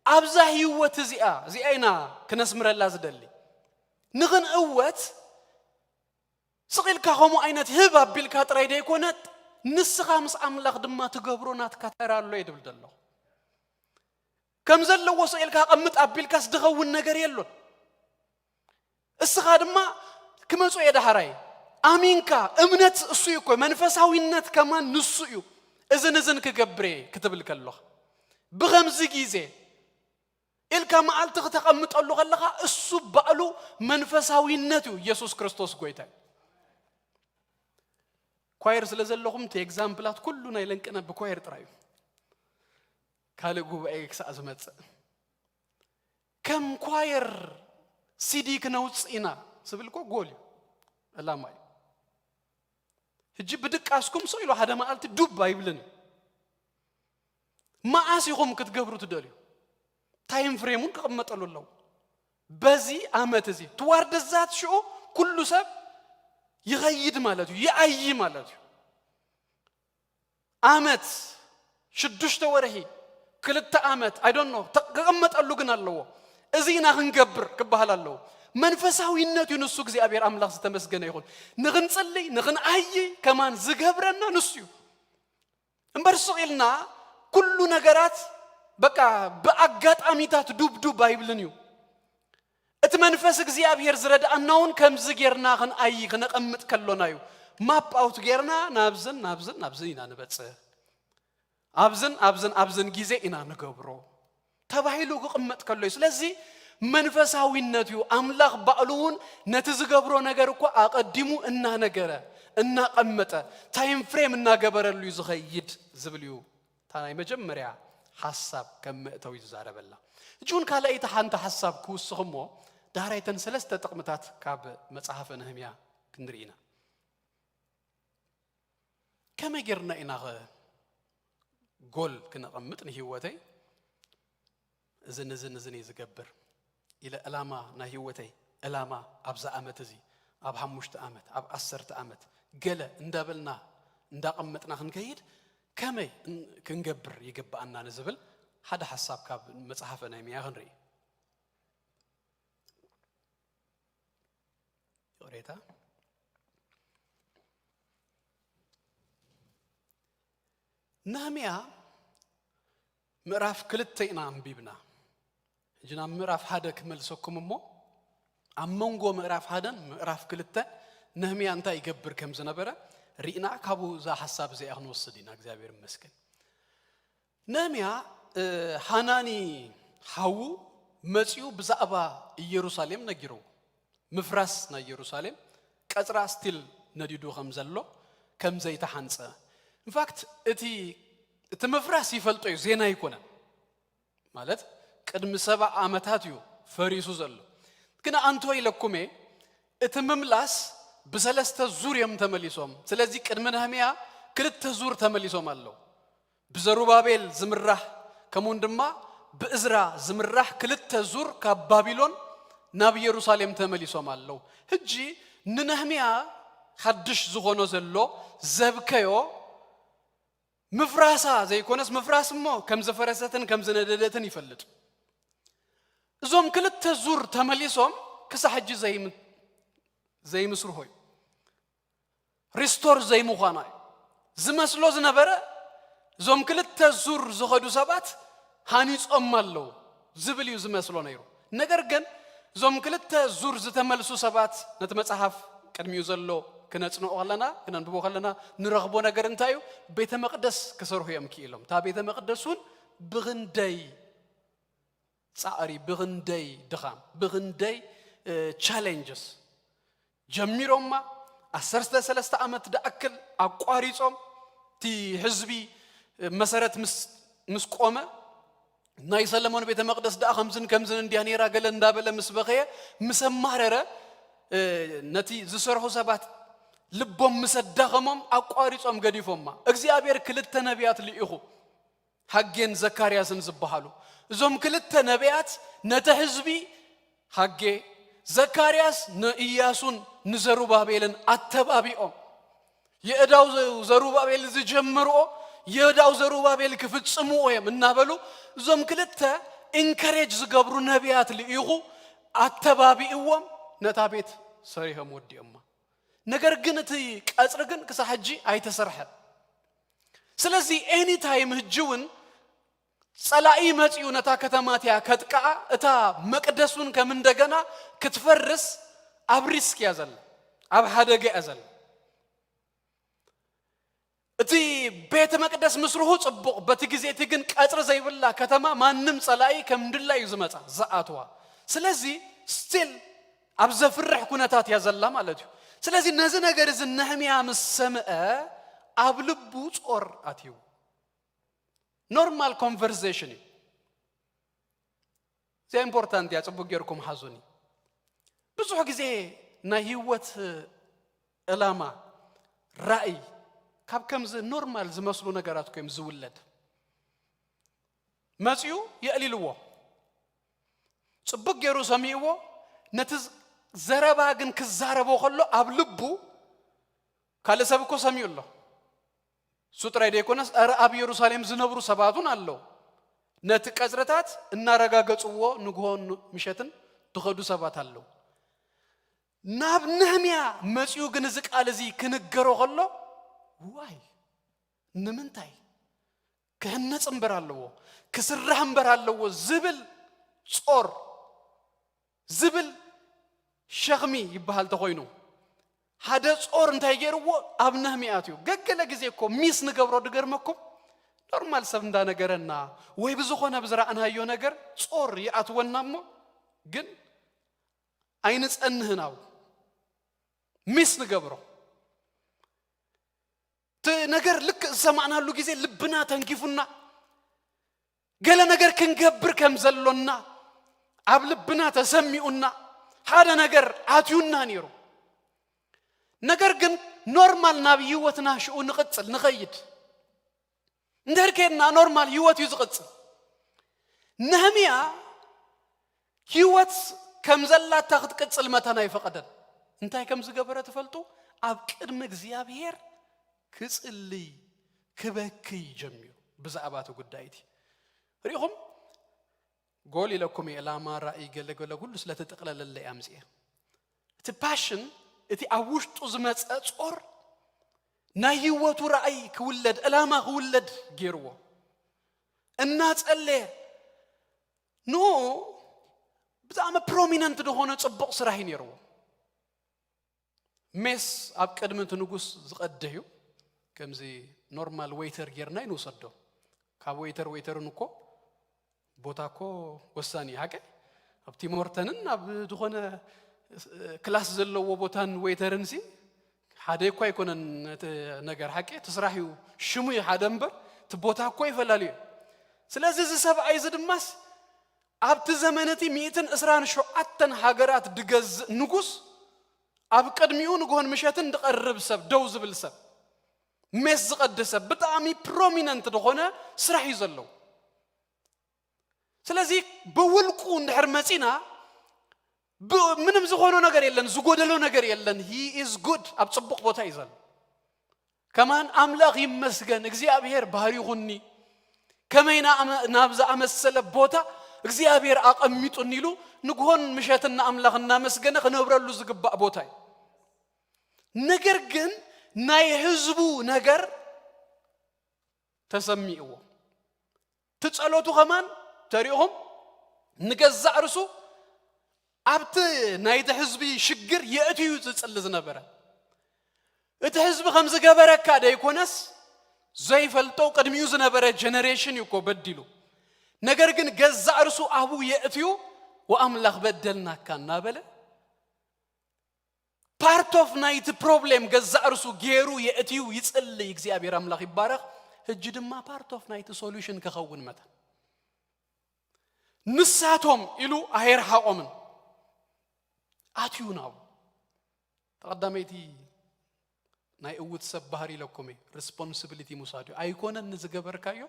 አብዛ ህይወት እዚአይና ከነስምረላ ዝደሊ ንግን እወት ስቂልካ ኸሙ አይነት ህብ አቢልካ ጥራይ ደ ይኮነት ንስኻ ምስ አምላኽ ድማ ትገብሮናት ካተራሎ ይድብልደሎ ከም ዘለዎ ስቂልካ ቀምጥ አቢልካስ ድኸውን ነገር የሎን እስኻ ድማ ክመጾ የዳህራይ አሚንካ እምነት እሱ ይኮ መንፈሳዊነት ከማን ንሱ እዩ እዝን ክገብሬ ክትብል ከሎ ብኸምዚ ጊዜ ኢልካ ማዓልት ተቀምጠሉ ከለኻ እሱ ባዕሉ መንፈሳዊነቱ ኢየሱስ ክርስቶስ ጎይታ ኳየር ስለዘለኹም ኤግዛምፕላት ኩሉ ናይ ለንቀነ በኳየር ጥራዩ ካለ ጉባኤ ክሳዝመጽ ከም ኳየር ሲዲ ክነውጽኢና ስብልኮ ጎል አላማይ እጅ ብድቃስኩም ሰው ይሎ ሓደ ማዓልት ዱብ አይብልን ማዓሲኹም ክትገብሩ ትደልዩ ታይም ፍሬሙን ከመጠሉላው በዚህ አመት እዚ ተዋርደ ዛት ሽኦ ኩሉ ሰብ ይغيድ ማለት እዩ ያይ ማለት እዩ አመት ሽዱሽተ ወርሂ ክልተ አመት አይ ዶንት ኖ ተቀመጠሉ ግን አለው እዚና ክንገብር ክባሃላለው መንፈሳዊነቱ ንሱ እግዚአብሔር አምላክ ዝተመስገነ ይሁን ንግንጽልይ ንግንአይ ከማን ዝገብረና ንሱ እንበርሱልና ኩሉ ነገራት በቃ በአጋጣሚታት ዱብ አይብልንዩ እቲ መንፈስ እግዚአብሔር ዝረዳአናውን ከምዝ ጌርና ክንአይ ክንቀምጥ ከሎናዩ ማፕ አውት ጌርና ናብዝን ኢና ንበጽህ አብዝን ጊዜ ኢና ንገብሮ ተባሂሉ ክቅመጥ ከሎይ ስለዚህ መንፈሳዊነቱ አምላኽ ባዕሉን ነቲ ዝገብሮ ነገር እኮ አቀዲሙ እና ነገረ እና ቀመጠ ታይም ፍሬም እና ገበረሉ ይዝኸይድ ዝብልዩ ታናይ መጀመሪያ ሐሳብ ከመእተው ይዛረበላ እጁን ካላይተ ሓንተ ሐሳብ ክውስኽሞ ዳራይተን ሰለስተ ጥቅምታት ካብ መጽሐፈ ነህምያ ክንሪኢና ከመገርና ኢናኸ ጎል ክነቐምጥ ንህይወተይ እዝን ይዝገብር ኢለ ዕላማ ና ህይወተይ ዕላማ ኣብዛ ዓመት እዚ ኣብ 5 ዓመት ኣብ 10 ዓመት ገለ እንዳበልና እንዳቀመጥና ክንከይድ ከመይ ክንገብር ይግባአና ንዝብል ሓደ ሐሳብ ካብ መጽሐፈ ነህምያ ክንርኢ ኦሬታ ነህምያ ምዕራፍ 2 ኢና አንቢብና እጅና ምዕራፍ 1 ክመልሰኩም እሞ አመንጎ ምዕራፍ 1 ምዕራፍ 2 ነህምያ እንታይ ይገብር ከም ዝነበረ ሪኢና ካብኡ ዛ ሐሳብ ዘይ ክንወስድ ኢና እግዚአብሔር ይመስገን ነህምያ ሃናኒ ሃው መጽዩ ብዛዕባ ኢየሩሳሌም ነጊሩ ምፍራስ ና ኢየሩሳሌም ቀጽራ ስቲል ነዲዱ ከም ዘሎ ከም ዘይተሓንጸ ኢንፋክት እቲ ምፍራስ ይፈልጦ ዜና ይኮነ ማለት ቅድሚ 7 ዓመታት እዩ ፈሪሱ ዘሎ ግን አንቶ ይለኩሜ እቲ ምምላስ በሰለስተ ዙር የም ተመሊሶም ስለዚህ ቅድሚ ነህምያ 2 ዙር ተመሊሶም አለው በዘሩባቤል ዝምራህ ከመን ድማ በእዝራ ዝምራህ 2 ዙር ከባቢሎን ናብ ኢየሩሳሌም ተመሊሶም አለው ህጂ ንነህምያ ሓድሽ ዝሆኖ ዘሎ ዘብከዮ ምፍራሳ ዘይኮነስ ምፍራስሞ ከም ዘፈረሰተን ከም ዝነደደተን ይፈልጥ እዞም 2 ዙር ተመሊሶም ክሳሕጂ ዘይምስሩ ሆይ ሪስቶር ዘይምዃና ዝመስሎ ዝነበረ እዞም 2 ዙር ዝኸዱ ሰባት ሃኒጾም አለው ዝብል እዩ ዝመስሎ ነይሩ ነገር ግን እዞም 2 ዙር ዝተመልሱ ሰባት ነቲ መጽሐፍ ቅድሚኡ ዘሎ ክነጽንኦ ከለና ክነንብቦ ከለና ንረኽቦ ነገር እንታዩ ቤተ መቅደስ ክሰርሑ እዮም ክኢሎም ታ ቤተ መቅደሱን ብግንደይ ጻዕሪ ብግንደይ ድኻም ብግንደይ ቻሌንጅስ ጀሚሮማ 13 ዓመት ዳእክል አቋሪጾም ቲ ህዝቢ መሰረት ምስቆመ ናይ ሰለሞን ቤተ መቅደስ ዳ ከምዝን እንዲያኔራ ገለ እንዳበለ ምስበኸየ ምሰማረረ ነቲ ዝሰርሑ ሰባት ልቦም ምሰዳኸሞም አቋሪጾም ገዲፎማ እግዚአብሔር 2 ነቢያት ልኢኹ ሐጌን ዘካርያስን ዝባሃሉ እዞም 2 ነቢያት ነተ ህዝቢ ሐጌ ዘካርያስ ንኢያሱን ንዘሩባቤልን አተባቢኦም የእዳው ዘሩባቤል ዝጀመርኦ የእዳው ዘሩባቤል ክፍጽሙኦ እዮም እናበሉ እዞም 2 ኢንካሬጅ ዝገብሩ ነቢያት ልኢኹ አተባቢኦም ነታ ቤት ሰሪሖም ወዲኦማ ነገር ግን እቲ ቀጽር ግን ክሳሕጂ አይተሰርሐ ስለዚህ ኤኒ ታይም ህጅውን ጸላኢ መጽዩ ነታ ከተማትያ ከጥቃ እታ መቅደሱን ከም እንደገና ክትፈርስ ኣብ ሪስክ ያዘለ ኣብ ሓደገ ያዘለ እቲ ቤተ መቅደስ ምስሩሁ ጽቡቕ በቲ ግዜ እቲ ግን ቀጽር ዘይብላ ከተማ ማንም ጸላኢ ከም ድላይ ዝመጻ ዘኣትዋ ስለዚህ ስቲል ኣብ ዘፍርሕ ኩነታት ያዘላ ማለት እዩ ስለዚህ ነዚ ነገር እዚ ነህምያ ምስሰምዐ ኣብ ልቡ ጾር ኣትዩ ኖርማል ኮንቨርሴሽን ዘ ኢምፖርታንት ያ ጽቡቕ ጌርኩም ሓዙኒ ብዙሕ ግዜ ናይ ህይወት ዕላማ ራእይ ካብ ከምዚ ኖርማል ዝመስሉ ነገራት ኮይም ዝውለድ መጽዩ የእሊልዎ ጽቡቕ ጌሩ ሰሚዕዎ ነቲ ዘረባ ግን ክዛረቦ ከሎ ኣብ ልቡ ካለ ሰብ እኮ ሰሚዑሎ ሱጥራይ ደይኮነስ ኣብ ኢየሩሳሌም ዝነብሩ ሰባቱን አለው ነቲ ቀጽረታት እናረጋገጽዎ ንግሆን ምሸትን ትኸዱ ሰባት አለው ናብ ነህምያ መጽዩ ግን እዚ ቃል እዚ ክንገሮ ከሎ ዋይ ንምንታይ ከህነጽ እምበር ኣለዎ ክስራሕ እምበር ኣለዎ ዝብል ጾር ዝብል ሸኽሚ ይበሃል ተኾይኑ ሓደ ጾር እንታይ ገይርዎ ኣብ ነህምያ እዩ ገገለ ግዜ እኮ ሚስ ንገብሮ ድገርመኩም ኖርማል ሰብ እንዳ ነገረና ወይ ብዝኾነ ብዝራእናዮ ነገር ጾር ይኣትወናሞ ግን አይንጸንህናው ሚስ ንገብሮ ነገር ልክ ሰማናሉ ጊዜ ልብና ተንኪፉና ገለ ነገር ክንገብር ከምዘሎና አብ ልብና ተሰሚኡና ሓደ ነገር አትዩና ነይሩ ነገር ግን ኖርማል ናብ ህይወትና ሽኡ ንቅጽል ንኸይድ እንደርከና ኖርማል ህይወት ይዝቅጽል ነህምያ ህይወት ከምዘላታ ክትቅጽል መተና ይፈቀደን እንታይ ከም ዝገበረ ተፈልጡ አብ ቅድመ እግዚአብሔር ክጽልይ ክበክይ ጀሚሩ ብዛዕባቱ ጉዳይቲ ሪኹም ጎል ኢለኩም የላማ ራእይ ገለገለ ሁሉ ስለተጠቅለለለ ያምጽያ እቲ ፓሽን እቲ አውሽጡ ዝመጸ ጾር ናይ ህይወቱ ራእይ ክውለድ ዕላማ ክውለድ ገይርዎ እና ጸለየ ኖ ብጣዕሚ ፕሮሚነንት ደሆነ ጽቡቕ ስራሕ ነይርዎ ሜስ አብ ቅድመት ንጉስ ዝቀደዩ ከምዚ ኖርማል ዌይተር ጌርና ይንወሰዶ ካብ ዌይተርን እኮ ቦታኮ ወሳኒ ያቀ አብ ቲሞርተንን አብ ዝኾነ ክላስ ዘለዎ ቦታን ዌይተርን ሲ ሓደ እኮ አይኮነን ነገር ሐቀ ተስራሂው ሽሙ ይሓደምበር ተቦታኮ ይፈላልዩ ስለዚህ ዝሰብአይ ዝድማስ አብቲ ዘመነቲ 127 ሀገራት ድገዝ ንጉስ አብ ቀድሚኡ ንጎን ምሸትን ድቀርብ ሰብ ደው ዝብል ሰብ ሜስ ዝቀደሰ በጣም ፕሮሚነንት ደሆነ ስራሕ ይዘለው ስለዚህ በውልቁ እንደህር መጺና ምንም ዝሆኖ ነገር የለን ዝጎደሎ ነገር የለን he is good አብ ጽቡቅ ቦታ ይዘል ከማን አምላክ ይመስገን እግዚአብሔር ባህሪ ይሁንኒ ከመይና ናብዛ አመሰለ ቦታ እግዚአብሔር አቀሚጡን ይሉ ንጎን ምሸትና አምላክና መስገነ ከነብረሉ ዝግባእ ቦታ ነገር ግን ናይ ህዝቡ ነገር ተሰሚዕዎ ተጸሎቱ ከማን ተሪኦም ንገዛ እርሱ አብተ ናይተ ህዝቢ ሽግር የእትዩ ዝጽልዝ ነበረ እቲ ህዝብ ከም ዝገበረካ ደይኮነስ ዘይፈልጠው ቀድሚዩ ዝነበረ ጀነሬሽን ይኮ በድሉ ነገር ግን ገዛ እርሱ አቡ የእትዩ ወአምላክ በደልናካ እናበለ ፓርት ኦፍ ናይት ፕሮብሌም ገዛ እርሱ ጌሩ የእትዩ ይጽልይ እግዚአብሔር አምላክ ይባረክ ህጅ ድማ ፓርት ኦፍ ናይት ሶሉሽን ከኸውን መታ ንሳቶም ኢሉ አይርሃቆምን አትዩናው ተቀዳመይቲ ናይ እውት ሰብ ባህሪ ለኮሜ ሪስፖንሲቢሊቲ ሙሳዱ አይኮነን ንዝገበርካዮ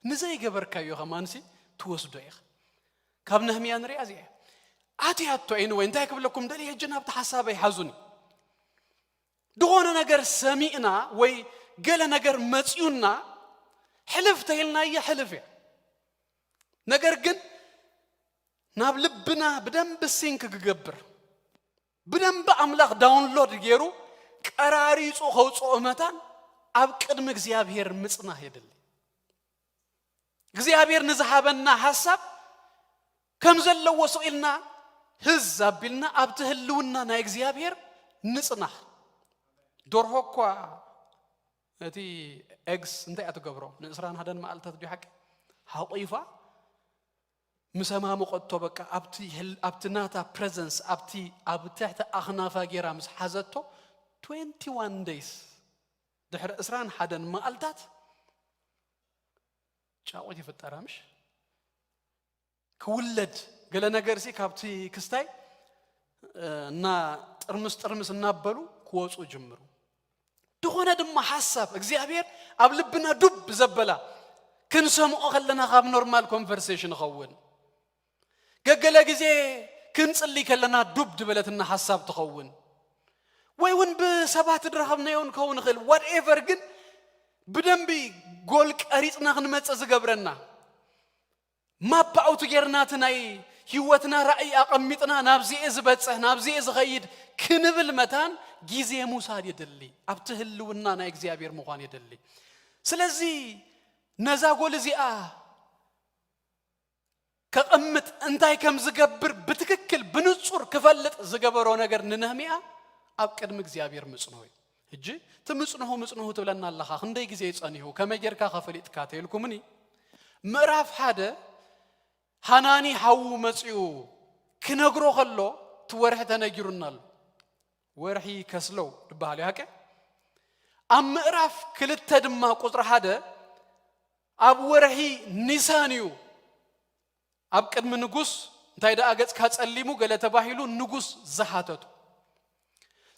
ንዘይ ገበርካዮ ከማንሲ ትወስዶ ይኸ ካብ ነህምያ ንሪያ ዚያ አትያቶ አይኑ ወይ እንታይ ክብለኩም ደሊ ህጅና በተሐሳበ ይሐዙኒ ደሆነ ነገር ሰሚዕና ወይ ገለ ነገር መጽዩና ሕልፍ ተይልና ይሕልፍ ነገር ግን ናብ ልብና በደንብ ሲንክ ግገብር በደንብ አምላክ ዳውንሎድ ገይሩ ቀራሪጹ ኸውጾ መታን አብ ቅድመ እግዚአብሔር ምጽና ሄደል እግዚአብሔር ንዝሃበና ሐሳብ ከምዘለው ወሰኢልና ህዛብልና አብትህልውና ናይ እግዚአብሔር ንጽና ዶርሆኳ እቲ ኤግስ እንታይ አትገብሮ ንእስራን ሀደን ማልታት ዲ ሐቅ ሐቂፋ مسما مقطو بقى ابتناتا presence ابتحت اخنافا غيرا مس حزتو 21 days دحر اسران حدن مالتات ጫወት ይፈጠራምሽ ከውለድ ገለ ነገር ሲ ካብቲ ክስታይ እና ጥርምስ እናበሉ ኮጾ ጀምሩ ደሆነ ድማ ሐሳብ እግዚአብሔር አብ ልብና ዱብ ዘበላ ክንሰምዖ ከለና ካብ ኖርማል ኮንቨርሴሽን ኸውን ገገለ ጊዜ ክንጽልይ ከለና ዱብ ድበለትና ሐሳብ ተኸውን ወይውን በሰባት ድራህምና ይሁን ከውን خل whatever ግን በደንብ ጎል ቀሪጽና ክንመጽ ዝገብረና ማባውት ገርናትናይ ህይወትና ራእይ አቀሚጥና ናብዚ ዝበጽህ ናብዚ ዝኸይድ ክንብል መታን ጊዜ ሙሳድ ይደሊ አብትህልውና ናይ እግዚአብሔር መኳን ይደሊ ስለዚህ ነዛ ጎል እዚአ ከቀምጥ እንታይ ከም ዝገብር በትክክል በንጹር ከፈልጥ ዝገበሮ ነገር ነህምያ አብ ቅድመ እግዚአብሔር ምጽኖይ እጂ ትምጽኖሁ ትብለና አላህ እንዴይ ጊዜ ይጸንዩ ከመጀርካ ከፈልጥካ ተልኩምኒ ምዕራፍ ሓደ ሃናኒ ሐው መጽዩ كنغرو خلو تورح تنجرنا ورحي كسلو دبالي هكا أم إعراف كل التدمى قطر هذا أب ورحي نيسانيو أب كد من نجوس تايدا أجت كاتسلمو قال تباهيلو نجوس زحاتته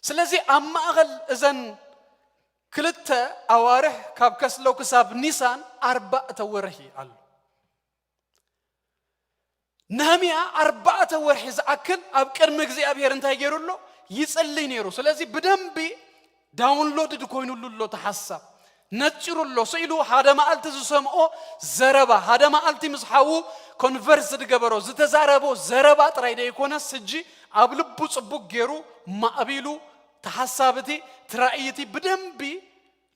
سلزي أم أغل إذن كلت أوارح كاب كسلو كساب نيسان 4 ورحي على نهميا 4 ورحي زأكل أب كد مجزي أبير انتهي جرولو يسألني نيرو سلزي بدمبي داونلود كوينو لولو تحسب نتشرو اللو سيلو هذا ما قلت سمعو زربا هذا ما قلت مسحاو كونفرس دقبرو زتزاربو زربا ترايدا يكون سجي أبلبو صبو جيرو ما أبيلو تحسابتي ترأيتي بدنبي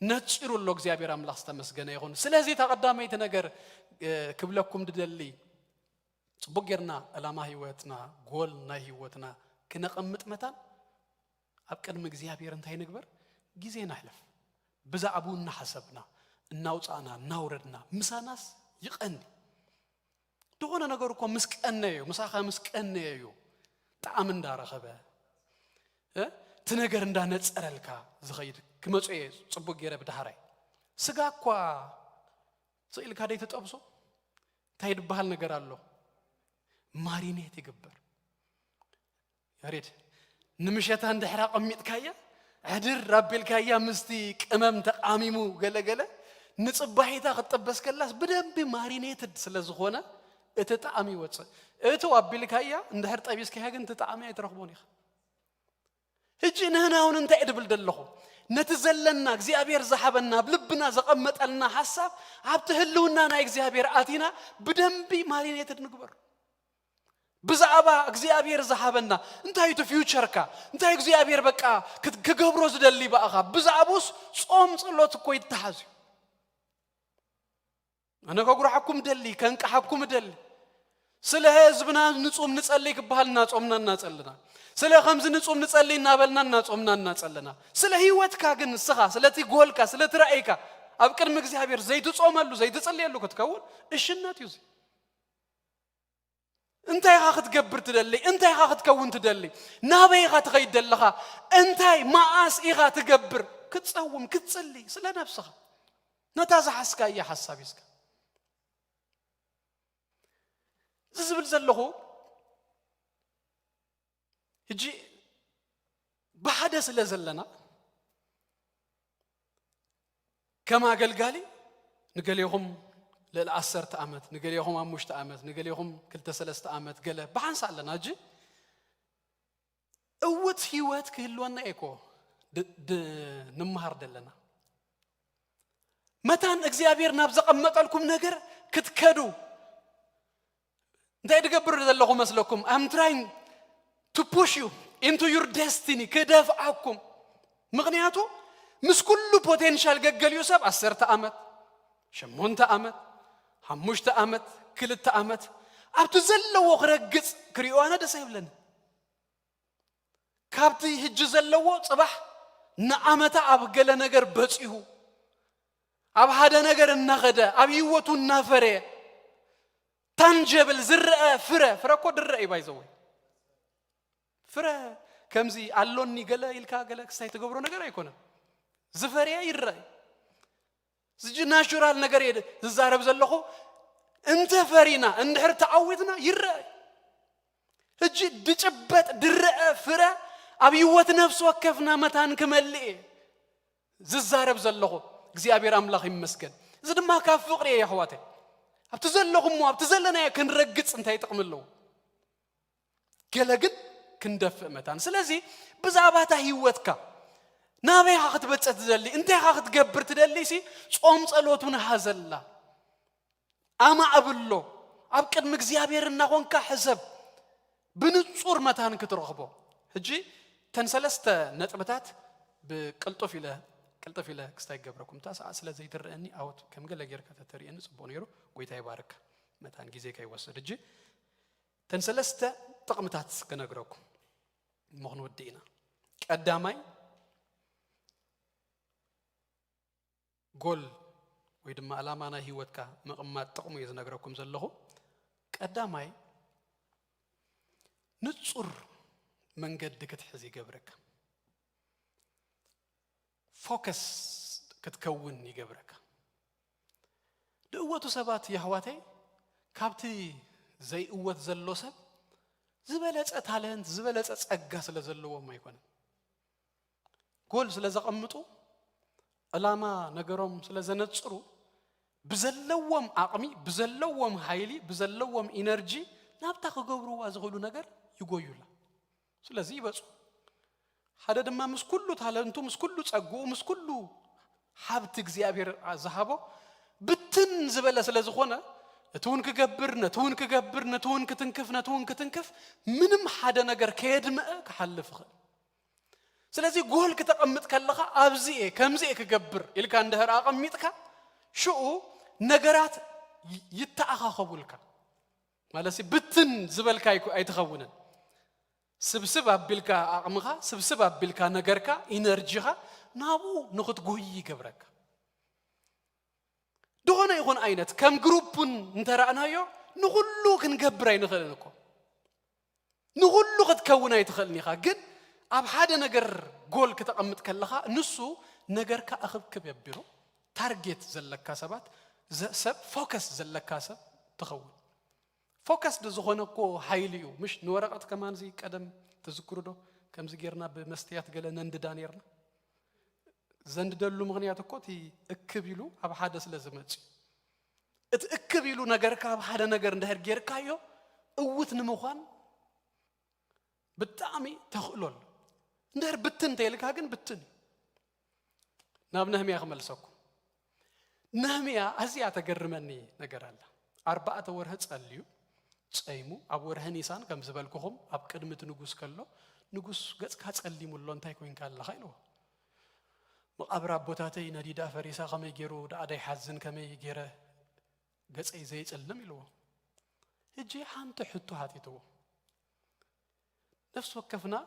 نتشرو اللو زيابير أملاخ استمسجنا يكون سلازي تقدامي تنجر كبلكم ددلي صبو جيرنا ألما هيوتنا قولنا هيوتنا كنا قمت متان أبكر مجزيابير انتهي نكبر جيزينا حلف بزا أبونا حسبنا ناوطانا ناوردنا مساناس يقني دوغنا نغوركو مسكنيو مساخا مسكنيو طعم اندار خبا تنغر اندا نصرلكا زخيد كمصوي صبو غيره بدحراي سغاكوا سئلكا داي تطبسو تايد بحال نغر الله مارينيت يغبر ياريد نمشيت عند حراق اميت كايا عدر ربيل كايا مستي قمم تقاميمو غلغله نصباحيتا خطبس كلاس بدنب مارينيتد سلازخونه اتطعمي وص اتو ابيل كايا عند حر طبيس كايا كن تطعمي يترخبوني اجي نهناون انت ادبل دلخو نتزلنا እግዚአብሔር زحبنا بلبنا زقمطلنا حساب عبتهلونا نا እግዚአብሔር اتينا بدنب مارينيتد نغبر بزعبا እግዚአብሔር زحبنا انتايو تو فيوتشركا انتايو እግዚአብሔር በቃ ከገብሮ ዝደሊ ባኻ بزعبوس ጾም ጸሎት እኮ ይተሐዙ انا ከጉራሐኩም ደሊ ከንቀሐኩም ደሊ ስለ ህዝብና ንጾም ንጸልይ ክባልና ጾምና እናጸልና ስለ خمس ንጾም ንጸልይና በልና እናጾምና እናጸልና ስለ ህይወትካ ግን ስኻ ስለቲ ጎልካ ስለቲ ራእይካ ኣብ ቅድሚ እግዚአብሔር ዘይትጾመሉ ዘይትጸልየሉ ክትከውን እሽነት ይዙ انتي خاخت تقبر تدلي انتي خاخت تكون تدلي نابي خا تخيد دلخا انتي ما اس ايغا تقبر كتصوم كتصلي سلا نفسها نتازع حسكا يا حسابيسك زبل زلخو يجي بحدث لزلنا كما قال نقليهم للعسرت عامت نقليهم عمشت عامت نقليهم كل 3 عامت قال بحنس علنا اجي قوت هيوات كلونا ايكو نمهر دلنا متان እግዚአብሔር ናብ ዘቀመጠልኩም ነገር ክትከዱ እንታይ ድገብሩ ዘለኹም መስለኩም I'm trying to push you into your destiny ከደፍዓኩም ምክንያቱ ምስ ኩሉ ፖቴንሻል ገገልዩ ሰብ 10 ዓመት 8 ዓመት 5 ዓመት 2 ዓመት ኣብቲ ዘለዎ ክረግጽ ክሪኦና ደስ ይብለን ካብቲ ህጅ ዘለዎ ጽባሕ ንዓመታ ኣብ ገለ ነገር በጽሑ ኣብ ሓደ ነገር እናኸደ ኣብ ህይወቱ እናፈረ ታንጀብል ዝርአ ፍረ እኮ ድርአ ይባይዘው ፍረ ከምዚ አሎኒ ገለ ኢልካ ገለ ክሳይ ተገብሮ ነገር አይኮነም ዝፈሪያ ይርአ ዝጅ ናቹራል ነገር ይደ ዝዛረብ ዘለኹ እንተ ፈሪና እንድሕር ተዓዊትና ይርአ እጅ ድጭበጥ ድርአ ፍረ ኣብ ህይወት ነፍስ ወከፍና መታን ከመልእ ዝዛረብ ዘለኹ እግዚአብሔር አምላክ ይመስገን እዚ ድማ ካብ ፍቅሪ ያህዋተ ኣብቲ ዘለኹም ኣብቲ ዘለና ክንረግጽ እንታይ ጥቅምለው ገለግን ክንደፍእ መታን ስለዚህ ብዛባታ ህይወትካ ናበይ ክትበጽት ዘሊ እንታይ ክትገብር ትደሊሲ ጾም ጸሎቱን ሃዘላ አማዕብሎ ኣብ ቅድሚ እግዚአብሔርና ኮንካ ሕሰብ ብንጹር መታን ክትረኽቦ እጂ ተንሰለስተ ነጥብታት በቅልጦፍ ኢለ ክስታይ ገብረኩም ታሳ ስለዚህ ይትረአኒ አውት ከም ገለ ገርካ ተተሪእኒ ጽቦ ነይሩ ጎይታ ይባርክ መታን ጊዜ ካይወሰድ እጂ ተንሰለስተ ጥቅምታት ከነግረኩም መኽኑ ወዲና ቀዳማይ ጎል ወይ ድማ አላማና ህይወትካ መቅማጥ ጥቅሙ ይዝነግረኩም ዘለኹ ቀዳማይ ንጹር መንገድ ክትሕዝ ይገብረካ ፎከስ ክትከውን ይገብረካ ድእወቱ ሰባት ያህዋተይ ካብቲ ዘይእወት ዘሎ ሰብ ዝበለጸ ታለንት ዝበለጸ ጸጋ ስለ ዘለዎም አይኮንም ጎል ስለ ዘቀምጡ ዕላማ ነገሮም ስለ ዘነጽሩ ብዘለዎም አቅሚ ብዘለዎም ኃይሊ ብዘለዎም ኢነርጂ ናብታ ክገብሩዋ ዝኽእሉ ነገር ይጎዩላ ስለዚህ ይበጹ ሓደ ድማ ምስ ኩሉ ታለንቱ ምስ ኩሉ ጸጉኡ ምስ ኩሉ ሓብቲ እግዚአብሔር ዝሃቦ ብትን ዝበለ ስለ ዝኾነ ነቱን ክገብር ነቱን ክትንክፍ ምንም ሓደ ነገር ከየድመ ከሐልፍ ስለዚህ ጎል ከተቀምጥ ከለኻ አብዚኤ ከምዚኤ ክገብር ኢልካ እንደህር አቀሚጥካ ሽኡ ነገራት ይተአኻኸቡልካ ማለሲ ብትን ዝበልካ አይተኸውነን ስብስብ አቢልካ አቅምኻ ስብስብ አቢልካ ነገርካ ኢነርጂኻ ናቡ ንኽትጎይ ይገብረካ دهنا يكون عينت كم جروبون انترأنا يو نقولو كنجبر عين خلناكو نقولو قد كونا يتخلني خا جد أب حدا نجر جول كتقمت كلها نصو نجر كأخذ كبيبيرو تارجت زلك كاسبات سب فوكس زلك كاسب تخون فوكس دزخونا كو حيليو مش نورقت كمان زي كدم تذكروا ده كم زجرنا بمستيات قالنا ند دانيرنا زند دلو مغنيات كوتي اكبيلو اب حدث لازمت اتاكبيلو نجرك اب حدا نجر اندهر غيركايو قوت نمخان بتعمي تخلل اندهر بتن تيلكا كن بتن ناب نهميا خملسكو نهميا ازيا تجرمني نجر الله 4 ورህ ጸልዩ ጸይሙ አብ ወርህ ኒሳን ከም ዝበልኩኹም አብ ቅድምት ንጉስ ከሎ ንጉስ ገጽካ ጸልይሙሎ እንታይ ኮይን ካለኻ ኢሎ مقابر أبوتاتي نديدا فريسا خمي جيرو دعدي حزن كمي جيره قصي زي يسلم يلو هجي حانت حطو هاتيتو نفس وقفنا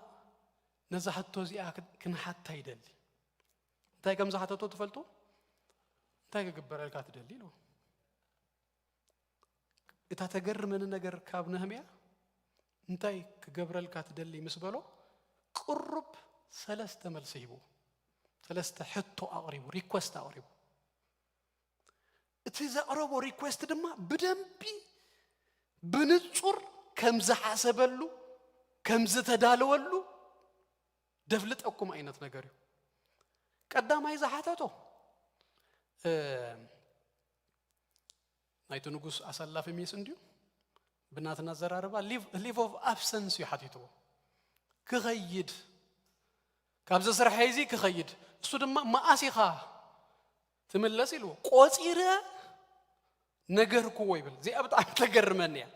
نزحتو زي كن حتى يدلي انتاي كم زحتو تفلتو انتاي كقبر الكات دلي لو اتا تقر من النقر كاب نهميا انتاي كقبر الكات دلي مسبلو قرب 3 ملسيبو 3 حطو أقربو ريكوست أقربو إذا أقربو ريكوست دما بدنبي بنتصور كم زحاسبلو كم زتدالولو دفلت أكم أينت نجاريو قدام أي زحاتاتو نايتو نقص أصلا في ميسنديو بناتنا زراربا leave of absence يحاتيتو كغيد كابز سرحيزي كخيد السودما ما أسيخا تملسي له قصيرة نجر كويبل زي أبد عم تجر منيا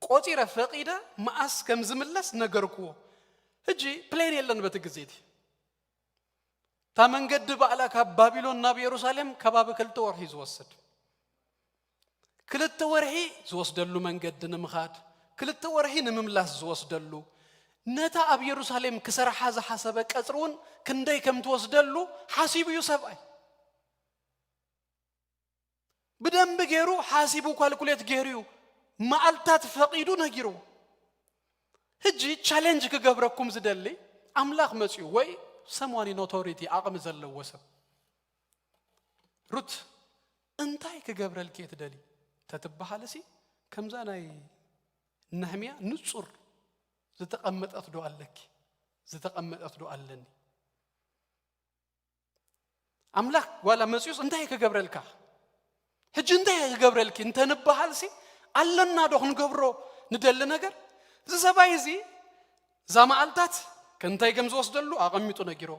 قصيرة فقيدة ما أس كم زملس نجر كو هجي بلين يلن بتجزيدي تامن قد بعلا كبابيلون نبي يروسالم كباب كل تورحي زوسد كل تورحي زوسدلو من قد نمخات كل تورحي نمملاس زوسدلو نتا أب يروسالم كسر حاز حسبك أسرون كندي كم توصدلو حاسيب يوسف أي بدم بجيرو حاسيبو كالكوليت جيريو ما ألتات فقيدو نجيرو هجي challenge كجبركم زدلي أملاق مسيو وي someone in authority أقام زلوا وسب روت أنتاي كجبر الكيت دلي تتبع حالسي كم زاناي نهميا نصر زتقمت أطدو عليك زتقمت أطدو علني أملاك ولا مسيوس انتهي كجبرلك هج انتهي كجبرلك انت نبهالسي علنا دوخ نجبرو ندل نجر زبايزي زما ألتات كنتاي جمز وصدلو أقميتو نجرو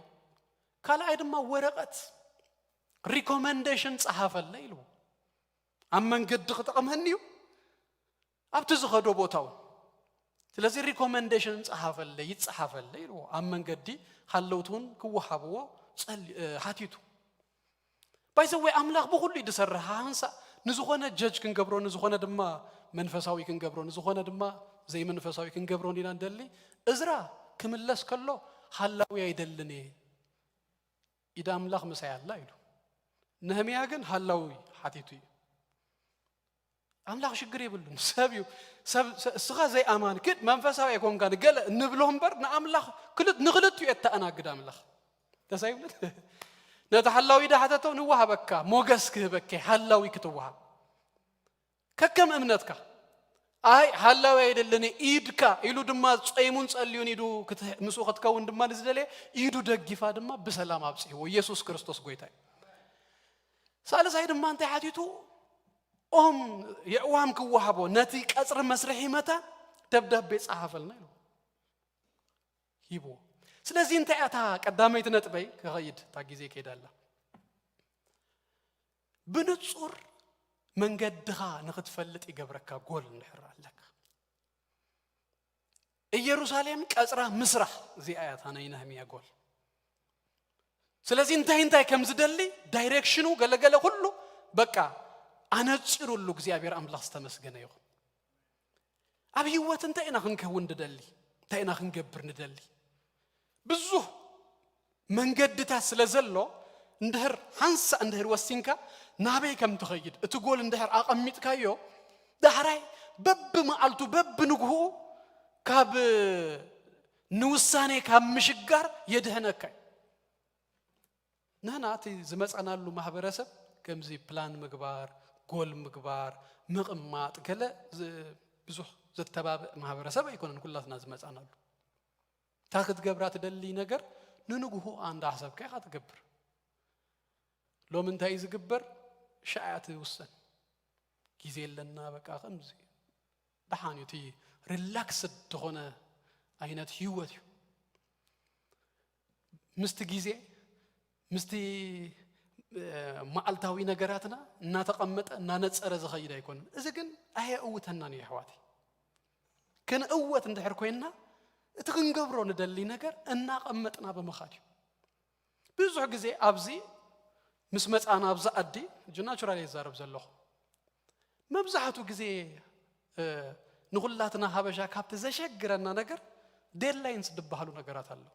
كلا أيضا ما ورقت recommendations أحافل ليلو أما نقد خطأ مهنيو أبتزخدو بوتاو ስለዚህ ሪኮመንዴሽንስ አሐፈለ ይጽሐፈለ ይሉ አመንገዲ ሐለውቱን ክወሐብዎ ጸል ሐቲቱ ባይዘው አምላክ በሁሉ ይደሰረሃ አንሳ ንዝኾነ ጀጅ ክንገብሮ ንዝኾነ ድማ መንፈሳዊ ክንገብሮ ንዝኾነ ድማ ዘይ መንፈሳዊ ክንገብሮ እንዲና እንደሊ እዝራ ክምለስ ከሎ ሐላዊ አይደልኔ ኢዳ አምላክ መሳያላ ይሉ ነህሚያ ግን ሐላዊ ሐቲቱ አምላኽ ሽግር ይብሉን ሰብዩ ስኻ ዘይ አማን ግን መንፈሳዊ ይኮን ጋር ገለ ንብሎም በር ንአምላኽ ንኽልቱ የተአናግድ አምላኽ ተሳይብለት ነተሐላዊ ዳህተተው ንዋሃበካ ሞገስ ክህበከ ሐላዊ ክትዋሃ ከከም እምነትካ አይ ሐላዊ አይደለኔ ኢድካ ኢሉ ድማ ጾይሙን ጸልዩን ኢዱ ምሱ ከተከውን ድማ ንዝደለ ኢዱ ደግፋ ድማ በሰላም አብጽዮ ኢየሱስ ክርስቶስ ጎይታይ ሳልሳይ ድማ አንተ ሐቲቱ የዋም ክዋሃቦ ነቲ ቀጽር መስርሕ ይመታ ደብዳቤ ጻሐፈልና ይሉ ይቦ ስለዚህ እንተ ያታ ቀዳማይት ነጥበይ ከኸይድ ታጊዜ ከሄዳላ ብንጹር መንገድኻ ንኽትፈልጥ ይገብረካ ጎል እንድሕራለካ ኢየሩሳሌም ቀጽራ ምስራሕ እዚ አያት አናይ ነህምያ ጎል ስለዚህ እንታይ ከምዝደሊ ዳይሬክሽኑ ገለገለ ሁሉ በቃ አነጽሩሉ እግዚአብሔር አምላኽ ተመስገነ ይሁን አብ ህይወት እንታይ ኢና ክንከውን እንደደሊ እንታይ ኢና ክንገብር እንደደሊ ብዙ መንገድታት ስለዘሎ እንድህር ሃንሳ እንድህር ወሲንካ ናበይ ከም ትኸይድ እቲ ጎል እንድህር አቀሚጥካዮ ዳሕራይ በብ መዓልቱ በብ ንግሁ ካብ ንውሳኔ ካብ ምሽጋር የድህነካ ናናቲ ዝመጻናሉ ማህበረሰብ ከምዚ ፕላን ምግባር ጎል ምግባር ምቅማጥ ገለ ብዙ ዘተባበ ማህበረሰብ አይኮነን ኩላትና ዝመጻናሉ ታክት ገብራት ደሊ ነገር ንንግሁ አንድ ሐሳብካ ያትገብር ሎምንታይ ዝግበር ሻዓት ውሰን ጊዜ ለና በቃ ከምዚ በሃኒቲ ሪላክስድ ሆነ አይነት ህይወት ምስት ጊዜ ምስቲ ማዓልታዊ ነገራትና እና ተቀመጠ እና ነጸረ ዘኸይዳ ይኮን እዚ ግን አየ እውተና ነው ይህዋቲ ከን እውት እንድሕር ኮይና እቲ ክንገብሮ ንደሊ ነገር እና ቀመጥና በመኻድ ብዙ ጊዜ አብዚ ምስ መጻና አብዛ አዲ ጁናቹራሊ ይዛረብ ዘለኹ መብዛሕቱ ጊዜ ንኹላትና ሀበሻ ካብተ ዘሸግረና ነገር ዴድላይንስ ድባሃሉ ነገራት አለው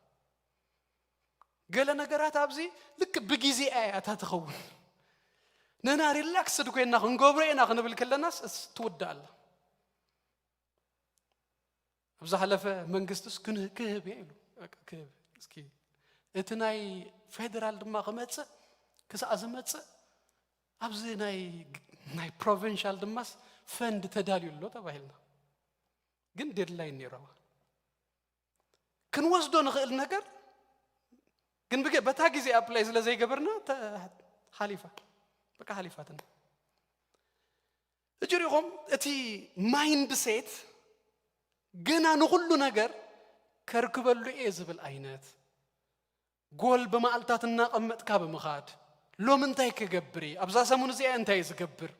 ገለ ነገራት አብዚ ልክ በጊዜ አያታ ተኸውን ነና ሪላክስ ድኮይና ክንገብሮና ክንብል ከለናስ ትወዳለ አብዛ ሐለፈ መንግስትስ ክህብ ይሉ ክህብ እስኪ እትናይ ፌደራል ድማ ከመጽ ከሳዝ መጽ አብዚ ናይ ፕሮቪንሻል ድማስ ፈንድ ተዳልዩሎ ተባሂልና ግን ዴድላይን ነይራው ክንወስዶ ንኽእል ነገር ግን በታ ጊዜ አፕላይ ስለዚህ ገበርና ሐሊፋ በቃ ሐሊፋትን እጅሪኩም እቲ ማይንድ ሴት ገና ንሁሉ ነገር ከርክበሉ እዝብል አይነት ጎል በማልታትና ቀመጥካ በመኻድ ሎምንታይ ከገብሪ አብዛ ሰሙን እዚ እንታይ ዝገብር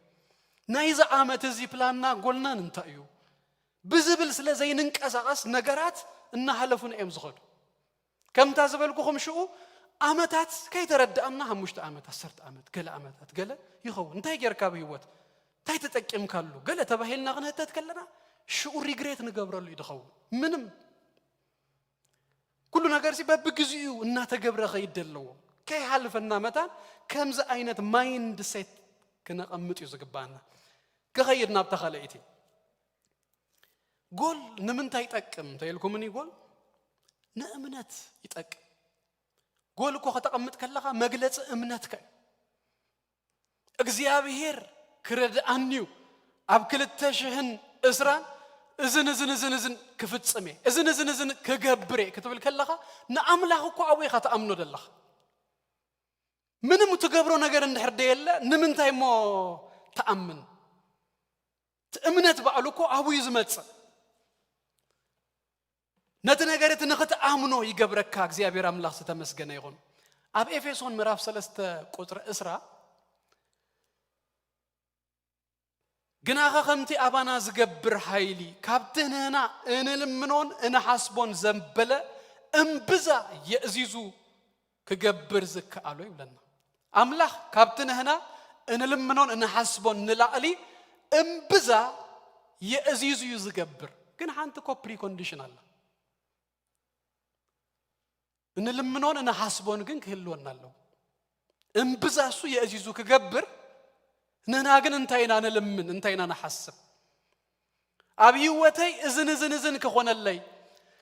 ናይዛ ዓመት እዚ ፕላንና ጎልናን እንታዩ ብዝብል ስለዘይንንቀሳቀስ ነገራት እና ሐለፉን ዝኸዱ كم تازبلكم شو عمتات كي تردأنا هم مشت عمت 10 عمت قال عمتات قال يخو انتي يركب هيوت تاي تتقم كالو قال تبهلنا غنه تتكلنا شو ريغريت نقبر له يدخو منم كل ነገር ሲባብ ግዚው እና ተገብረኸ ይደለው ከይ ሐልፈና መታን ከምዝ አይነት ማይንድ ሴት ከነቀምጥ ይዝግባና ከኸይድና በተኸለይቲ ጎል ንምንታይ ጠቅም ተይልኩምኒ ጎል ንእምነት ይጠቅም ጎል እኮ ከተቀምጥ ከለኻ መግለጽ እምነትከ እግዚአብሔር ክረዳአኒው አብ 2000 እስራን እዝን ክፍጽሜ እዝን ከገብሬ ክትብል ከለኻ ንአምላኽ እኮ አወይኻ ተአምኖ ደለኻ ምንም ትገብሮ ነገር እንድሕርደ የለ ንምንታይ ሞ ተአምን እምነት በዓሉ እኮ አቡይ ዝመጽእ ነቲ ነገረት ንኽትአምኖ ይገብረካ እግዚአብሔር አምላኽ ዝተመስገነ ይሁን አብ ኤፌሶን ምዕራፍ 3 ቁጥር 10 ግናኸ ከምቲ አባና ዝገብር ኃይሊ ካብትህና እንልምኖን እንሐስቦን ዘንበለ እምብዛ የእዚዙ ክገብር ዝከአሎ ይብለና አምላኽ ካብትህና እንልምኖን እንሐስቦን ንላዕሊ እምብዛ የእዚዙ ዝገብር ግን አንተ እኮ ፕሪ ኮንዲሽን አለ እንልምኖን እንሐስቦን ግን ክህልወናለው እምብዛ እሱ የእዚዙ ክገብር نهنا ግን እንታይና ንልምን እንታይና نحسب ኣብ ህይወተይ እዝን ክኾነለይ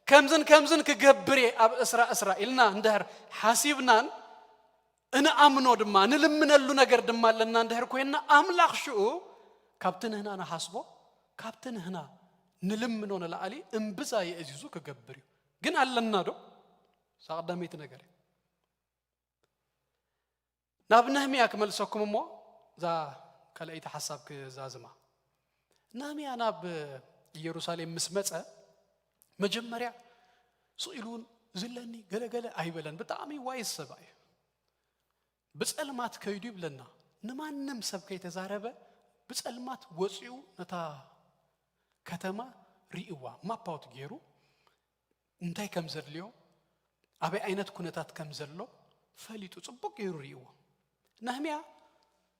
ከምዝን ክገብሬ ኣብ እስራኤልና እንደር ሓሲብናን እንኣምኖ ድማ ንልምነሉ ነገር ድማ ለና እንደር ኮይና ኣምላኽ ሽኡ ካብትንህና نحسቦ ካብትንህና ንልምኖ ንላዓሊ እምብዛ የእዚዙ ክገብር እዩ ግን ኣለና ዶ ሳቀዳሜት ነገር ናብ ነህምያ ክመልሰኩም እሞ ዛ ካልአይቲ ሐሳብ ክዛዝማ ነህምያ ናብ ኢየሩሳሌም ምስመፀ መጀመሪያ ሱኢሉን ዝለኒ ገለገለ አይበለን በጣም ይዋይስ ሰባይ በጸልማት ከይዱ ይብለና ንማንም ሰብ ከይተዛረበ በጸልማት ወጪው ነታ ከተማ ሪእዋ ማፓውት ገይሩ እንታይ ከም ዘድልዮ አበይ አይነት ኩነታት ከም ዘሎ ፈሊጡ ጽቡቅ ገይሩ ሪእዋ ነህምያ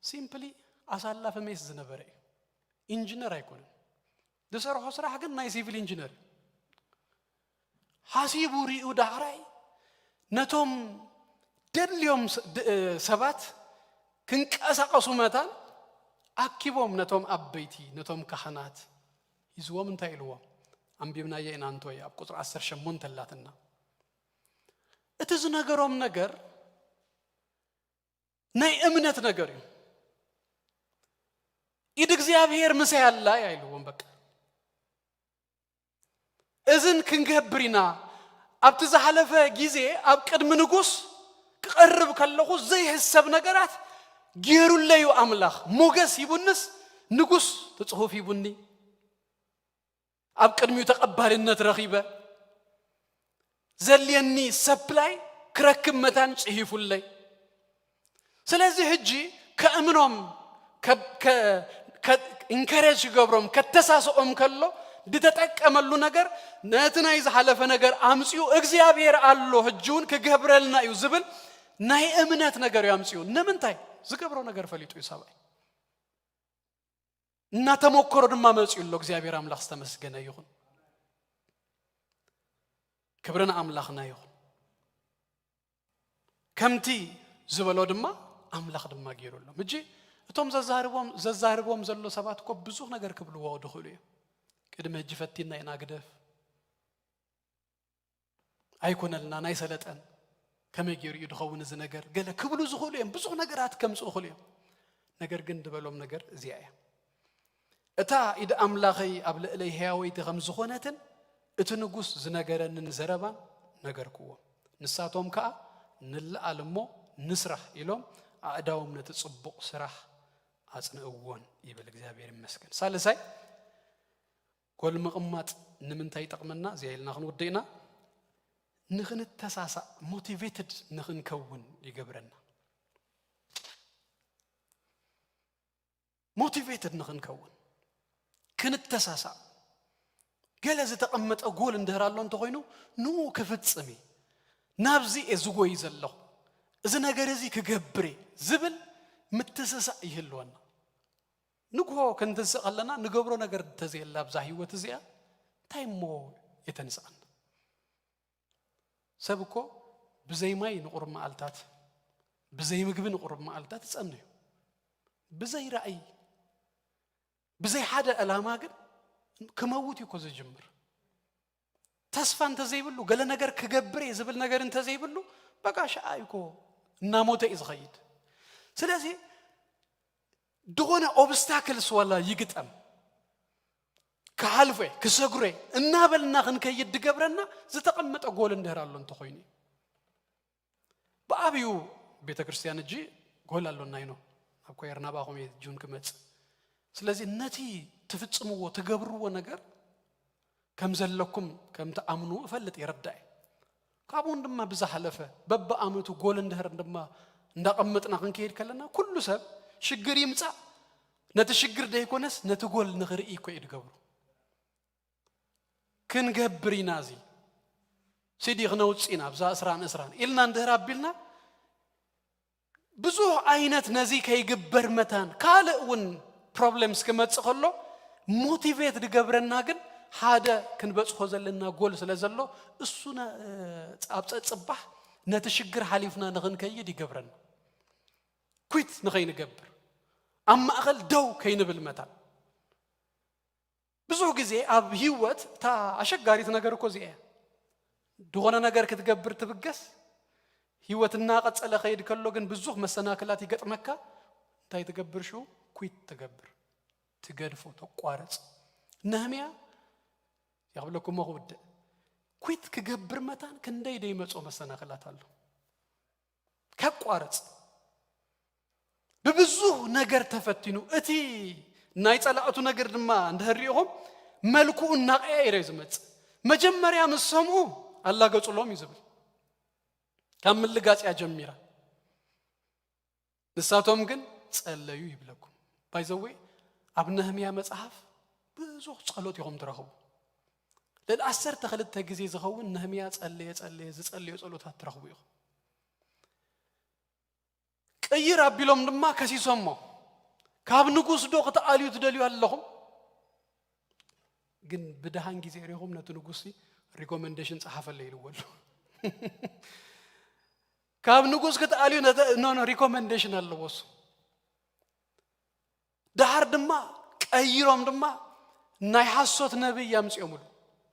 ሲምፕሊ አሳላፈ ሜስ ዝነበረ ኢንጂነር አይኮንም ደሰርሖ ስራሕ ግን ናይ ሲቪል ኢንጂነር ሐሲቡ ሪኡ ዳዕራይ ነቶም ደልዮም ሰባት ክንቀሳቀሱ መታን አኪቦም ነቶም አበይቲ ነቶም ካህናት ይዝዎም እንታይ ኢልዎም አንቢብና የናንቶይ ኣብ ቁጥር 18 ተላትና እቲ ዝነገሮም ነገር ናይ እምነት ነገር እዩ ኢድ እግዚአብሔር መሳያላ ያይልዎም በቃ እዝን ክንገብሪና ኣብቲ ዝሓለፈ ጊዜ ኣብ ቅድም ንጉስ ክቀርብ ከለኹ ዘይሕሰብ ነገራት ገይሩለዩ አምላኽ ሞገስ ይቡንስ ንጉስ ተጽሑፍ ይቡኒ ኣብ ቅድሚው ተቀባልነት ረኺበ ዘልየኒ ሰፕላይ ክረክብ መታን ጽሒፉለይ ስለዚህ ህጂ ከእምኖም ኢንከሬጅ ገብሮም ከተሳሰኦም ከሎ ድተጠቀመሉ ነገር ነትና ይዝሐለፈ ነገር አምጽዩ እግዚአብሔር አሎ ህጁን ከገብረልና እዩ ዝብል ናይ እምነት ነገር ያምጽዩ ነምንታይ ዝገብረው ነገር ፈሊጡ ይሳባይ እና ተሞክሮ ድማ መጽዩሎ እግዚአብሔር አምላኽ ተመስገነ ይሁን ክብረና አምላኽና ይሁን ከምቲ ዝበሎ ድማ አምላኽ ድማ ገይሩሎ እጂ እቶም ዘዛርቦም ዘሎ ሰባት እኮ ብዙ ነገር ክብልዎ ድኽሉ እዩ ቅድመ እጅ ፈቲና ይናግደፍ አይኮነልና ናይ ሰለጠን ከመገሩ ይድኸውን እዚ ነገር ገለ ክብሉ ዝኽሉ እዮም ብዙ ነገራት ከምጽኡ ይኽሉ እዮም ነገር ግን ድበሎም ነገር እዚያ እያ እታ ኢድ አምላኸይ ኣብ ልዕለይ ሕያወይቲ ከም ዝኾነትን እቲ ንጉስ ዝነገረንን ዘረባን ነገርክዎ ንሳቶም ከዓ ንልዓልሞ ንስራሕ ኢሎም ኣእዳዎም ነቲ ጽቡቕ ስራሕ አጽንዕዎን ይብል እግዚአብሔር ይመስገን ሳልሳይ ጎል መቅማጥ ንምንታይ ይጠቅመና ዚያይልና ክንወደይና ንኽንተሳሳ ሞቲቬትድ ንኽንከውን ይገብረና ሞቲቬትድ ንኽንከውን ክንተሳሳ ገለ ዝተቀመጠ ጎል እንደራሎ እንተኮይኑ ኑ ክፍጽሚ ናብዚ እዝጎይ ዘለኹ እዚ ነገር እዚ ክገብሬ ዝብል ምትስሳ ይህልወና ንግሆ ክንተሰቀለና ንገብሮ ነገር ተዘይላ ብዛ ህይወት እዚያ ታይሞ የተንሳን ሰብኮ ብዘይ ማይ ንቁርብ መዓልታት ብዘይ ምግብ ንቁርብ መዓልታት ጸንዩ ብዘይ ራእይ ብዘይ ሓደ ዕላማ ግን ክመውት ይኮ ዝጅምር ተስፋ እንተዘይብሉ ገለ ነገር ክገብሬ ዝብል ነገር እንተዘይብሉ በቃ ሻአይኮ እናሞተ ይዝኸይድ ስለዚህ دون obstacles ولا يقطم كحلفه كسغره እናበልና ክንከይድ ገብረና ዝተቀመጠ ጎል እንደራሎ እንተኮይኒ በአብዩ ቤተክርስቲያን እጂ ጎል አለና ይኖ አብኮየርና ባቆም ጁን ከመጽ ስለዚህ ነቲ ተፍጽምዎ ተገብርዎ ነገር ከምዘለኩም ከምተአምኑ ፈልጥ ይረዳይ ካብውን ድማ ብዛሐለፈ በበአመቱ ጎል እንደር ድማ እንዳቀመጥና ክንከይድ ከለና ኩሉ ሰብ ሽግር ይምጻ ነተሽግር ደይኮነስ ነተጎል ንኽርኢ እኮ ይድገብሩ ክንገብሪና ዚ ሲዲግ ነውጽና ብዛ እስራን ኢልና እንደራብልና ብዙ አይነት ነዚ ከይግበር መታን ካልእውን ፕሮብሌምስ ከመጽኸሎ ሞቲቬት ድገብረና ግን ሓደ ክንበጽሖ ዘለና ጎል ስለዘሎ እሱና ጻብጽባህ ነተሽግር ሐሊፍና ንኽንከይድ ይገብረና ኩት ንኸይንገብር أما أخل دو كينبل متان ብዙ ጊዜ አብ ህይወት ታ አሸጋሪት ነገር እኮ ዚያ ደሆነ ነገር ክትገብር ትብገስ ህይወትና ቀጸለ ኸይድ ከሎ ግን ብዙ መሰናክላት ይገጥመካ ታይ ተገብርሹ ኩይት ተገብር ትገድፎ ተቋረጽ ነህሚያ ያብለኩም መውድ ኩይት ከገብር መታን ክንደይ ደይ መጾ መሰናክላት አለ ከቋረጽ በብዙ ነገር ተፈትኑ እቲ ናይ ጸላእቱ ነገር ድማ እንደህሪኦም መልኩ እናቀያ ይረዝመጽ መጀመሪያ መስሙ አላህ ገጽሎም ይዝብል ከምልጋጽያ ጀሚራ ንሳቶም ግን ጸለዩ ይብለኩም ባይዘዌ አብ ነህሚያ መጽሐፍ ብዙ ጸሎት ይሆም ተረኸቡ ለአስርተ ኸልተ ጊዜ ዝኸውን ነህሚያ ጸለየ ጸሎታት ተረኸቡ ይኹ ቀይር አቢሎም ድማ ከሲሶሞ ካብ ንጉስ ዶ ከተአልዩ ትደልዩ ኣለኹም ግን በደሃን ጊዜ ሪሆም ነቱ ንጉስ ሪኮመንዴሽን ጻሐፈለ ይልወሉ ካብ ንጉስ ከተአልዩ ኖ ሪኮመንዴሽን ኣለወሱ ዳሃር ድማ ቀይሮም ድማ ናይ ሐሶት ነብይ ያምጽዮሙሉ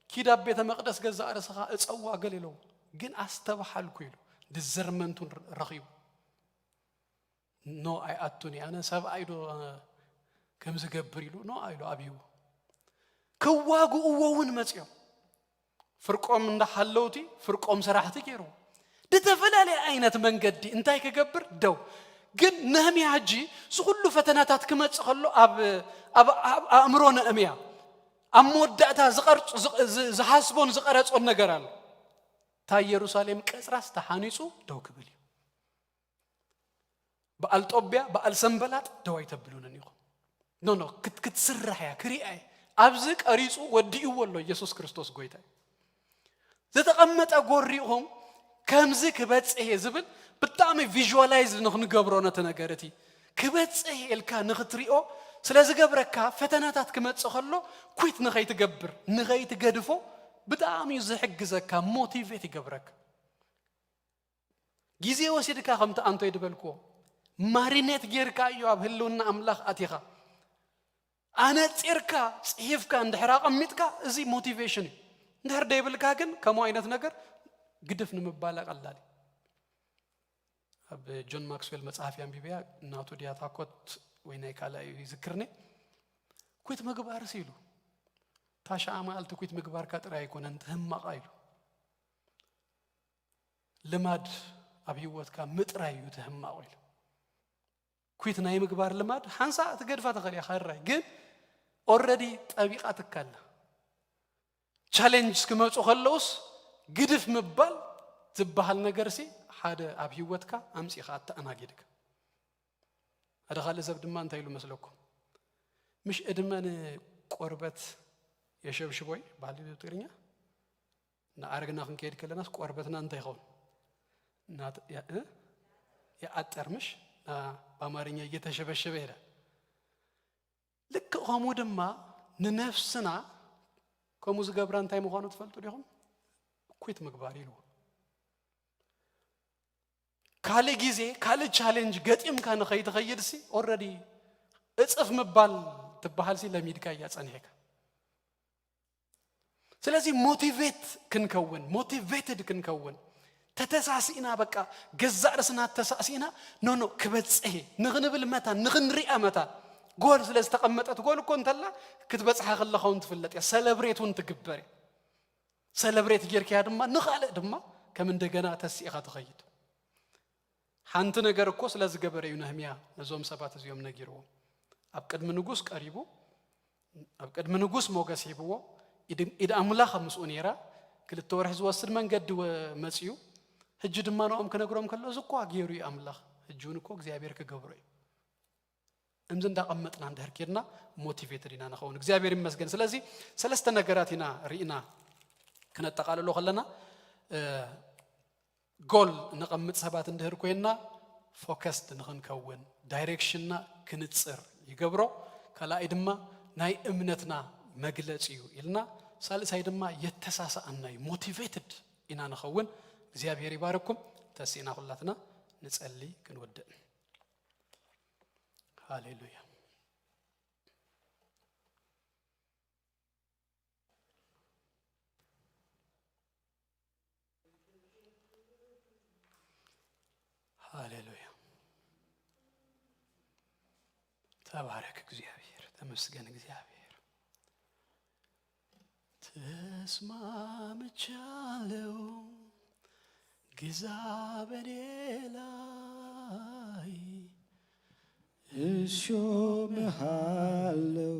ኪዳብ ቤተ መቅደስ ገዛ አረሰኻ እጸዋ ገለለው ግን አስተባሐልኩ ይሉ ድዘርመንቱን ረኺቡ ኖ አይ አቱኒ አነ ሰብ አይዶ ከም ዝገብር ይሉ ኖ አይዶ አብዩ ከዋጉ ወውን መጽዮ ፍርቆም እንደሐለውቲ ፍርቆም ሰራሕቲ ገይሩ ደተፈላለ አይነት መንገዲ እንታይ ከገብር ደው ግን ነህሚያ ጂ ሁሉ ፈተናታት ከመጽ ኸሎ አብ አእምሮ ነህሚያ አሞዳታ ዝቀርጽ ዝሐስቦን ዝቀረጾን ነገር አለ ታ ኢየሩሳሌም ቀጽራስ ተሐኒጹ ደው ክብል በአልጦቢያ በአልሰንበላጥ ደው አይተብሉን ነው ኖ ክትስራህ ያ ክሪአይ አብዝ ቀሪጹ ወዲኡ ወሎ ኢየሱስ ክርስቶስ ጎይታ ዘተቀመጠ ጎሪኦም ከምዝ ክበጽህ ዝብል በጣም ቪዥዋላይዝ ንገብሮ ነተነገረቲ ክበጽህ elካ ንኽትሪኦ ስለዚህ ገብረካ ፈተናታት ከመጽ ኸሎ ኩይት ንኸይ ትገብር ንኸይ ትገድፎ በጣም ይዝሕግዘካ ሞቲቬት ይገብረካ ጊዜ ወሲድካ ከምተ አንተ ይድበልኩ ማሪኔት ጌርካ ይዋብ ህልውና አምላኽ አቲኻ አነ ጽርካ ጽሂፍካ እንደሕራቀ ሚጥካ እዚ ሞቲቬሽን እንደር ደይብልካ ግን ከመ አይነት ነገር ግድፍ ንምባላ ቀላል አብ ጆን ማክስዌል መጽሐፍ ያንቢቢያ እናቱ ዲያታኮት ወይናይ ካላይ ይዝክርኔ ኩይት ምግባር ሲሉ ታሻማ አልተ ኩይት ምግባር ካጥራ ይኮነን ተህማቃ ይሉ ልማድ አብይወትካ ምጥራዩ ተህማቃ ይሉ ኩይት ናይ ምግባር ልማድ ሓንሳ ትገድፋ ተኸሪያ ኸራይ ግን ኦሬዲ ጠቢቃት ካለ ቻሌንጅ ከመጽ ኸለውስ ግድፍ ምባል ዝባሃል ነገርሲ ሓደ አብ ህይወትካ አምጽኻ አተአናገድካ አደኻለ ዘብድማ እንታይ ይሉ መስለኩም ምሽ እድመን ቆርበት የሸብሽቦይ ባል ትግርኛ ና አርግና ክንከይድ ከለናስ ቆርበትና እንታይ ይሆን ና ያአጠርምሽ በአማርኛ እየተሸበሸበ ይላል ልክ ሆሞ ድማ ንነፍስና ከሙዝ ገብራ እንታይ መሆኑ ተፈልጡ ዲሆም ኩይት ምግባር ይሉ ካለ ጊዜ ካለ ቻሌንጅ ገጥም ካነ ኸይት ኸይድሲ ኦሬዲ እጽፍ መባል ተባሃል ሲ ለሚድካ ያጸንሄካ ስለዚህ ሞቲቬት ክንከውን ሞቲቬትድ ክንከውን ተተሳሲና በቃ ገዛርስና ተሳሲና ኖ ክበጽህ ንግንብል መታ ንግንሪአ መታ ጎል ስለዚህ ተቀመጠት ጎል እኮ እንተላ ክትበጽሐ ኸለኸውን ትፍለጥ ያ ሴሌብሬቱን ትግበር ሴሌብሬት ጌርካ ድማ ንኻለ ድማ ከም እንደገና ተሲኻ ተኸይድ ሓንቲ ነገር እኮ ስለዚህ ገበረ ነህሚያ ነዞም ሰባት እዚኦም ነጊርዎ አብ ቅድም ንጉስ ቀሪቡ አብ ቅድም ንጉስ ሞገስ ሂብዎ ኢድ አምላኽ ምስኡ ነራ ክልተ ወርሕ ዝወስድ መንገድ መጽዩ ህጅ ድማ ነኦም ከነግሮም ከሎ ዝቋ ገይሩ አምላኽ ህጁን እኮ እግዚአብሔር ከገብሮ እምዝ እንዳቀመጥና እንደርከና ሞቲቬትድ ኢና ነኸውን እግዚአብሔር ይመስገን ስለዚህ ሰለስተ ነገራቲና ሪኢና ከነጠቃለሎ ኸለና ጎል ነቀምጥ ሰባት እንደህር ኮይና ፎከስድ ንኽንከውን ዳይሬክሽንና ክንጽር ይገብሮ ከላይ ድማ ናይ እምነትና መግለጽ እዩ ኢልና ሳልሳይ ድማ የተሳሳአናይ ሞቲቬትድ ኢና ነኸውን እግዚአብሔር ይባርኩም ተሲና ሁላትና ንጸልይ ክንወድእ ሃሌሉያ ተባረክ እግዚአብሔር ተመስገን እግዚአብሔር ተስማምቻለሁ ግዛ በኔ ላይ እሾምሃለሁ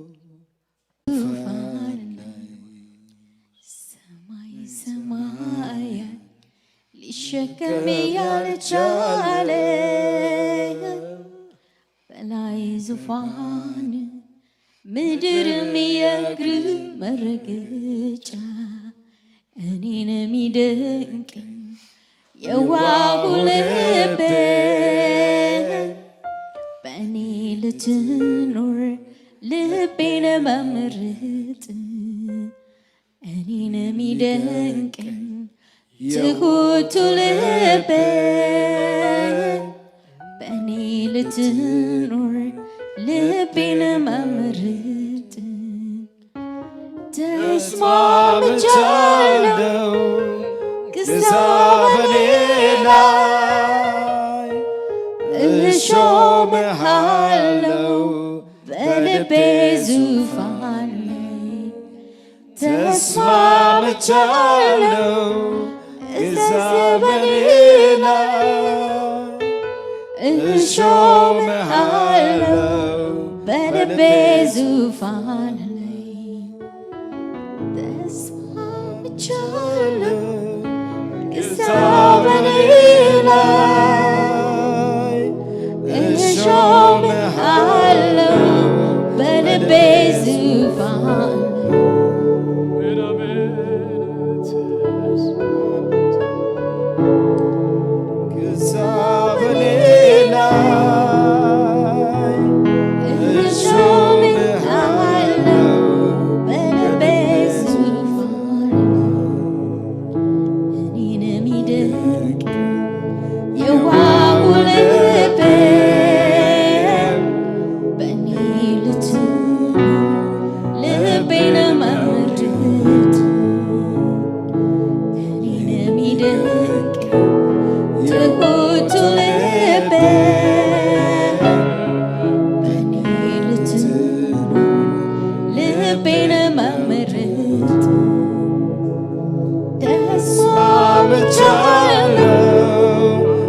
ሰማይ ሰማያት ሊሸከም ያልቻለ በላይ ዙፋን ምድርም የእግር መረገጫ እኔን የሚደንቀኝ የዋሁ ልቤ በእኔ ልትኖር ልቤን መምርጥ እኔን የሚደንቀኝ ትሁቱ ልቤ በእኔ ልትኖር ልቤን መምርጥ ተስማምቻለሁ ግዛ በኔ ላይ እሾምሃለሁ በልቤ ዙፋን ላይ ተስማምቻለሁ ግዛ በኔ ላይ እሾምሃለሁ በልቤ ዙፋን ላይ ተስማምቻለሁ ግዛ በኔ ላይ እሾምሃለሁ በልቤ ዙፋን ግዛ በኔ ላይ እሾምሃለሁ በልቤ ዙፋን እኔን የሚደንቅ የዋሁ ልቤ በእኔ ልትኖር ልቤን መርጥ እኔን የሚደንቅ ትሁቱ ልቤ በእኔ ልትኖር ልቤን መርጥ ተስማምቻለሁ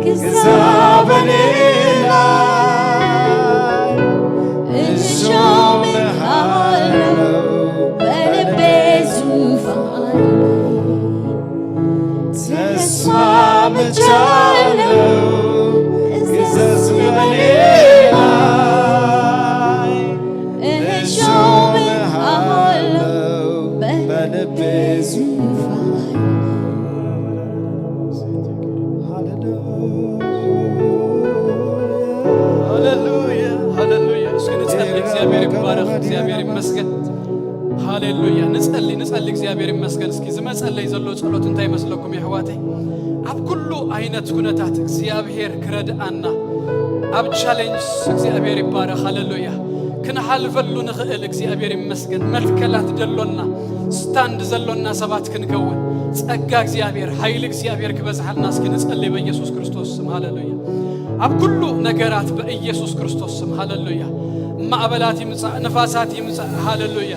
ግዛ በኔ ላይ እሾምሃለሁ በልቤ ዙፋን ላይ ተስማምቻለሁ ግዛ በኔ ላይ እሾምሃለሁ በልቤ ዙፋን ሃሌሉያ ሃሌሉያ እስኪ ንጸልይ እግዚአብሔር ይባረክ እግዚአብሔር ይመስገን ሃሌሉያ ንጸልይ እግዚአብሔር ይመስገን እስኪ ዝመጸለይ ዘሎ ጸሎት እንታይ መስለኩም ይሕዋተይ ኣብ ኩሉ ዓይነት ኩነታት እግዚአብሔር ክረድአና ኣብ ቻሌንጅ እግዚአብሔር ይባረክ ሃሌሉያ ክንሓልፈሉ ንኽእል እግዚአብሔር ይመስገን መልከላት ደሎና ስታንድ ዘሎና ሰባት ክንከውን ጸጋ እግዚአብሔር ኃይል እግዚአብሔር ክበዝሐልና እስኪ ንጸልይ በኢየሱስ ክርስቶስ ስም ሃሌሉያ ኣብ ኩሉ ነገራት በኢየሱስ ክርስቶስ ስም ሃሌሉያ ማዕበላት ይምጻእ ነፋሳት ይምጻእ ሃሌሉያ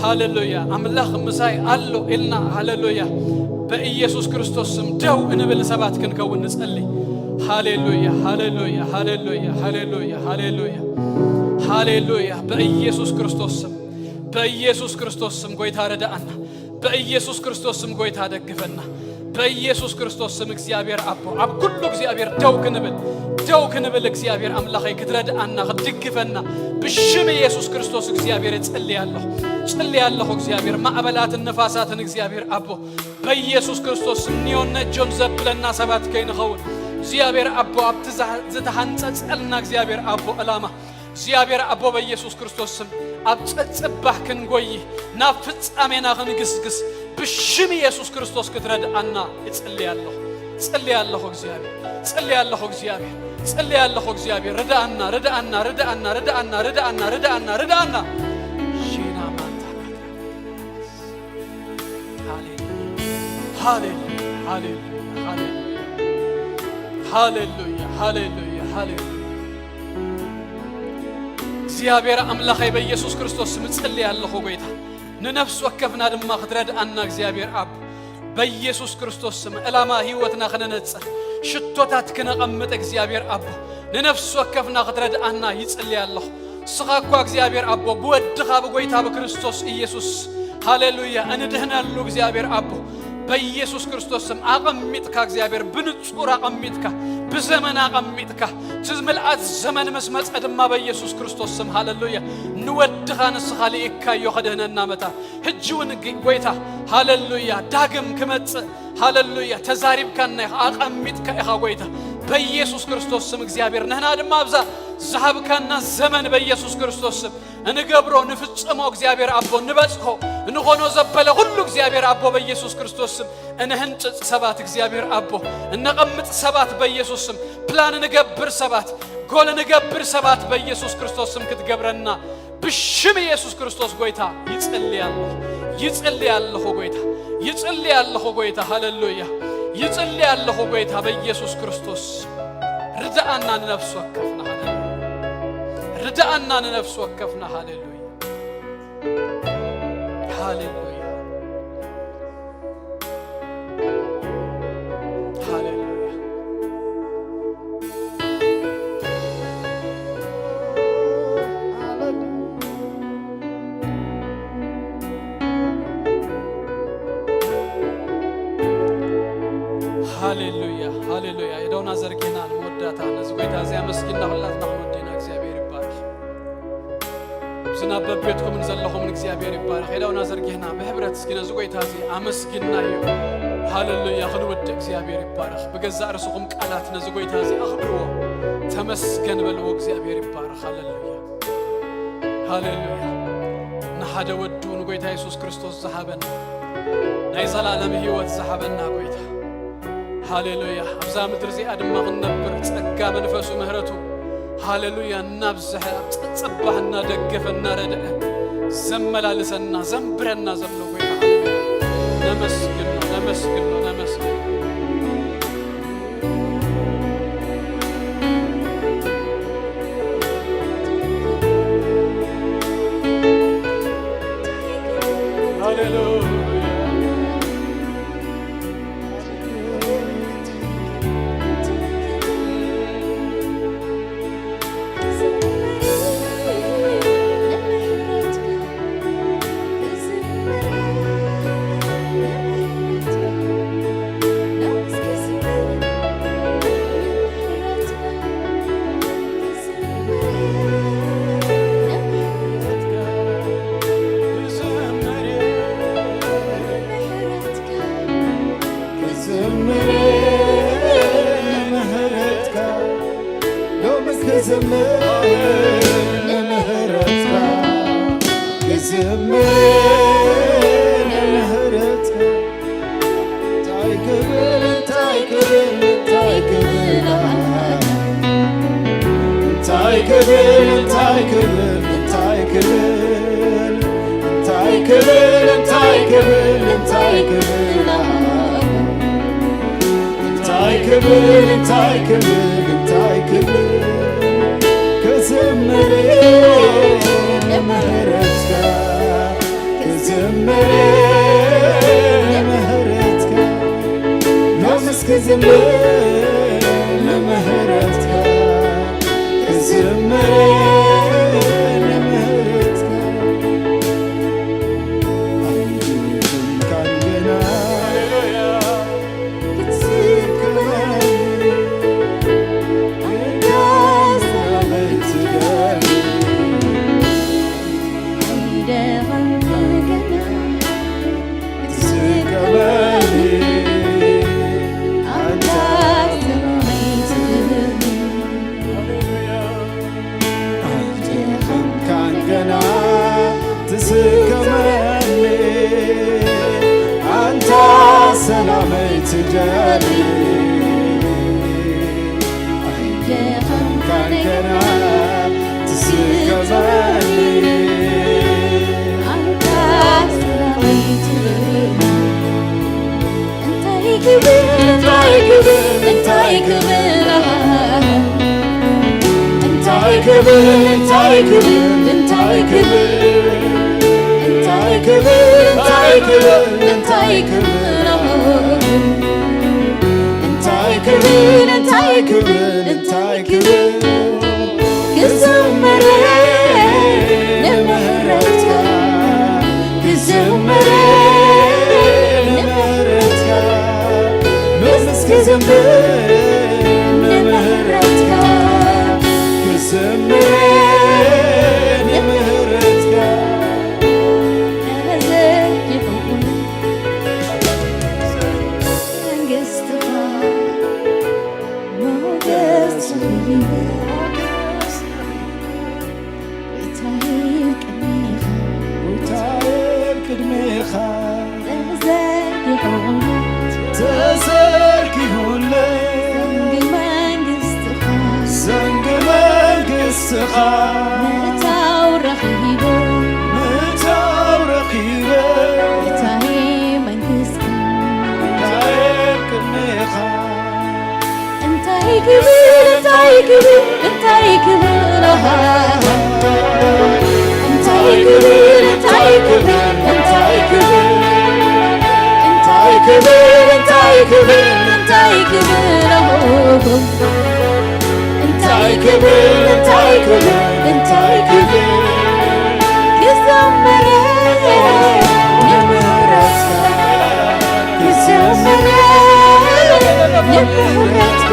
ሃሌሉያ አምላኽ ምሳይ አሎ ኢልና ሃሌሉያ በኢየሱስ ክርስቶስ ስም ደው እንብል ሰባት ክንከውን ንጸልይ ሃሌሉያ ሃሌሉያ ሃሌሉያ ሃሌሉያ ሃሌሉያ ሃሌሉያ በኢየሱስ ክርስቶስ ስም ጎይታ ረዳአና በኢየሱስ ክርስቶስ ስም ጎይታ ደግፈና በኢየሱስ ክርስቶስ ስም እግዚአብሔር አቦ ኣብ ኩሉ እግዚአብሔር ደው ክንብል እግዚአብሔር አምላኸይ ክትረዳአና ክትድግፈና ብሽም ኢየሱስ ክርስቶስ እግዚአብሔር ጸልያለሁ እግዚአብሔር ማዕበላትን ነፋሳትን እግዚአብሔር አቦ በኢየሱስ ክርስቶስ ስም ኒዮነ ጆን ዘብለና ሰባት ከይንኸውን እግዚአብሔር አቦ ኣብ ዝተሃንጸጸልና እግዚአብሔር አቦ ዕላማ እግዚአብሔር አቦ በኢየሱስ ክርስቶስ ስም ኣብ ጸጽባህ ክንጎይ ናብ ፍጻሜና ክንግስግስ ብሽም ኢየሱስ ክርስቶስ ክትረዳአና ጸልያለሁ እግዚአብሔር ረዳአና ሺና ማንታ ሃሌሉያ እግዚአብሔር አምላኻይ በኢየሱስ ክርስቶስ ስም ጸልያለሁ ጌታ ንነፍስ ወከፍና ድማ ክትረዳአና እግዚአብሔር አብ በኢየሱስ ክርስቶስ ስም ዕላማ ህይወትና ከነነጽር ሽቶታት ከነቀምጥ እግዚአብሔር አብ ንነፍስ ወከፍና ክትረዳአና ይጸልያለሁ ስኻኳ እግዚአብሔር አብ በወድኻ በጌታ በክርስቶስ ኢየሱስ ሃሌሉያ እንድህናሉ እግዚአብሔር አብ በኢየሱስ ክርስቶስ ስም አቀሚጥካ እግዚአብሔር ብንጹር አቀሚጥካ በዘመን አቀሚጥካ ትዝምልአት ዘመን መስመጽ ድማ በኢየሱስ ክርስቶስ ስም ሃሌሉያ ንወድኻ ንስኻሊካ ይኸደህነና መታ ህጅውን ጌታ ሃሌሉያ ዳግም ክመጽ ሃሌሉያ ተዛሪብካና አቀሚጥካ ኢኻ ጌታ በኢየሱስ ክርስቶስ ስም እግዚአብሔር ነህና ድማ አብዛ ዛሃብካና ዘመን በኢየሱስ ክርስቶስ ስም እንገብሮ ንፍጽሞ እግዚአብሔር አቦ ንበጽሖ እንሆኖ ዘበለ ሁሉ እግዚአብሔር አቦ በኢየሱስ ክርስቶስ ስም እንህንጭ ሰባት እግዚአብሔር አቦ እንቀምጥ ሰባት በኢየሱስ ስም ፕላን ንገብር ሰባት ጎል ንገብር ሰባት በኢየሱስ ክርስቶስ ስም ክትገብረና ብሽም ኢየሱስ ክርስቶስ ጌታ ይጸልያለሁ ጌታ ሃሌሉያ ይጸልያለሁ ጌታ በኢየሱስ ክርስቶስ ርዳአና ነፍስ ወከፍና ردأنا نفس وكفنا هاليلويا هاليلويا هاليلويا هاليلويا هاليلويا يدونا زرقنا الموداتا نزويتا زي مسكنا ولاتنا ودينا እግዚአብሔር ዝናብ በቤትኩም እንዘለኹም እግዚአብሔር ይባረክ ሄዳውና ዘርጊህና በህብረት እስኪ ነዝጎይታ እዚ አመስግናዩ ሃሌሉያ ክንወድ እግዚአብሔር ይባረክ በገዛ እርሱኩም ቃላት ነዝጎይታ እዚ አኽብርዎ ተመስገን በልዎ እግዚአብሔር ይባረክ ሃሌሉያ ንሓደ ወዱ ንጎይታ ኢየሱስ ክርስቶስ ዝሃበና ናይ ዘላለም ህይወት ዝሃበና ጎይታ ሃሌሉያ አብዛ ምድር እዚ አድማ ክንነብር ጸጋ መንፈሱ ምህረቱ ሃሌሉያ እናብዝሐ ጽባህና ደገፈና ረድአ ዘመላልሰና ዘንብረና ዘሎ ጌታ ሃሌሉያ ነመስግን ክብር እንታይ ክብር እንታይ ክብር እንታይ ክብር እንታይ ክብር እንታይ ክብር እንታይ ክብር እንታይ ክብር እንታይ ክብር ክዘመር ለምህረትከ ክዘመር ለምህረትከ ምስክዘምር ለምህረትከ ክዘመር ለምህረትከ ተዘይሁን መንግሥትከ ሞገስ ቅድሜኻ ተዘርጊሁለይ ዘንግ መንግሥትኻ ምእታው ረኺበ እታይ መንግሥትካ ቅድሜኻ እንታይ ክብር እንታይ ክብር እንታይ ክብር እንታይ ክብር እንታይ ክብር እንታይ ክብር እንታይ ክብር እንታይ ክብር እንታይ ክብር እንታይ ክብር እንታይ ክብር እንታይ ክብር ክዘመር ለምህረትከ ክዘመር ለምህረትከ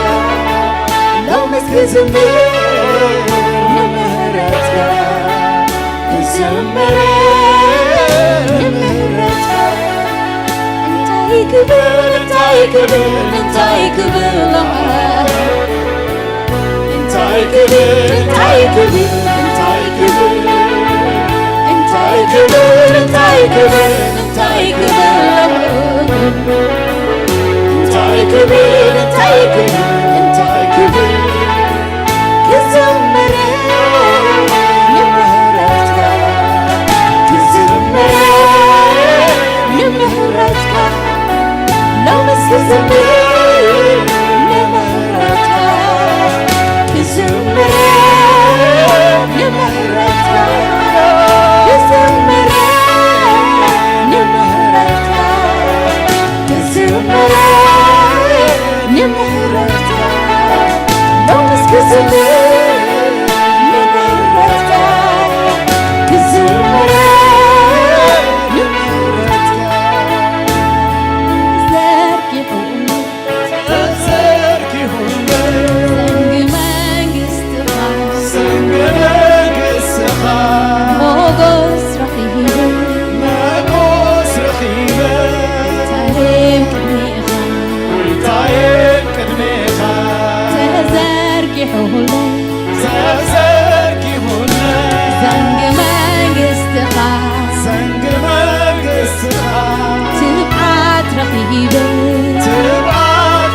ሎምስ ክዘምር ለምህረትከ ክዘምር ለምህረትከ እንታይ ክብር እንታይ ክብር እንታይ ክብር እንታይ ክብር እንታይ ክብር እንታይ ክብር እንታይ ክብር እንታይ ክብር እንታይ ክብር እንታይ ክብር እንታይ ክብር እንታይ ክብር ክዘምር ለምህረትከ ክዘምር ለምህረትከ ሎምስ ክዘምር ለምህረትከ ክዘምር ለምህረትከ ክዘምር ለምህረትከ ክዘምር ለምህረትከ ሎምስ ክዘምር ለምህረትከ ክዘምር ለምህረትከ ዘንግ መንግሥትኻ ሞገስ ረኺበ እታይም ቅድሜኻ ተዘርጊሑለይ ዘንግ መንግሥትኻ ትብዓት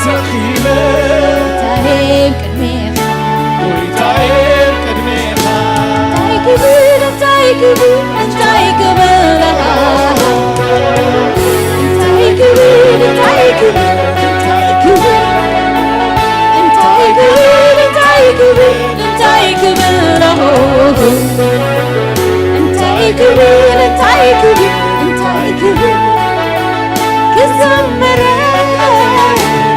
ረኺበ እታይም ቅድሜኻ እንታይ ክብር እንታይ ክብር እንታይ ክብር እንታይ ክብር እንታይ ክብር እንታይ ክብር እንታይ ክብር እንታይ ክብር እንታይ ክብር እንታይ ክብር እንታይ ክብር እንታይ ክብር ክዘምር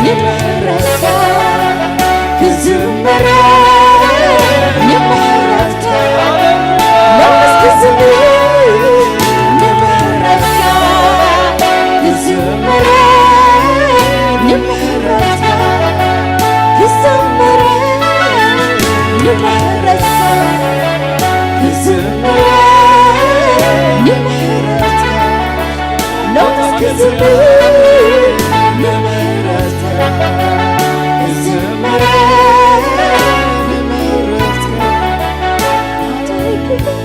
ለምህረትከ ክዘምር ለምህረትከ ሎምስ ክዘምር ለምህረትከ ክዘምር ለምህረትከ ክዘምር ለምህረትከ ክዘምር ለምህረትከ ሎምስ ክዘምር ለምህረትከ ክዘምር ለምህረትከ እንታይ ክብር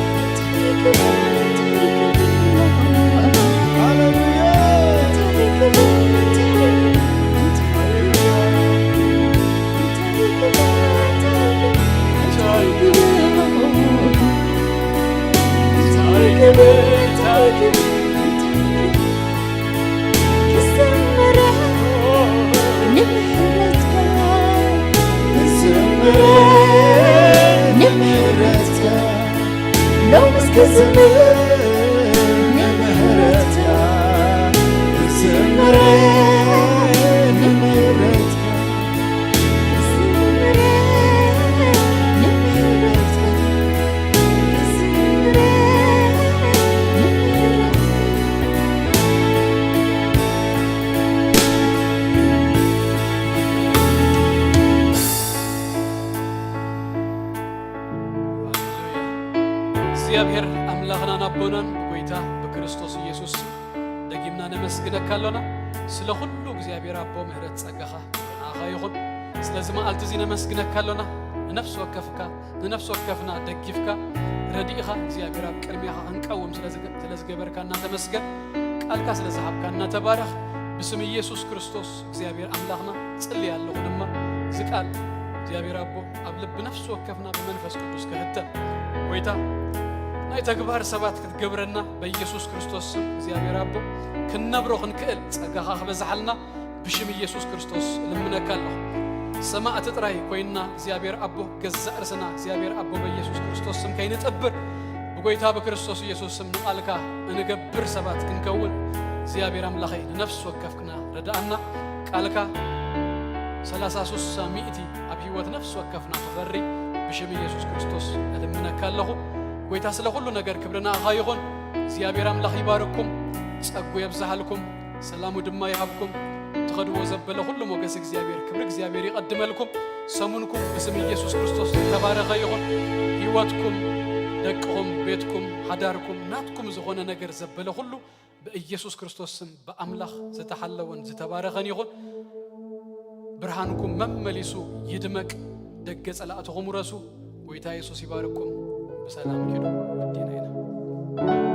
እንታይ ክብር ክዘምር ለምህረትከ ክዝምር ንምህረትካ ክዝምር ንምህረትካ እግዚአብሔር አምላክና ናቦናን በጎይታ በክርስቶስ ኢየሱስ ደጊምና ነመስግነካ አለና ስለ ሁሉ እግዚአብሔር አቦ ምህረት ጸጋኻ ናኻ ይኹን ስለዚህ መዓልቲ እዚ ነመስግነካ አለና ነፍስ ወከፍካ ነፍስ ወከፍና ደጊፍካ ረዲኢኻ እግዚአብሔር አብ ቅድሚኻ ክንቀውም ስለዝገበርካና ተመስገን ቃልካ ስለዝሃብካና ተባረኽ በስም ኢየሱስ ክርስቶስ እግዚአብሔር አምላክና ጽልያለሁ ድማ ዝቃል እግዚአብሔር አቦ አብ ልብ ነፍስ ወከፍና በመንፈስ ቅዱስ ከህተ ጎይታ ናይ ተግባር ሰባት ክትገብረና በኢየሱስ ክርስቶስ ስም እግዚአብሔር አቦ ክንነብሮ ክንክእል ጸጋኻ ክበዛሓልና ብሽም ኢየሱስ ክርስቶስ ልምነካለሁ ሰማዕቲ ጥራይ ኮይና እግዚአብሔር አቦ ገዛእ ርስና እግዚአብሔር አቦ በኢየሱስ ክርስቶስ ስም ከይንጥብር በጎይታ በክርስቶስ ኢየሱስ ስም ንቃልካ እንገብር ሰባት ክንከውን እግዚአብሔር አምላኸይ ነፍስ ወከፍክና ረዳአና ቃልካ 33 ሚእቲ አብ ህይወት ነፍስ ወከፍና ተፈሪ ብሽም ኢየሱስ ክርስቶስ ልምነካለሁ ጎይታ ስለ ሁሉ ነገር ክብርና ይኹን እግዚአብሔር አምላኽ ይባርኩም ጸጉ ይብዛሃልኩም ሰላሙ ድማ ይሃብኩም ተኸድዎ ዘበለ ሁሉ ሞገስ እግዚአብሔር ክብር እግዚአብሔር ይቀድመልኩም ሰሙንኩም በስም ኢየሱስ ክርስቶስ ተባረኸ ይኹን ህይወትኩም ደቅኩም ቤትኩም ሐዳርኩም ናትኩም ዝኾነ ነገር ዘበለ ሁሉ በኢየሱስ ክርስቶስ ስም በአምላኽ ዝተሐለወን ዝተባረኸን ይኹን ብርሃንኩም መመሊሱ ይድመቅ ደገ ጸላእትኩም ረሱ ጎይታ ኢየሱስ ይባርኩም በሰላም ኪዱ ወዲና